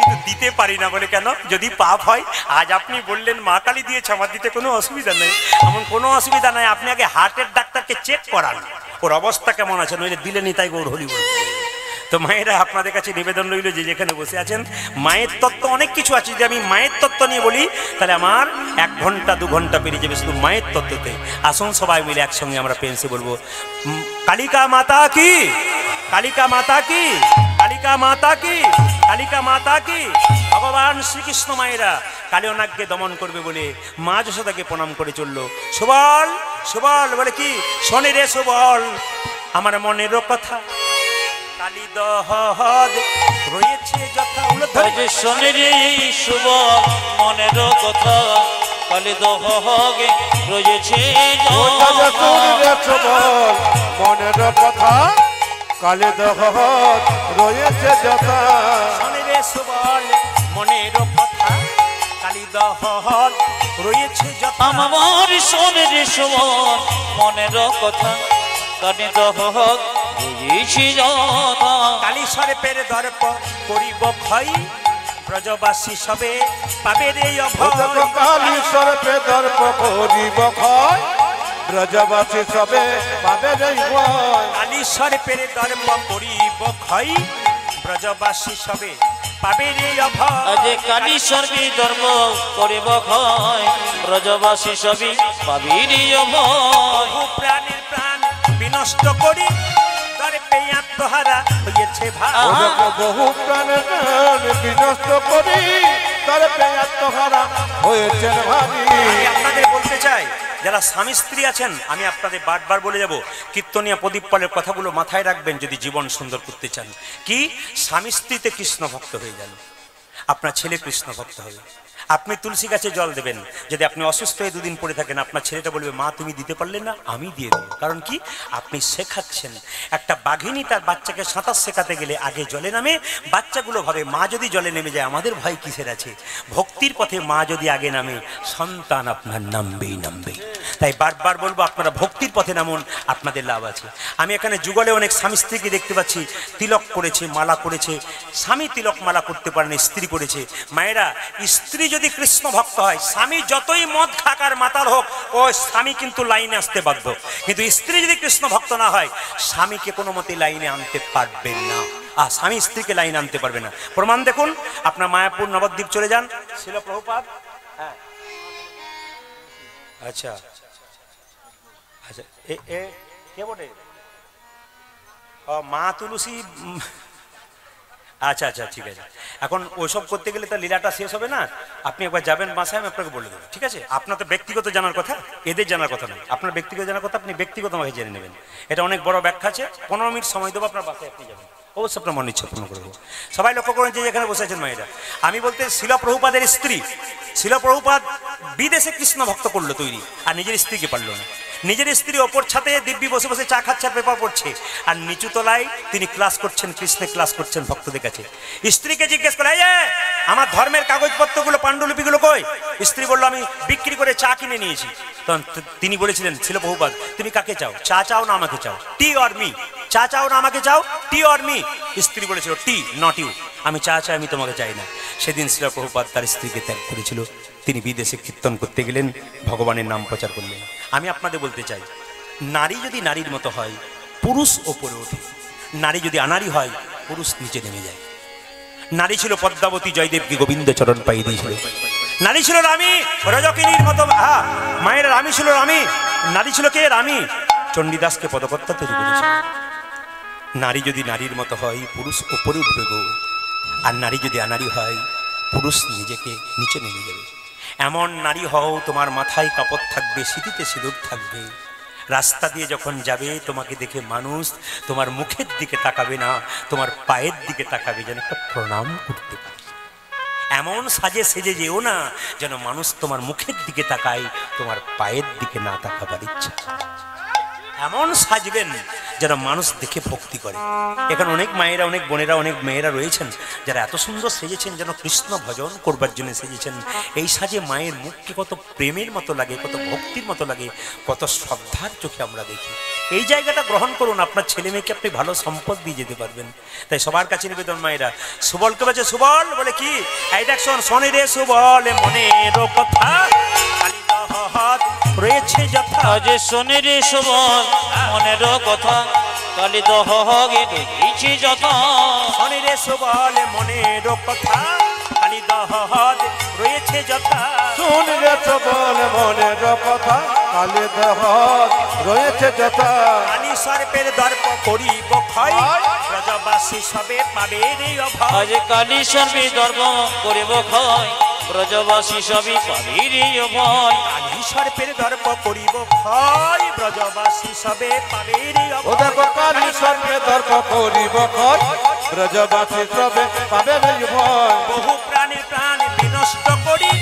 কিন্তু দিতে পারি না। বলে কেন? যদি পাপ হয়। আজ আপনি বললেন মা কালী দিয়েছে, আমার দিতে কোনো অসুবিধা নেই। এমন কোনো অসুবিধা নাই। আপনি আগে হার্টের ডাক্তারকে চেক করান, ওর অবস্থা কেমন আছে, নইলে দিলেনি তাই গৌর হরি বল। তো মায়েরা, আপনাদের কাছে নিবেদন রইল, যে যেখানে বসে আছেন, মায়ের তত্ত্ব অনেক কিছু আছে। যদি আমি মায়ের তত্ত্ব নিয়ে বলি, তাহলে আমার 1 ঘন্টা 2 ঘন্টা পেরিয়ে যাবে শুধু মায়ের তত্ত্বতে। আসুন সবাই মিলে একসঙ্গে আমরা পেন্সে বলবো, কালিকা মাতা কি, কালিকা মাতা কি, কালিকা মাতা কি, কালিকা মাতা কি। ভগবান শ্রীকৃষ্ণ মায়েরা কালিয়নাগকে দমন করবে বলে মা যশোদাকে প্রণাম করে চললো। সুবল, সুবল বলে কি, শোনে রে সুবল আমার মনেরও কথা, কালী দহদ রয়েছে যথা। শোনে রে শুভ মনের কথা, কালী দহগে রয়েছে মনের কথা, কালী দহদ রয়েছে যথা। শোনে রে সুবল মনেরও কথা, কালী দহদ রয়েছে যথা। আমার শোনে রে শুভ মনের কথা, কালী দহগ রয়েছে যথা। কালী সর্পের দর্প করিব ক্ষয়, ব্রজবাসী সবে পাবে রে অভয়। কালী সর্পে দর্প করিব ক্ষয়, ব্রজবাসী সবে পাবে রে ভয়। কালী সর্পের দর্প করিব ক্ষয়, ব্রজবাসী সবে পাবে রে অভয়। আজ কালী সর্বি ধর্ম করিব ক্ষয়, ব্রজবাসী সবই পাবি রে অভয়। বহু প্রাণের প্রাণ বিনষ্ট করি, দর্পে আত্মহারা হয়েছে ভাই। বহু প্রাণের প্রাণ বিনষ্ট করি, দর্পে আত্মহারা হয়েছেন ভাবি। আমি আপনাদের বলতে চাই, যারা স্বামী স্ত্রী আছেন, আমি আপনাদের বারবার বলে যাব, কীর্তনিয়া প্রদীপ পালের কথাগুলো মাথায় রাখবেন যদি জীবন সুন্দর করতে চান। কি? স্বামী স্ত্রীতে কৃষ্ণ ভক্ত হয়ে যান, আপনার ছেলে কৃষ্ণ ভক্ত হবে। আপনি তুলসী গাছে জল দেবেন, যদি আপনি অসুস্থ হয়ে 2 দিন পড়ে থাকেন, আপনার ছেলেটা বলবে মা তুমি দিতে পারলে না, আমি দিয়ে দেবো। কারণ কি? আপনি শেখাচ্ছেন। একটা বাঘিনী তার বাচ্চাকে সাঁতার শেখাতে গেলে আগে জলে নামে, বাচ্চাগুলো ভাবে মা যদি জলে নেমে যায় আমাদের ভয় কিসের আছে। ভক্তির পথে মা যদি আগে নামে, সন্তান আপনার নামবেই নামবেই। তাই বারবার বলবো, আপনারা ভক্তির পথে নামুন, আপনাদের লাভ আছে। আমি এখানে যুগলে অনেক স্বামী স্ত্রীকে দেখতে পাচ্ছি, তিলক করেছে, মালা করেছে। স্বামী তিলক মালা করতে পারেন, স্ত্রী করেছে। মায়েরা, স্ত্রী যদি কৃষ্ণ ভক্ত হয়, স্বামী যতই মদ খাকার মাতাল হোক, ও স্বামী কিন্তু লাইনে আসতে বাধ্য। কিন্তু স্ত্রী যদি কৃষ্ণ ভক্ত না হয়, স্বামীকে কোনো মতে লাইনে আনতে পারবেন না, আর স্বামী স্ত্রীকে লাইনে আনতে পারবে না। প্রমাণ দেখুন, আপনার মায়াপুর নবদ্বীপ চলে যান, শিল প্রভুপাদ। হ্যাঁ, আচ্ছা আচ্ছা, কে বটে? মা তুলসী। আচ্ছা আচ্ছা, ঠিক আছে। এখন ওইসব করতে গেলে তো লীলাটা শেষ হবে না। আপনি একবার যাবেন বাসায়, আমি আপনাকে বলে দেবো, ঠিক আছে? আপনার তো ব্যক্তিগত জানার কথা, এদের জানার কথা নয়। আপনার ব্যক্তিগত জানার কথা আপনি ব্যক্তিগতভাবে জেনে নেবেন। এটা অনেক বড় ব্যাখ্যা আছে। 15 মিনিট সময় দেবো, আপনার বাসায় আপনি যাবেন, অবশ্যই আপনার মন ইচ্ছা পূর্ণ করবো। সবাই লক্ষ্য করেন যে এখানে বসে আছেন মায়েরা, আমি বলতে শিল প্রভুপাদের স্ত্রী। শিল প্রভুপাদ বিদেশে কৃষ্ণ ভক্ত করলো তৈরি, আর নিজের স্ত্রীকে পারলো না। নিজের স্ত্রী ওপর ছাতে দিব্যি বসে বসে চা খাচ্ছে আর পেপার পড়ছে, আর নিচু তলায় তিনি ক্লাস করছেন, কৃষ্ণে ক্লাস করছেন ভক্তদের কাছে। স্ত্রীকে জিজ্ঞেস করে, এই যে আমার ধর্মের কাগজপত্রগুলো পাণ্ডুলিপিগুলো কই? স্ত্রী বলল, আমি বিক্রি করে চা কিনে নিয়েছি। তখন তিনি বলেছিলেন, ছিল বহুবার, তুমি কাকে চাও, চা চাও না আমাকে চাও? টি অর মি, চা চাও না আমাকে চাও? Tea or me? স্ত্রী বলেছিল, টি নট ইউ, আমি চা চাই, আমি তোমাকে চাই না। সেদিন শ্রীল প্রভুপাদ তার স্ত্রীকে ত্যাগ করেছিল। তিনি বিদেশে কীর্তন করতে গেলেন, ভগবানের নাম প্রচার করলেন। আমি আপনাদের বলতে চাই, নারী যদি নারীর মতো হয়, পুরুষ ওপরে ওঠে। নারী যদি আনারী হয়, পুরুষ নিচে নেমে যায়। নারী ছিল পদ্মাবতী, জয়দেবকে গোবিন্দ চরণ পাইয়ে দিয়েছিল। নারী ছিল রামী, রজকিনীর মতো, মায়ের রামী ছিল রামী। নারী ছিল কে? রামী। চণ্ডীদাসকে পদকর্তা তৈরি করেছে। নারী যদি নারীর মতো হয়, পুরুষ ওপরে উঠবে গো। আর নারী যদি আনারী হয়, পুরুষ নিজেকে নিচে নেমে যাবে। এমন নারী হও, তোমার মাথায় কাপড় থাকবে, সিঁথিতে সিঁদুর থাকবে। রাস্তা দিয়ে যখন যাবে, তোমাকে দেখে মানুষ তোমার মুখের দিকে তাকাবে না, তোমার পায়ের দিকে তাকাবে, যেন একটা প্রণাম করতে পারে। এমন সাজে সেজে যেও না যেন মানুষ তোমার মুখের দিকে তাকায়, তোমার পায়ের দিকে না তাকাবার ইচ্ছা। এমন সাজবেন যারা মানুষ দেখে ভক্তি করে। এখানে অনেক মায়েরা, অনেক বোনেরা, অনেক মেয়েরা রয়েছেন যারা এত সুন্দর সেজেছেন, যেন কৃষ্ণ ভজন করবার জন্য সেজেছেন। এই সাজে মায়ের মুখকে কত প্রেমের মতো লাগে, কত ভক্তির মতো লাগে, কত শ্রদ্ধার চোখে আমরা দেখি। এই জায়গাটা গ্রহণ করুন, আপনার ছেলে মেয়েকে আপনি ভালো সম্পদ দিয়ে যেতে পারবেন। তাই সবার কাছে নিবেদন, মায়েরা সুবলকে বলছে, সুবল বলে কি, এই দেখ শোন, শোনে রে সুবল মনের কথা, রয়েছে যথা। আজ শোনে রে সুবল মনের কথা, কালি দহগে রয়েছে যথা। শোনে রে সুবল মনের কথা, কালি দহগ রয়েছে যথা। শুন রে সুবল মনের কথা, কালি দহগ রয়েছে যথা। কালি সর্পের দর্প করিব ক্ষয়, ব্রজবাসী সবে পাবে রে অভয়। আজ কালি সর্বে দর্প করিব ক্ষয়, ব্রজবাসী সবই পাবে রে অভয়। কালি সর্পের দর্প করিব ক্ষয়, ব্রজবাসী সবে পাবে রে ও অভয়। দেখো কালি সর্বে দর্প করিব ক্ষয়, ব্রজবাসী সবে পাবে রে ভয়। বহু প্রাণে প্রাণ বিনষ্ট করি,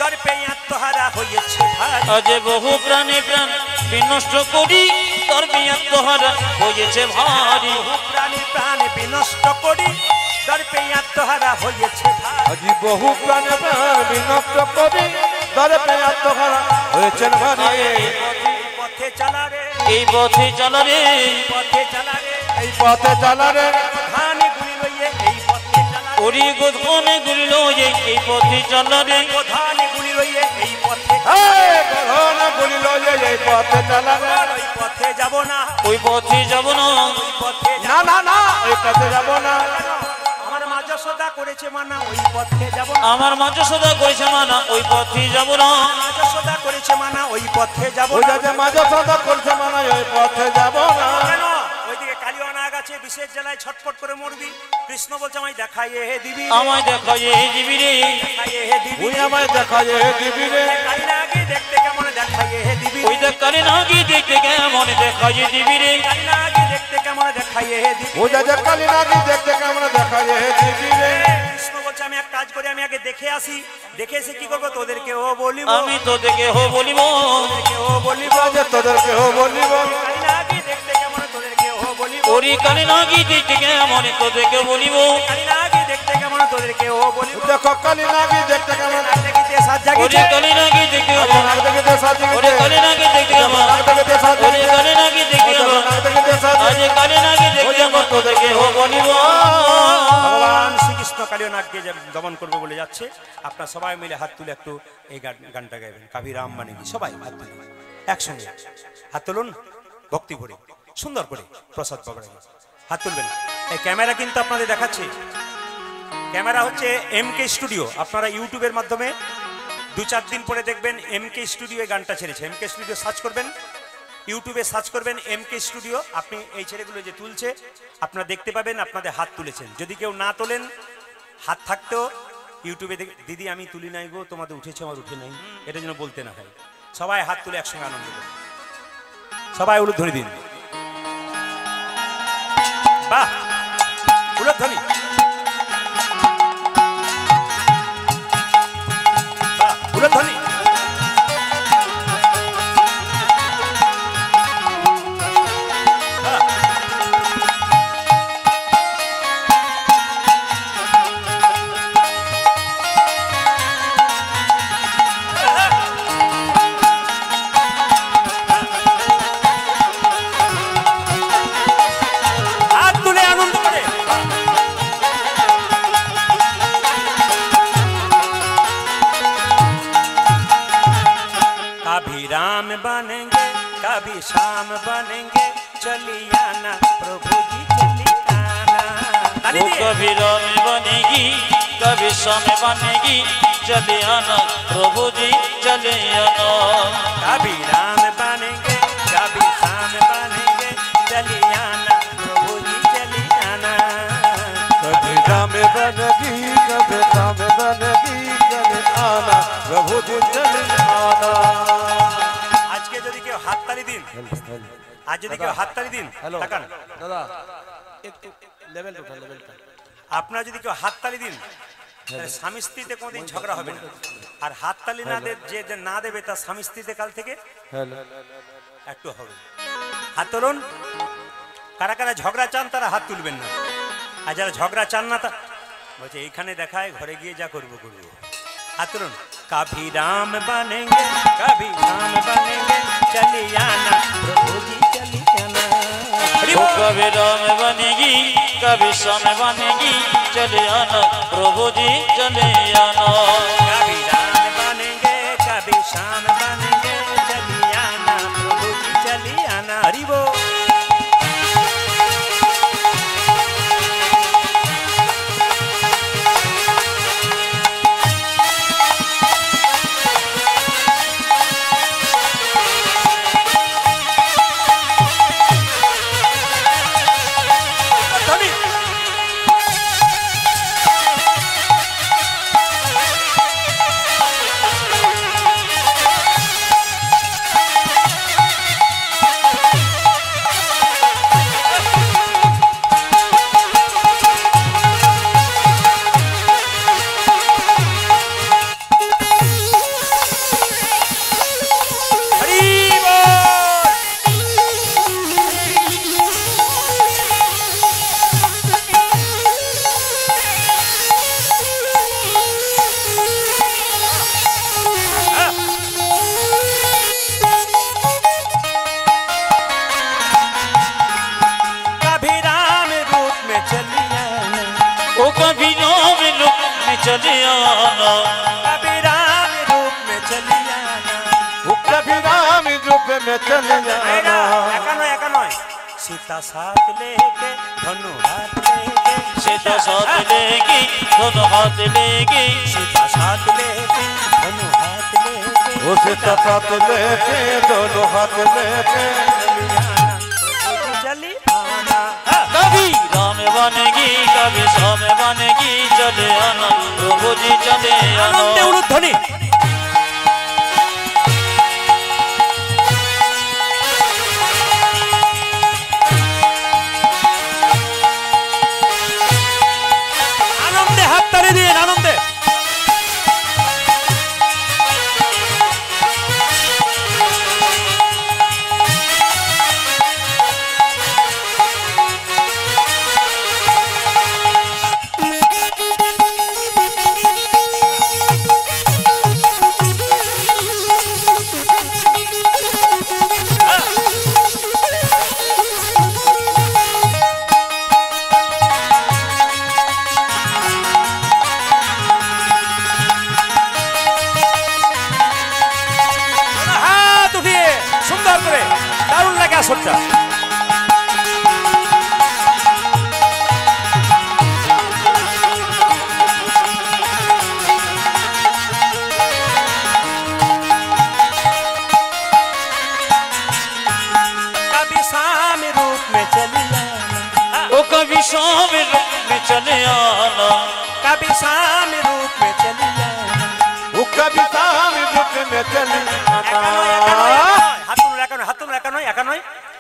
দর্পে আত্মহারা হয়েছে ভারী। আজ বহু প্রাণে প্রাণ বিনষ্ট করি, দর্পে আত্মহারা হয়েছে ভারী। বহু প্রাণে প্রাণ বিনষ্ট করি, দর্পে আত্মহারা হয়েছে ভারী। আজি বহু প্রাণে প্রাণ বিনষ্ট করি, দর্পে আত্মহারা হয়েছেন ভারী। পথে চালা রে, এই পথে চলা রে, পথে চালা রে, এই পথে চালা রে, ধান গুলি লইয়ে এই পথে চালা রে। ওরি গোধনে গুলিল এই পথে চলা রে। ধান গুলি লইয়ে এই পথে, এই গরহনা বলিল যে এই পথে চালা রে। ওই পথে যাব না, ওই পথে যাব না, ওই পথে না না না, এই পথে যাব না। আমার মা যশোদা করেছে মানা, ওই পথে যাব না। আমার মা যশোদা করেছে মানা, ওই পথে যাব না। মা যশোদা করেছে মানা, ওই পথে যাব ওই না। যে মাঝে সদা করছে মানে ওই পথে যাব না। কেন? ওইদিকে কালিয়া নাগ আছে, বিশেষ জেলায় ছটফট করে মরবি। কৃষ্ণ বলছে, আমায় দেখাইয়ে হে দিবি, আমায় দেখাই দিবি রে, দেখাইয়ে হে দিবি। তুই আমায় দেখা যে দিবি রে। কালী নাগে দেখতে কেমন, দেখাইয়ে হে দিবি। ওই দেখ কালী নাগি দেখতে কেমন দেখাই দিবি রে। কালী নাগে দেখতে কেমন, দেখাইয়ে হে দিবি। ওই যে কালী নাগি দেখতে কেমন দেখা যে দিবি রে। কৃষ্ণ বলছে, আমি এক কাজ করি, আমি আগে দেখে আসি, দেখে এসে কি করবো, তোদেরকে ও বলিব, আমি তো দেখে হো বলিব, তোদেরকে ও বলিব। যে তোদেরকে ও বলিব। কালী নাগে দেখতে কেমন, তোদেরকে ও বলিব। ওরি কালী নাগি দেখতে কেমন তো দেখে বলিব। কালী নাগে দেখতে কেমন, তোদেরকে ও বলিব। দেখো কালী নাগি দেখতে কেমন, নাগ দেখিতে সাজ ওরে জাগিছে, কালী নাগি দেখতে কেমন, নাগ দেখিতে সাজি ওরে কালী নাগি দেখতে কেমন, নাগ দেখিতে সাজি ওরে কালী নাগি দেখতে কেমন, নাগ দেখিতে সাজি। আজ কালী নাগি দেখতে কেমন তো দেখে হো বলিব। ভগবান শ্রীকৃষ্ণ কালীয় নাগকে যে দমন করবে বলে যাচ্ছে। আপনারা সবাই মিলে হাত তুলে একটু এই গানটা গাইবেন, কাভি রাম মানে কি, সবাই হাত তুলুন একসঙ্গে, হাত তুলুন ভক্তি ভরে, সুন্দর করে প্রসাদ পকড়াই হাত তুলবেন। এই ক্যামেরা কিন্তু আপনাদের দেখাচ্ছে, ক্যামেরা হচ্ছে MK স্টুডিও। আপনারা ইউটিউবের মাধ্যমে 2-4 দিন পরে দেখবেন MK স্টুডিও গানটা ছেড়েছে। MK স্টুডিও সার্চ করবেন, ইউটিউবে সার্চ করবেন MK স্টুডিও। আপনি এই ছেলেগুলো যে তুলছে আপনারা দেখতে পাবেন, আপনাদের হাত তুলেছেন। যদি কেউ না তোলেন, হাত থাকতেও ইউটিউবে দিদি আমি তুলি নাই গো, তোমাদের উঠেছে আমার উঠে নাই, এটা যেন বলতে না হয়। সবাই হাত তুলে একসঙ্গে আনন্দ করুন, সবাই উলুধ্বনি দিন। বাহ, উলুধ্বনি, বাহ, উলুধ্বনি। बनेंगे चली आना प्रभु जी चली आना। ताली वो दिए। कभी राम बनेगी कभी शाम बनेगी चले आना प्रभु जी चले आना। कभी राम बनेंगे कभी शाम बनेंगे चली आना प्रभु जी चली आना। कभी राम बनेगी कभी राम बनेगी चले आना प्रभु जी चले आना। আজকে যদি কেউ হাততালি দিন, আজ যদি কেউ হাততালি দিন, তাকান দাদা একটু লেভেলটা উঠা, লেভেলটা। আপনারা যদি কেউ হাততালি দিন তাহলে স্বামী স্ত্রীতে কোনোদিন ঝগড়া হবে না। আর হাততালি না দে যে না দেবে তার স্বামী স্ত্রীতে কাল থেকে একটু হবে। হাত তুলুন। কারা কারা ঝগড়া চান তারা হাত তুলবেন না, আর যারা ঝগড়া চান না তা বলছে এইখানে দেখায় ঘরে গিয়ে যা করবো করবো। हाथ तुरंत कभी राम बनेंगे कभी राम बनेंगे चली आना प्रभु जी चली आना। वो कभी राम बनेगी कभी शाम बनेगी चले आना प्रभु जी चले आना। कभी राम बनेंगे कभी शाम बनेंगे चली आना प्रभु जी चली आना। हरि बोल। चले आना कभी राम रूप में चली आना। वो कभी राम रूप में चले एका आना। एका नয় सीता साथ लेके धनु हाथ लेके सीता साथ लेगी दोनों हाथ लेगी सीता साथ लेके धनु हाथ लेके वो सीता साथ लेके दोनों हाथ लेके चली आना। कभी राम बनेगी कभी शाम बनेगी चले आना प्रभु जी चले आना। आनंदे उलुध्वनि। आनंदे हाथ ताली दिए आनंदे। সুন্দর করে দারুণ লাগে আসরটা। कभी शाम रूप में चली आना वो कभी शाम रूप में चले आना कभी शाम रूप में चली आना। वो कभी शाम रूप में चले आना।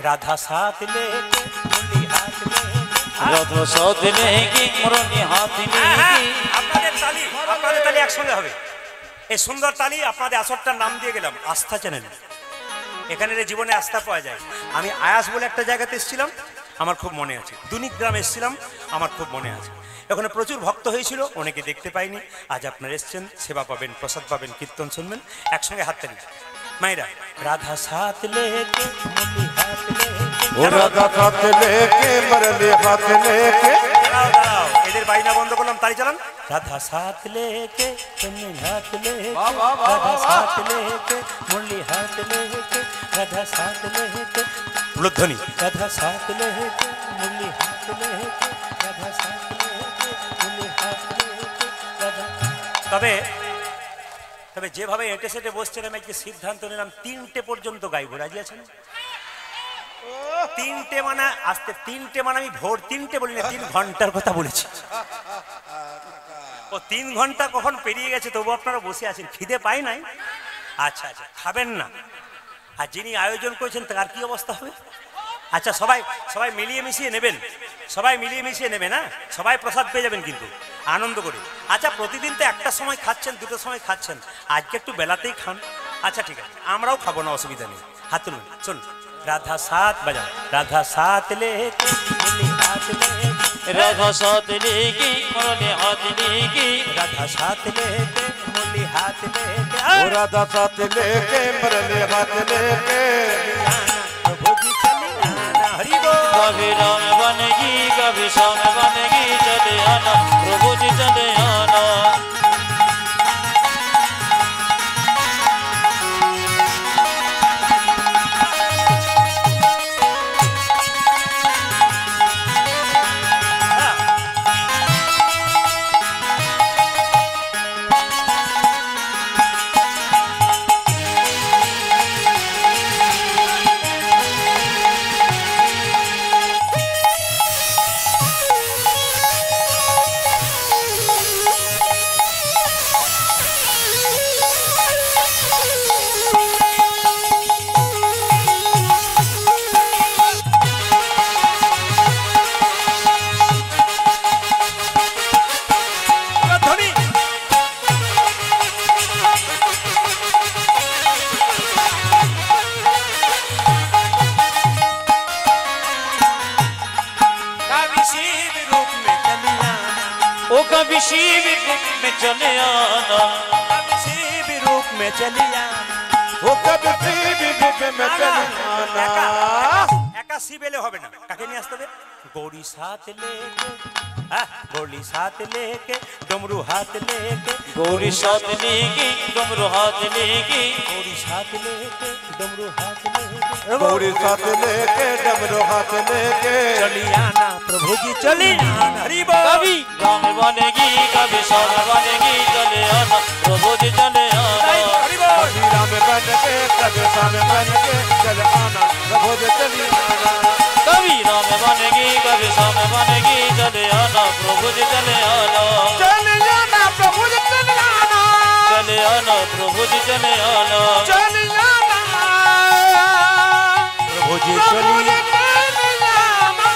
राधा साथ लेके मुरली हाथ लेके রাধা সাথ লেगी মুরলি হাত লেगी। আপনাদের তালি একসঙ্গে হবে। এই সুন্দর তালি আপনাদের আসরটার নাম দিয়ে গেলাম আস্থা চ্যানেল। এখানে জীবনে আস্থা পাওয়া যায়। আমি আয়াস বলে একটা জায়গাতে এসেছিলাম, আমার খুব মনে আছে। দুনিক গ্রাম এসেছিলাম, আমার খুব মনে আছে। ওখানে প্রচুর ভক্ত হয়েছিল, অনেকে দেখতে পাইনি। আজ আপনারা এসছেন, সেবা পাবেন, প্রসাদ পাবেন, কীর্তন শুনবেন। একসঙ্গে হাত তালি। মায়েরা রাধা সাথ লেকে মুরলি হাত লেকে वो राधा हाथ लेके मुरली हाथ लेके দাঁড়াও দাঁড়াও, এদের বাইনা বন্ধ করলাম, তালি চালান। রাধা সাথ লেকে মুরলি হাত লেকে রাধা সাথ লেকে মুরলি হাত লেকে রাধা সাথ লেকে উলধ্বনি রাধা সাথ লেকে মুরলি হাত লেকে রাধা সাথ লেকে মুরলি হাত লেকে রাধা। তবে তবে যেভাবে এঁটে সেটে বসছেন আমি আজকে সিদ্ধান্ত নিলাম 3টে পর্যন্ত গাইব। রাজি আছেন? 3টে মানে আসতে 3টে মানে আমি ভোর 3টে বলি না, 3 ঘন্টার কথা বলেছি। ও 3 ঘন্টা কখন পেরিয়ে গেছে তবু আপনারা বসে আছেন, খিদে পাই নাই? আচ্ছা আচ্ছা, খাবেন না? আর যিনি আয়োজন করেছেন তার কি অবস্থা হবে? আচ্ছা সবাই সবাই মিলিয়ে মিশিয়ে নেবেন, সবাই মিলিয়ে মিশিয়ে নেবেন। হ্যাঁ, সবাই প্রসাদ পেয়ে যাবেন কিন্তু আনন্দ করে। আচ্ছা প্রতিদিন তো একটা সময় খাচ্ছেন, দুটো সময় খাচ্ছেন, আজকে একটু বেলাতেই খান। আচ্ছা ঠিক আছে, আমরাও খাবো না, অসুবিধা নেই। হাত তুলুন, শুন রাধা সাত বাজাও, রাধা সাত লেকে মুরলি হাত লেকে, রাধা সাথ লেকি মুরলি হাত লেকি, রাধা সাত লেকে মুরলি হাত লেকে, ओ राधा साथ लेके मुरली हाथ लेके प्रभु जी चले आना। हरि बोल। कभी राम बनेगी कभी श्याम बनेगी, चले आना प्रभु जी चले आना। ধ্বনি। कभी शिव रूप में चले आना, ओ कभी शिव रूप में चले आना, कभी शिव रूप में चले आना। वो कभी शिव रूप में चले आना। একা শিব এলে হবে না, কাকে নিয়ে আসতে হবে? গৌরী সাথ লেকে, গৌরী সাথ লেকে ডমরু হাত লেকে, गौरी साथ लेगी डमरू हाथ लेगी, गौरी साथ लेके डमरू हाथ लेके, गौरी साथ लेके डमरू हाथ लेके चली आना प्रभु जी चली आना। हरि बोल। कभी राम बनेगी कभी श्याम बनेगी, चले आना प्रभु जी चले आना। हरि बोल। कभी राम बन के कभी श्याम बन के चल आना प्रभु जी चली आना। कभी राम बनेगी कभी श्याम बनेगी, चले आना प्रभु जी चले आना। चल आना प्रभु जी चली आना। चले आना प्रभु जी चले आना। चल आना प्रभु जी चली आना।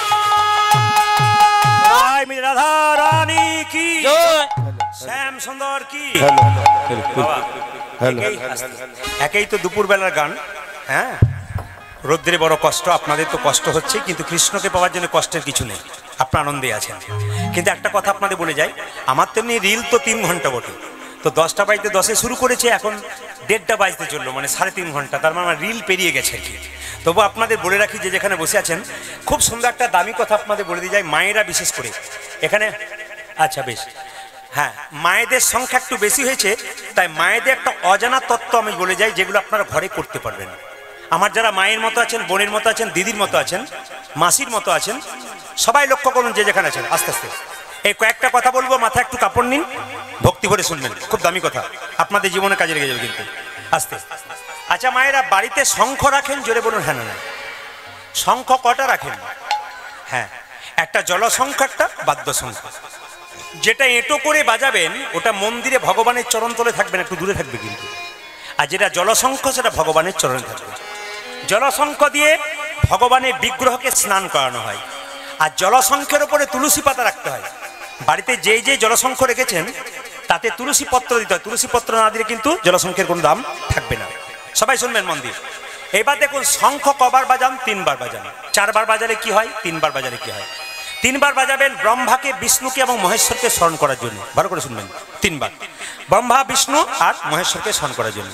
मेरी राधा रानी की, जय। শ্যাম সুন্দর কি। हेलो বাবা, हेलो একেই তো দুপুর বেলার গান। হ্যাঁ, রোদ্রে বড় কষ্ট, আপনাদের তো কষ্ট হচ্ছে, কিন্তু কৃষ্ণকে পাওয়ার জন্য কষ্টের কিছু নেই, আপনার আনন্দে আছেন। কিন্তু একটা কথা আপনাদের বলে যাই, আমার তেমনি রিল তো 3 ঘন্টা বটে, তো 10টা বাজতে 10-এ শুরু করেছে, এখন 1:30 বাজতে চললো, মানে 3.5 ঘন্টা, তার মানে আমার রিল পেরিয়ে গেছে আর কি। তবু আপনাদের বলে রাখি যে যেখানে বসে আছেন, খুব সুন্দর একটা দামি কথা আপনাদের বলে দিয়ে যায়, মায়েরা বিশেষ করে এখানে। আচ্ছা বেশ, হ্যাঁ মায়েদের সংখ্যা একটু বেশি হয়েছে, তাই মায়েদের একটা অজানা তত্ত্ব আমি বলে যাই, যেগুলো আপনারা ঘরে করতে পারবেন। আমার যারা মায়ের মতো আছেন, বোনের মতো আছেন, দিদির মতো আছেন, মাসির মতো আছেন, সবাই লক্ষ্য করুন যে যেখানে আছেন। আস্তে আস্তে এই কয়েকটা কথা বলবো, মাথায় একটু কাপড় নিন, ভক্তি ভরে শুনবেন, খুব দামি কথা, আপনাদের জীবনে কাজে লেগে যাবে কিন্তু। আস্তে। আচ্ছা মায়েরা বাড়িতে শঙ্খ রাখেন? জোরে বলুন হ্যাঁ না। শঙ্খ কটা রাখেন? হ্যাঁ, একটা জলশঙ্খ, একটা বাদ্য শঙ্খ। যেটা এঁটো করে বাজাবেন ওটা মন্দিরে ভগবানের চরণ তলে থাকবেন, একটু দূরে থাকবে কিন্তু। আর যেটা জলশঙ্খ সেটা ভগবানের চরণে থাকবে। জলশঙ্খ দিয়ে ভগবানের বিগ্রহকে স্নান করানো হয়, আর জলশঙ্খের উপরে তুলসী পাতা রাখতে হয়। বাড়িতে যে যে জলশঙ্খ রেখেছেন তাতে তুলসী পত্র দিতে হয়, তুলসী পত্র না দিলে কিন্তু জলশঙ্খের কোনো দাম থাকবে না। সবাই শুনবেন মন দিয়ে। এবার দেখুন শঙ্খ কবার বাজান? 3 বার বাজান। 4 বার বাজালে কি হয়? 3 বার বাজালে কি হয়? 3 বার বাজাবেন ব্রহ্মাকে, বিষ্ণুকে এবং মহেশ্বরকে স্মরণ করার জন্য। ভালো করে শুনবেন, 3 বার ব্রহ্মা, বিষ্ণু আর মহেশ্বরকে স্মরণ করার জন্য।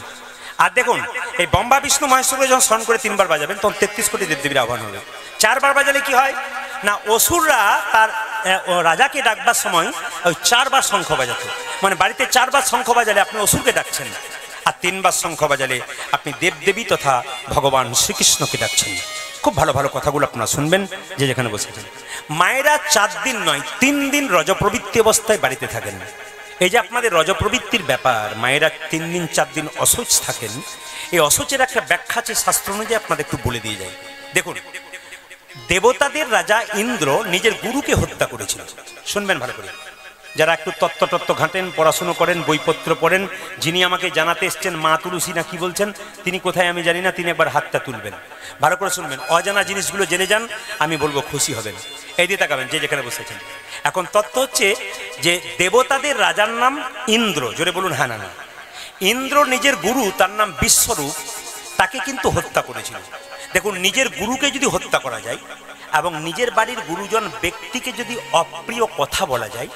আর দেখুন এই ব্রহ্মা, বিষ্ণু, মহেশ্বরকে যখন স্মরণ করে 3 বার বাজাবেন তখন 33 কোটি দেবদেবীর আহ্বান হবে। 4 বার বাজালে কি হয় না, অসুররা তার রাজাকে ডাকবার সময় ওই 4 বার শঙ্খ বাজাতো, মানে বাড়িতে 4 বার শঙ্খ বাজালে আপনি অসুরকে ডাকছেন, আর 3 বার শঙ্খ বাজালে আপনি দেবদেবী তথা ভগবান শ্রীকৃষ্ণকে ডাকছেন। খুব ভালো ভালো কথাগুলো আপনারা শুনবেন যে যেখানে বসেছেন। মায়েরা 4 দিন নয় 3 দিন রজপ্রবৃত্তি অবস্থায় বাড়িতে থাকেন। এই যে আপনাদের রজপ্রবৃত্তির ব্যাপার, মায়েরা 3 দিন 4 দিন অশৌচ থাকেন, এই অশৌচের একটা ব্যাখ্যা আছে শাস্ত্র অনুযায়ী, আপনাদের একটু বলে দিয়ে যায়। দেখুন, দেবতাদের রাজা ইন্দ্র নিজের গুরুকে হত্যা করেছিল। শুনবেন ভালো করে, যারা একটু তত্ত্ব ঘাঁটেন, পড়াশুনো করেন, বইপত্র পড়েন, যিনি আমাকে জানাতে এসছেন মা তুলসী না কি বলছেন, তিনি কোথায় আমি জানি না, তিনি একবার হাতটা তুলবেন, ভালো করে শুনবেন, অজানা জিনিসগুলো জেনে যান, আমি বলবো খুশি হবেন। এই দিয়ে তাকাবেন যে যেখানে বসেছেন। এখন তত্ত্ব হচ্ছে যে দেবতাদের রাজার নাম ইন্দ্র, জোরে বলুন হ্যাঁ না না। ইন্দ্র নিজের গুরু, তার নাম বিশ্বরূপ, তাকে কিন্তু হত্যা করেছিল। দেখুন, নিজের গুরুকে যদি হত্যা করা যায় এবং নিজের বাড়ির গুরুজন ব্যক্তিকে যদি অপ্রিয় কথা বলা যায়,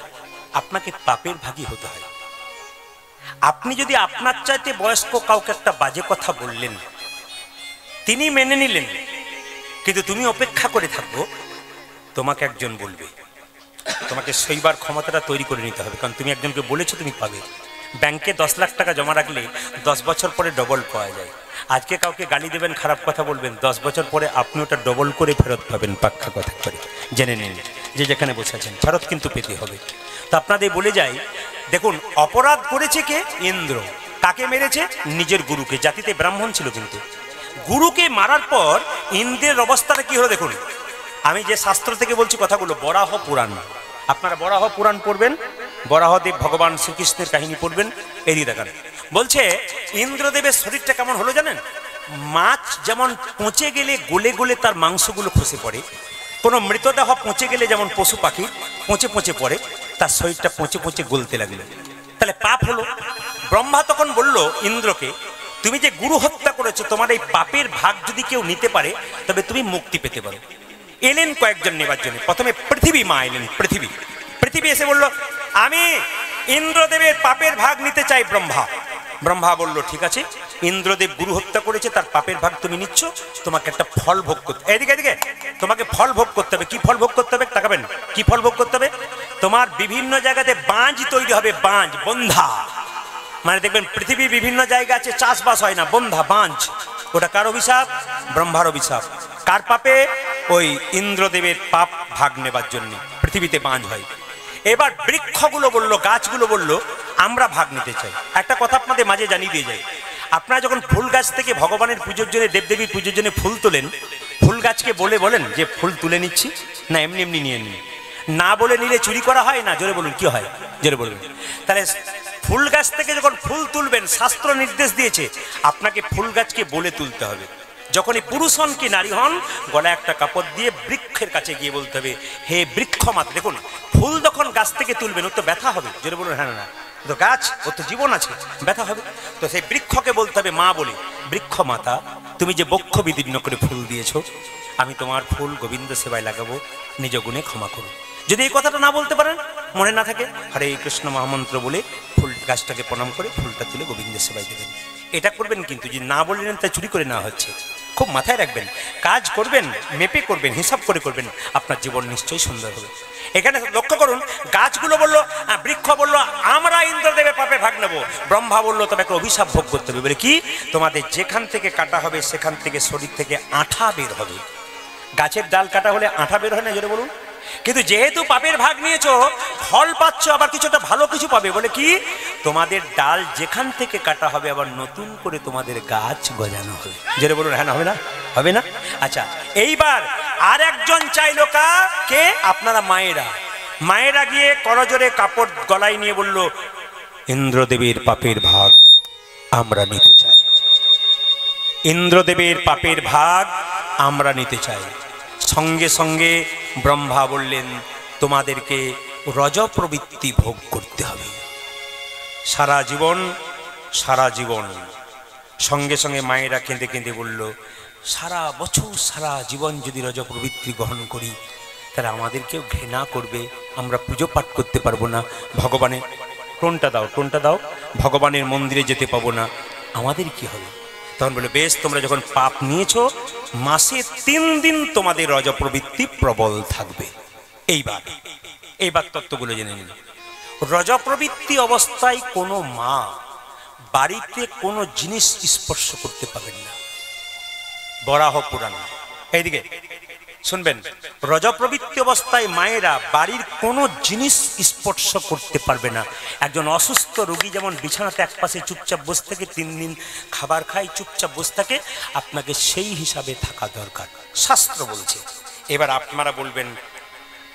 আপনাকে পাপের ভাগী হতে হয়। আপনি যদি আপনার চাইতে বয়স্ক কাউকে একটা বাজে কথা বললেন, তিনি মেনে নিলেন, কিন্তু তুমি অপেক্ষা করে থাকবো তোমাকে একজন বলবে, তোমাকে সইবার ক্ষমতাটা তৈরি করে নিতে হবে, কারণ তুমি একজনকে বলেছো তুমি পাবে। ব্যাংকে 10 লাখ টাকা জমা রাখলে 10 বছর পরে ডবল পাওয়া যায়। আজকে কাউকে গালি দেবেন, খারাপ কথা বলবেন, 10 বছর পরে আপনি ওটা ডবল করে ফেরত পাবেন, পাক্কা কথা করে জেনে নিন যে যেখানে বসেছেন, ফেরত কিন্তু পেতে হবে। তো আপনাদের বলে যাই, দেখুন অপরাধ করেছে কে? ইন্দ্র। কাকে মেরেছে? নিজের গুরুকে। জাতিতে ব্রাহ্মণ ছিল, কিন্তু গুরুকে মারার পর ইন্দ্রের অবস্থাটা কি হলো দেখুন। আমি যে শাস্ত্র থেকে বলছি কথাগুলো, বরাহ পুরাণ, আপনারা বরাহ পুরাণ পড়বেন, বরাহদেব ভগবান শ্রীকৃষ্ণের কাহিনী পড়বেন। এদিকে দেখান, বলছে ইন্দ্রদেবের শরীরটা কেমন হলো জানেন? মাছ যেমন পচে গেলে গলে গলে তার মাংসগুলো খসে পড়ে, কোনো মৃতদেহ পচে গেলে যেমন পশু পাখি পচে পচে পড়ে, তার শরীরটা পচে পচে গলতে লাগলো। তাহলে পাপ হলো। ব্রহ্মা তখন বলল ইন্দ্রকে, তুমি যে গুরু হত্যা করেছো, তোমার এই পাপের ভাগ যদি কেউ নিতে পারে তবে তুমি মুক্তি পেতে পারো। এলেন কয়েকজন নেবার জন্য। প্রথমে পৃথিবী মা এলেন। পৃথিবী এসে বলল, আমি ইন্দ্রদেবের পাপের ভাগ নিতে চাই। ব্রহ্মা বলল, ঠিক আছে, ইন্দ্রদেব গুরু হত্যা করেছে, তার পাপের ভাগ তুমি নিচ্ছ, তোমাকে একটা ফল ভোগ করতে, এদিকে তোমাকে ফল ভোগ করতে হবে। কি ফল ভোগ করতে হবে তাকাবেন, কি ফল ভোগ করতে হবে? তোমার বিভিন্ন জায়গাতে বাঁধ তৈরি হবে, বাঁধ, বন্ধা, মানে দেখবেন পৃথিবীর বিভিন্ন জায়গা আছে চাষবাস হয় না, বন্ধা, বাঁধ, ওটা কার অভিশাপ? ব্রহ্মার অভিশাপ। কার পাপে? ওই ইন্দ্রদেবের পাপ ভাগ নেবার জন্য পৃথিবীতে বাঁধ হয়। এবার বৃক্ষগুলো বলল, গাছগুলো বলল, আমরা ভাগ নিতে চাই। একটা কথা আপনাদের মাঝে জানিয়ে দিয়ে যাই, আপনারা যখন ফুল গাছ থেকে ভগবানের পুজোর জন্য, দেবদেবীর পুজোর জন্য ফুল তোলেন, ফুল গাছকে বলেন যে ফুল তুলে নিচ্ছি, না এমনি এমনি নিয়ে নিন? না বলে নিলে চুরি করা হয় না? জোরে বলুন, কি হয়? জোরে বলুন। তাহলে ফুল গাছ থেকে যখন ফুল তুলবেন, শাস্ত্র নির্দেশ দিয়েছে আপনাকে ফুল গাছকে বলে তুলতে হবে। যখনই পুরুষ হন কি নারী হন, গলায় একটা কাপড় দিয়ে বৃক্ষের কাছে গিয়ে বলতে হবে, হে বৃক্ষ মাতা। দেখুন, ফুল যখন গাছ থেকে তুলবেন, ওর তো ব্যথা হবে, জোরে বলুন হ্যাঁ না? তো গাছ, ওর তো জীবন আছে, ব্যথা হবে। তো সেই বৃক্ষকে বলতে হবে মা বলে, বৃক্ষ মাতা, তুমি যে বক্ষ বিদীর্ণ করে ফুল দিয়েছো, আমি তোমার ফুল গোবিন্দ সেবায় লাগাবো, নিজ গুণে ক্ষমা করো। যদি এই কথাটা না বলতে পারেন, মনে না থাকে, হরে কৃষ্ণ মহামন্ত্র বলে ফুল গাছটাকে প্রণাম করে ফুলটা তুলে গোবিন্দের সেবায় দেবেন। এটা করবেন, কিন্তু যদি না বললেন তাই চুরি করে নেওয়া হচ্ছে। খুব মাথায় রাখবেন, কাজ করবেন, মেপে করবেন, হিসাব করে করবেন, আপনার জীবন নিশ্চয়ই সুন্দর হবে। এখানে লক্ষ্য করুন, গাছগুলো বললো, বৃক্ষ বললো আমরা ইন্দ্রদেবের পাপে ভাগ নেবো। ব্রহ্মা বললো তবে একটা অভিশাপ ভোগ করতে হবে। বলে কি? তোমাদের যেখান থেকে কাটা হবে সেখান থেকে শরীর থেকে আঠা বের হবে। গাছের ডাল কাটা হলে আঠা বের হয় না? জোরে বলুন। কিন্তু যেহেতু পাপের ভাগ নিয়েছো, ফল পাচ্ছ, আবার কিছুটা ভালো কিছু পাবে। বলে কি? তোমাদের ডাল যেখান থেকে কাটা হবে আবার নতুন করে তোমাদের গাছ গজানো হবে। জোরে বলুন হ্যাঁ না? হবে না? হবে না? আচ্ছা, এইবার আর একজন চাইলো, কে? আপনারা মায়েরা গিয়ে করজোরে কাপড় গলায় নিয়ে বলল, ইন্দ্রদেবের পাপের ভাগ আমরা নিতে চাই, ইন্দ্রদেবের পাপের ভাগ আমরা নিতে চাই। সঙ্গে সঙ্গে ব্রহ্মা বললেন, তোমাদেরকে রজপ্রবৃত্তি ভোগ করতে হবে সারা জীবন। সঙ্গে সঙ্গে মায়েরা কেঁদে কেঁদে বলল, সারা বছর সারা জীবন যদি রজপ্রবৃত্তি গ্রহণ করি, তারা আমাদেরকেও ঘৃণা করবে, আমরা পুজো পাঠ করতে পারবো না, ভগবানের টোনটা দাও, ভগবানের মন্দিরে যেতে পাবো না, আমাদের কি হবে? তখন বলে, বেশ, তোমরা যখন পাপ নিয়েছো, মাসে 3 দিন তোমাদের রজপ্রবৃত্তি প্রবল থাকবে। এইবার তত্ত্বগুলো জেনে নিন। রজপ্রবৃত্তি অবস্থায় কোনো মা বাড়িতে কোনো জিনিস স্পর্শ করতে পাবেন না। বরাহ পুরাণ, এইদিকে শুনবেন, রজপ্রবৃত্তি অবস্থায় মায়েরা বাড়ির কোনো জিনিস স্পর্শ করতে পারবে না। একজন অসুস্থ রোগী যেমন বিছানাতে একপাশে চুপচাপ বসে থাকে, 3 দিন খাবার খায় চুপচাপ বসে থাকে, আপনাকে সেই হিসাবে থাকা দরকার, শাস্ত্র বলছে। এবার আপনারা বলবেন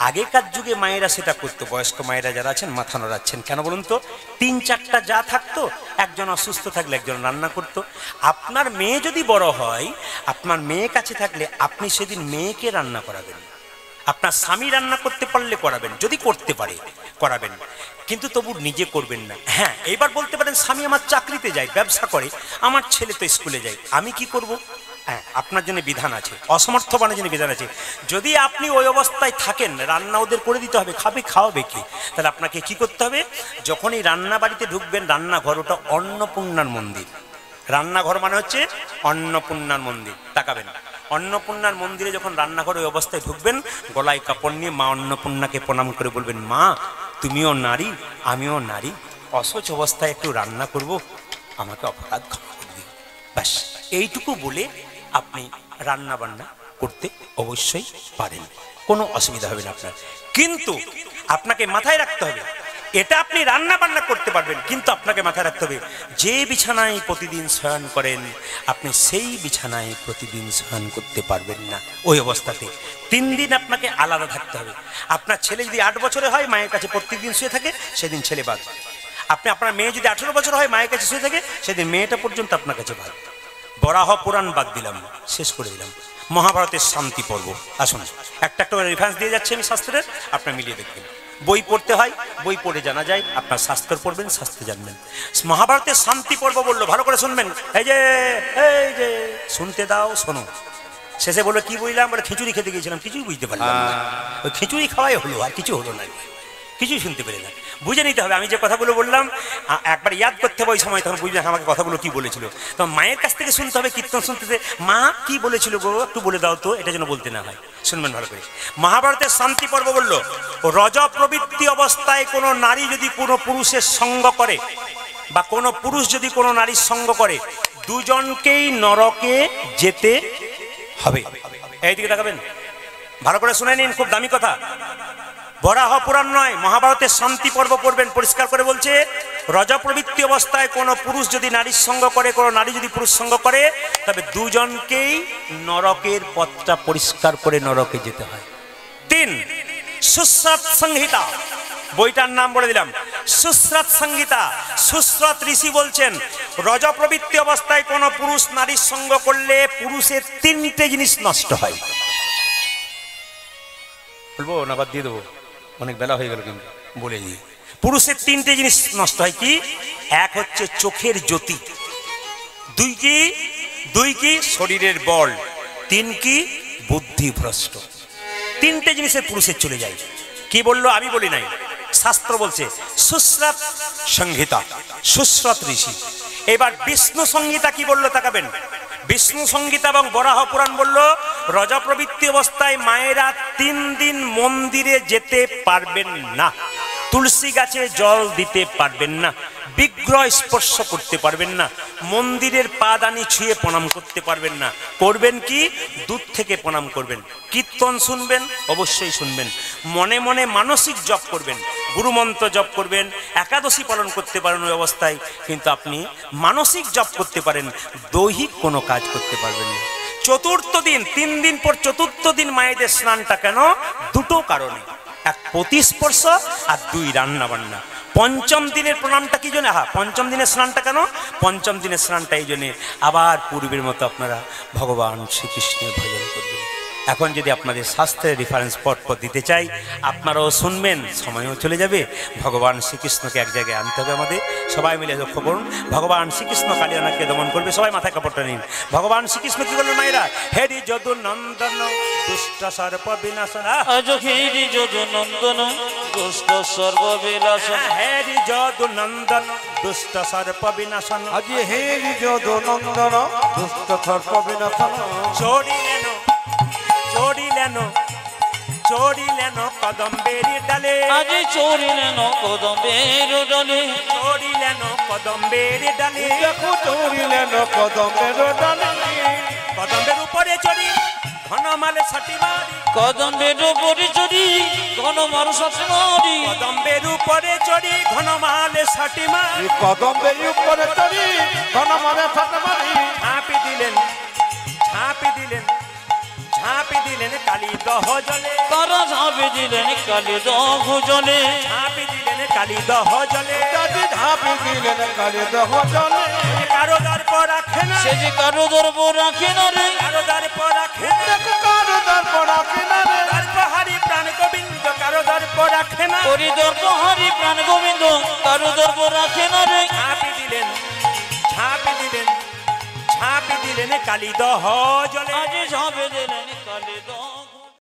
আগেকার যুগে মায়েরা সেটা করতো, বয়স্ক মায়েরা যারা আছেন মাথা নড়াচ্ছেন কেন বলুন তো, 3-4টা যা থাকতো, একজন অসুস্থ থাকলে একজন রান্না করতো। আপনার মেয়ে যদি বড় হয়, আপনার মেয়ে কাছে থাকলে আপনি সেদিন মেয়েকে রান্না করাবেন, আপনার স্বামী রান্না করতে পারলে করাবেন, যদি করতে পারে করাবেন, কিন্তু তবু নিজে করবেন না। হ্যাঁ, এইবার বলতে পারেন স্বামী আমার চাকরিতে যায়, ব্যবসা করে, আমার ছেলে তো স্কুলে যায়, আমি কি করব? হ্যাঁ, আপনার জন্য বিধান আছে, অসমর্থ বানের জন্য বিধান আছে। যদি আপনি ওই অবস্থায় থাকেন, রান্না ওদের করে দিতে হবে, খাওয়াবে কি, তাহলে আপনাকে কি করতে হবে, যখনই রান্না বাড়িতে ঢুকবেন, রান্নাঘর ওটা অন্নপূর্ণার মন্দির। রান্নাঘর মানে হচ্ছে অন্নপূর্ণার মন্দির, তাকাবেন। অন্নপূর্ণার মন্দিরে যখন রান্নাঘরে ওই অবস্থায় ঢুকবেন, গলায় কাপড় নিয়ে মা অন্নপূর্ণাকে প্রণাম করে বলবেন, মা তুমিও নারী আমিও নারী, অসহজ অবস্থায় একটু রান্না করব, আমাকে অপরাধ ক্ষমা করে দিও। ব্যাস এইটুকু বলে আপনি রান্না বান্না করতে অবশ্যই পারেন, কোনো অসুবিধা হবে না আপনার। কিন্তু আপনাকে মাথায় রাখতে হবে, এটা আপনি রান্না বান্না করতে পারবেন, কিন্তু আপনাকে মাথায় রাখতে হবে যে বিছানায় প্রতিদিন শয়ন করেন আপনি সেই বিছানায় প্রতিদিন শয়ন করতে পারবেন না। ওই অবস্থাতে 3 দিন আপনাকে আলাদা থাকতে হবে। আপনার ছেলে যদি 8 বছরে হয়, মায়ের কাছে প্রত্যেকদিন শুয়ে থাকে, সেদিন ছেলে বাদ। আপনার মেয়ে যদি 18 বছর হয়, মায়ের কাছে শুয়ে থাকে, সেদিন মেয়েটা পর্যন্ত আপনার কাছে বাদ। বরাহ পুরাণ বাদ দিলাম, শেষ করে দিলাম। মহাভারতের শান্তি পর্ব, আসুন একটা রেফারেন্স দিয়ে যাচ্ছি আমি শাস্ত্রের, আপনার মিলিয়ে দেখবেন। বই পড়তে হয়, বই পড়ে জানা যায়, আপনার শাস্ত্র পড়বেন, শাস্ত্র জানবেন। মহাভারতের শান্তি পর্ব বললো, ভালো করে শুনবেন, এই যে শুনতে দাও, শোনো। শেষে বললো কি বুঝলাম, বলে খিচুড়ি খেতে গিয়েছিলাম, কিছুই বুঝতে পারলাম না, ওই খিচুড়ি খাওয়াই হলো, আর কিছু হলো না, কিছুই শুনতে পেরে না। বুঝে নিতে হবে, আমি যে কথাগুলো বললাম একবার ইয়াদ করতে হবে, ওই সময় তখন বুঝবে আমাকে কথাগুলো কি বলেছিল। তো মায়ের কাছ থেকে শুনতে হবে, কীর্তন শুনতে, মা কি বলেছিল গো, একটু বলে দাও তো, এটা যেন বলতে না হয়। শুনবেন ভালো করে, মহাভারতের শান্তি পর্ব বলল, রজ প্রবৃত্তি অবস্থায় কোনো নারী যদি কোনো পুরুষের সঙ্গ করে, বা কোনো পুরুষ যদি কোনো নারীর সঙ্গ করে, দুজনকেই নরকে যেতে হবে। এইদিকে তাকাবেন, ভালো করে শুনে নিন, খুব দামি কথা। বরাহ পুরাণ নয়, মহাভারতের শান্তি পর্ব পড়বেন, পরিষ্কার করে বলছে, রজ প্রবৃত্তি অবস্থায় কোনো পুরুষ যদি নারীর সঙ্গ করে, কোনো নারী যদি পুরুষ সঙ্গ করে, তবে দুজনকেই নরকের পথটা পরিষ্কার করে নরকে যেতে হয়। 3 সুশ্রাত সংহিতা, বইটার নাম বলে দিলাম, সুশ্রাত সংহিতা। সুশ্রাত ঋষি বলছেন, রজ প্রবৃত্তি অবস্থায় কোনো পুরুষ নারীর সঙ্গ করলে পুরুষের 3টে জিনিস নষ্ট হয়। বলবো না বাদ দিয়ে দেবো, অনেক বেলা হয়ে গেল, কিন্তু বলে দিই, পুরুষের 3টে জিনিস নষ্ট হয়। কি? এক হচ্ছে চোখের জ্যোতি, 2 কি শরীরের বল, 3 কি বুদ্ধিভ্রষ্ট। 3টে জিনিসের পুরুষের চলে যায়। কি বললো আমি বলি নাই, শাস্ত্র বলছে, সুশ্রাত সংহিতা, সুশ্রাত ঋষি। এবার বিষ্ণু সংহিতা কি বললো তাকাবেন, বিষ্ণু সংহিতা এবং বরাহ পুরাণ বলল, রজ প্রবৃত্তি অবস্থায় মায়েরা 3 দিন মন্দিরে যেতে পারবেন না, তুলসী গাছে জল দিতে পারবেন না, বিগ্রহ স্পর্শ করতে পারবেন না, মন্দিরের পাদানি ছুঁয়ে প্রণাম করতে পারবেন না। করবেন কি? দূর থেকে প্রণাম করবেন, কীর্তন শুনবেন, অবশ্যই শুনবেন, মনে মনে মানসিক জপ করবেন, গুরুমন্ত্র জপ করবেন, একাদশী পালন করতে পারেন ওই অবস্থায়, কিন্তু আপনি মানসিক জপ করতে পারেন, দৈহিক কোনো কাজ করতে পারবেন না। চতুর্থ দিন, 3 দিন পর চতুর্থ দিন মায়েদের স্নানটা কেন? 2টো কারণে, 1 প্রতিস্পর্শ আর 2 রান্না বান্না। পঞ্চম দিনের প্রণামটা কি জন্য? পঞ্চম দিনের স্নানটা কেন? পঞ্চম দিনের স্নানটা এই জন্যে আবার পূর্বের মতো আপনারা ভগবান শ্রীকৃষ্ণের ভজন করবেন। এখন যদি আপনাদের শাস্ত্রের রেফারেন্স পট দিতে চাই, আপনারাও শুনবেন, সময়ও চলে যাবে। ভগবান শ্রীকৃষ্ণকে এক জায়গায় আনতে হবে আমাদের, সবাই মিলে লক্ষ্য করুন। ভগবান শ্রীকৃষ্ণ কালিয়ানাকে দমন করবে, সবাই মাথায় কাপড়টা নিন। ভগবান শ্রীকৃষ্ণ কি বললেন মায়েরা? হেরি যদু নন্দন দুষ্ট সর্প বিনাশন, হেরি যদু নন্দন দুষ্ট সর্ব বিনাশন, হেরি যদু নন্দন দুষ্ট সর্প বিনাশন, আজি হেরি যদু নন্দন দুষ্ট সর্প বিনাশন, চড়িলেন কদম্বের ডালে, আজি চড়িলেন কদম্বের ডালে, চড়িলেন কদম্বের ডালে, দেখো চড়িলেন কদম্বের ডালে, কদম্বের উপরে চড়ি ঘনমালে সাটি মারি কদম্বের উপরে চড়ি ঘন মারু সাথে মারি কদম্বের উপরে চড়ি ঘনমালে সাটি মারি কদম্বে উপরে চড়ি ঘন মানে সাথে মারি ঝাঁপি দিলেন ঝাঁপি দিলেন ঝাঁপি দিলেন কালী দহ জলে তারা ঝাঁপে দিলেন কালে দহ জলে ঝাঁপি দিলেন কালী দহ জলে দাদি ঝাঁপি দিলেন কালে দহ জলে কারো দর্প রাখে না সে যে কারো দর্ব রাখে না রে কারো দর্প রাখে না দেখো কারো দর্পণ কিনারে দর্পহারি প্রাণ গোবিন্দ কারো দর্প রাখে না হরি দর্ব হরি প্রাণ গোবিন্দ কারো দর্ব রাখে না রে ঝাঁপি দিলেন ঝাঁপি দিলেন ঝাঁপি দিলেন কালী দহ জলে আজ ঝাঁপে দিলেন